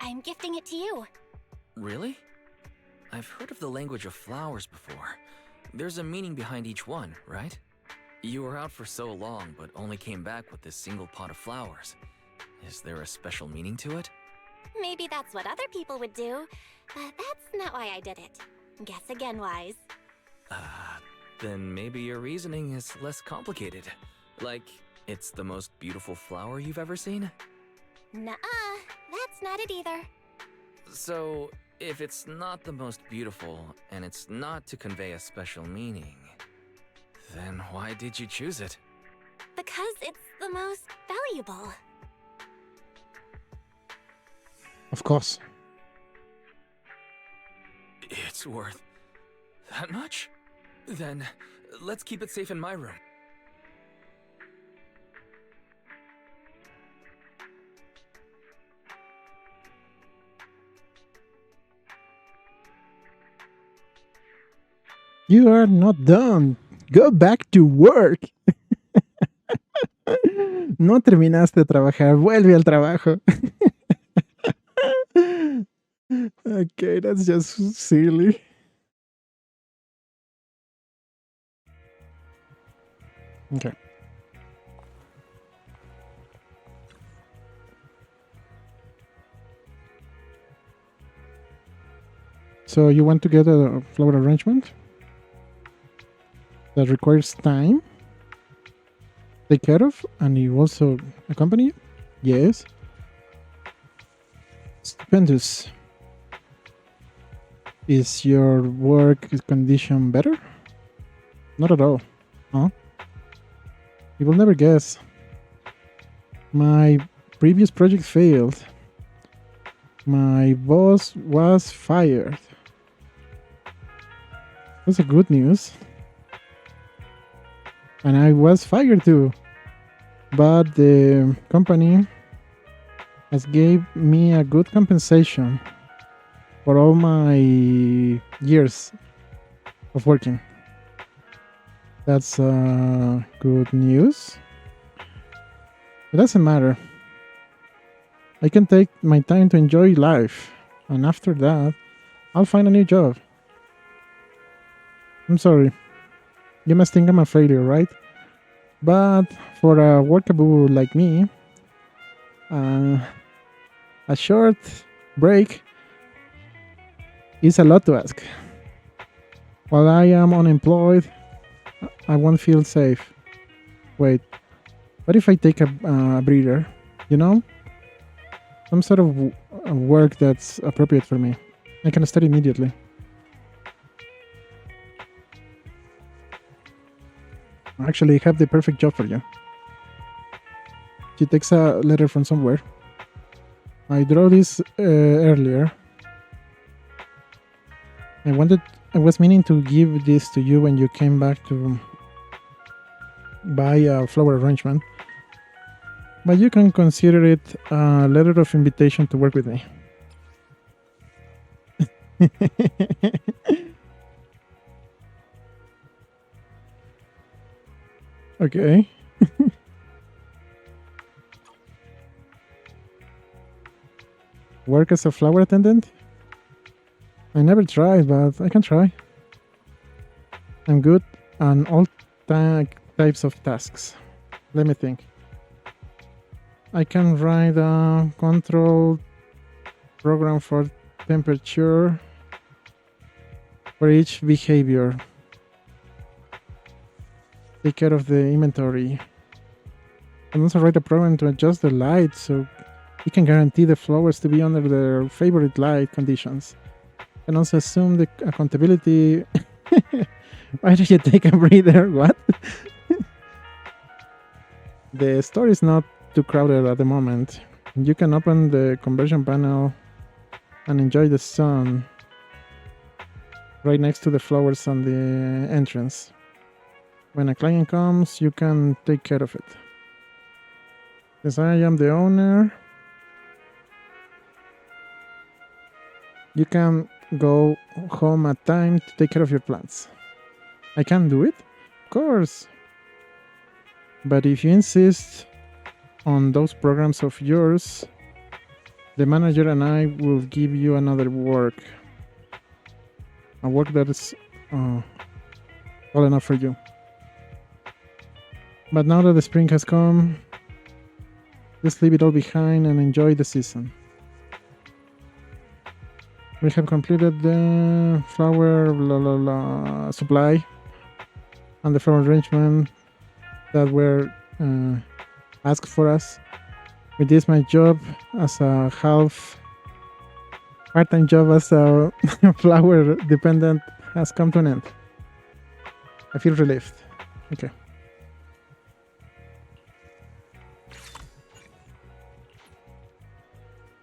I'm gifting it to you. Really? I've heard of the language of flowers before. There's a meaning behind each one, right? You were out for so long, but only came back with this single pot of flowers. Is there a special meaning to it? Maybe that's what other people would do, but that's not why I did it. Guess again, Wise. Then maybe your reasoning is less complicated. Like, it's the most beautiful flower you've ever seen? Nuh-uh, that's not it either. So, if it's not the most beautiful, and it's not to convey a special meaning, then why did you choose it? Because it's the most valuable. Of course. It's worth that much? Then, let's keep it safe in my room. You are not done. Go back to work. No terminaste de trabajar. Vuelve al trabajo. Okay, that's just silly. Okay. So you want to get a flower arrangement that requires time, take care of, and you also accompany it? Yes. Stupendous. Is your work condition better? Not at all. Huh? You will never guess. My previous project failed. My boss was fired. That's a good news. And I was fired too. But the company has gave me a good compensation for all my years of working. That's good news. It doesn't matter. I can take my time to enjoy life. And after that, I'll find a new job. I'm sorry. You must think I'm a failure, right? But for a workable like me, a short break is a lot to ask. While I am unemployed, I won't feel safe. Wait, what if I take a breather? You know? Some sort of work that's appropriate for me. I can start immediately. Actually, I have the perfect job for you. She takes a letter from somewhere. I drew this earlier. I was meaning to give this to you when you came back to buy a flower arrangement. But you can consider it a letter of invitation to work with me. Okay. Work as a flower attendant? I never tried, but I can try. I'm good on all types of tasks. Let me think. I can write a control program for temperature for each behavior. Take care of the inventory. And also write a program to adjust the light so you can guarantee the flowers to be under their favorite light conditions. And also assume the accountability. Why did you take a breather? What? The store is not too crowded at the moment. You can open the conversion panel and enjoy the sun right next to the flowers on the entrance. When a client comes, you can take care of it. Since I am the owner, you can go home at time to take care of your plants. I can do it? Of course. But if you insist on those programs of yours, the manager and I will give you another work. A work that is all enough for you. But now that the spring has come, just leave it all behind and enjoy the season. We have completed the flower supply and the flower arrangement that were asked for us. With this, my job as a part-time job as a flower dependent has come to an end. I feel relieved. Okay.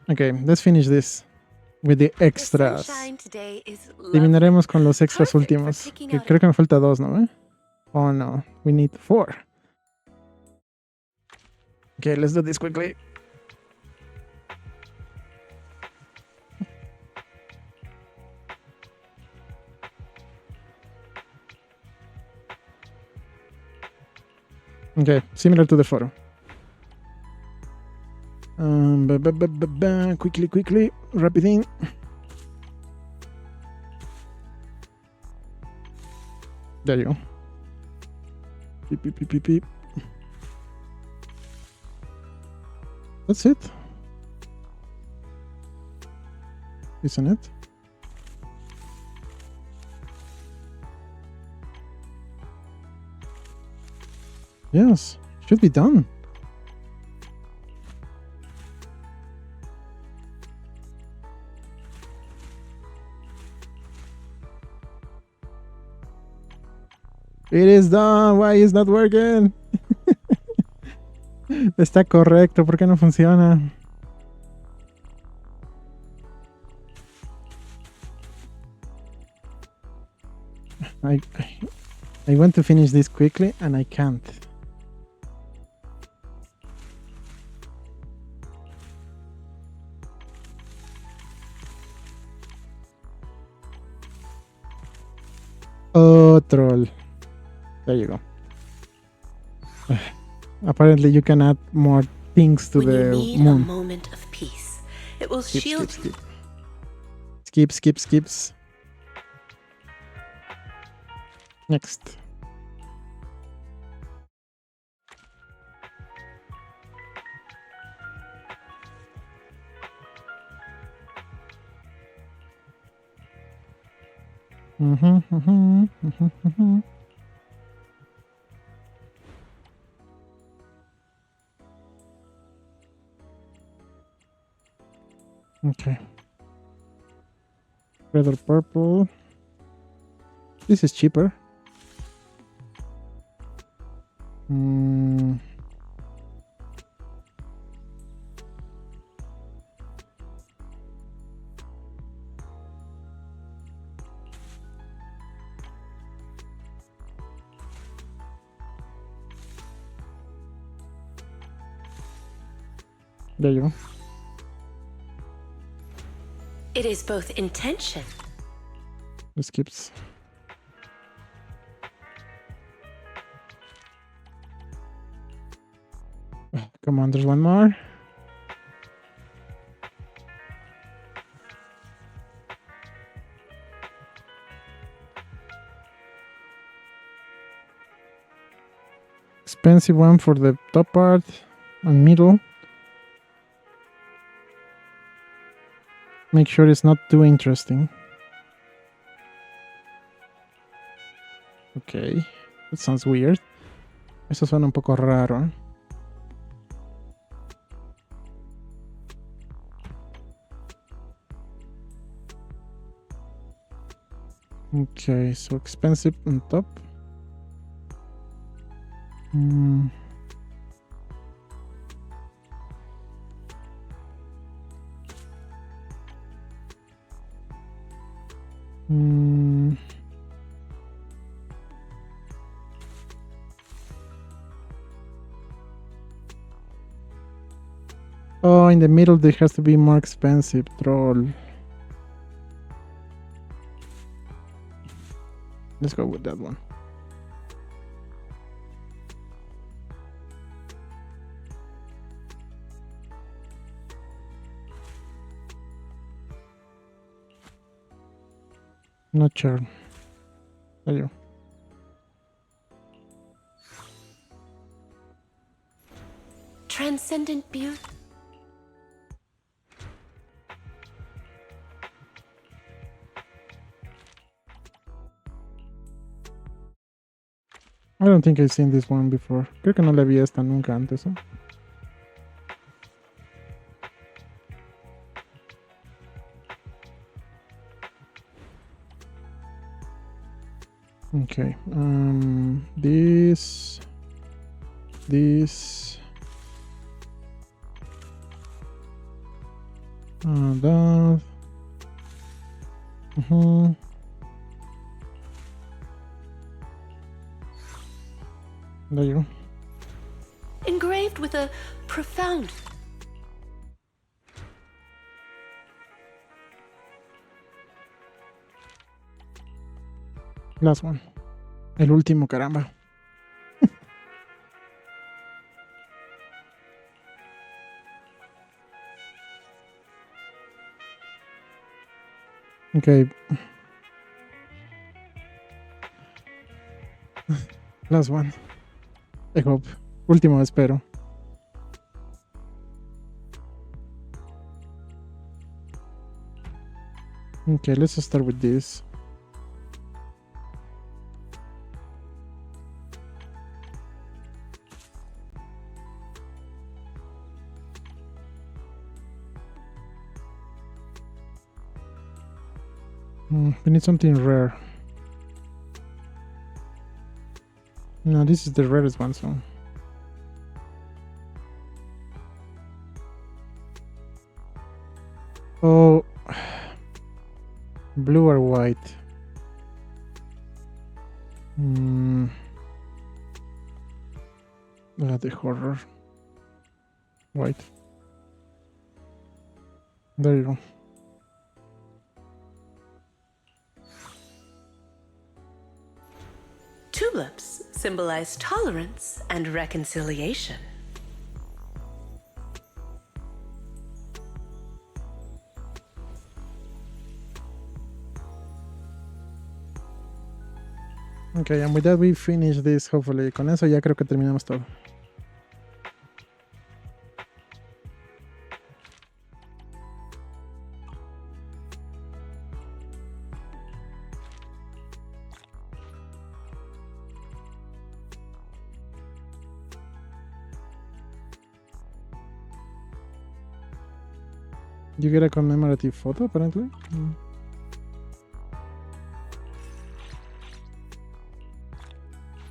Okay, let's finish this with the extras. Terminaremos con los extras últimos. Que creo que me falta 2, ¿no? Oh no, we need 4. Okay, let's do this quickly. Okay, similar to the photo. Quickly, rapid in. There you go. Beep. That's it. Isn't it? Yes, should be done. It is done. Why is not working? Está correcto. ¿Por qué no funciona? I want to finish this quickly and I can't. Oh, troll. There you go. Apparently you can add more things to the need moon. A moment of peace. It will shield you. Skips. Next. Okay. Red or purple. This is cheaper. There you go. It is both intention. The skips. Come on, there's one more. Expensive one for the top part and middle. Make sure it's not too interesting. Okay, that sounds weird. Eso suena un poco raro. Okay, so expensive on top. Oh, in the middle there has to be more expensive, troll. Let's go with that one. Not sure. There you go. Transcendent beauty. I don't think I've seen this one before. Creo que no la vi esta nunca antes, ¿eh? Okay. This. That. There you go. Engraved with a profound. Last one. El último, caramba. Okay. Last one. I hope. Último, espero. Okay, let's start with this. We need something rare. No, this is the rarest one, so. Oh, blue or white? The horror. White. There you go. Tulips symbolize tolerance and reconciliation. Okay, and with that we finish this, hopefully. Con eso ya creo que terminamos todo. You get a commemorative photo, apparently?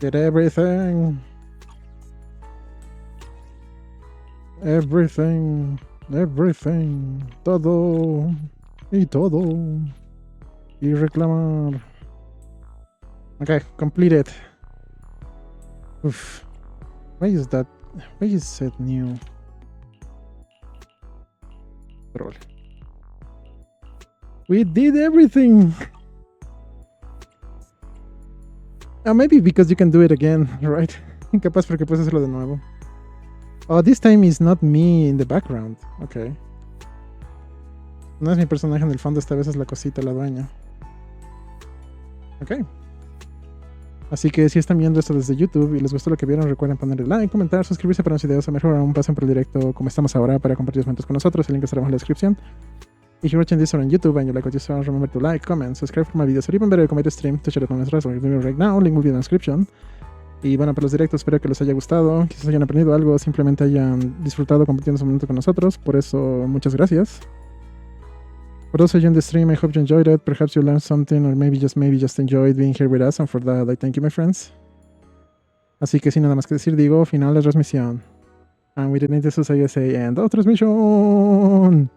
Get everything. Everything. Everything. Todo. Y todo. Y reclamar. Okay, completed. Oof. Why is that? Why is it new? We did everything. Maybe because you can do it again, right? Capaz porque puedes hacerlo de nuevo. Oh, this time is not me in the background. Okay. No es mi personaje en el fondo, esta vez es la cosita, la dueña. Ok. Así que si están viendo esto desde YouTube y les gustó lo que vieron, recuerden ponerle like, comentar, suscribirse para más videos, o mejor aún pasen por el directo como estamos ahora para compartir momentos con nosotros. El link estará abajo en la descripción. If you're watching this on YouTube and you like what you saw, remember to like, comment, subscribe for my videos, or even better, comment stream to share it on Stress right now. Link will be in the description. Y bueno, para los directos espero que les haya gustado, quizás hayan aprendido algo, simplemente hayan disfrutado compartiendo su momento con nosotros. Por eso, muchas gracias. For those of you in the stream, I hope you enjoyed it. Perhaps you learned something, or maybe just enjoyed being here with us, and for that, I thank you, my friends. Así que sin nada más que decir, digo, final de transmisión. And we didn't just say, and transmisión.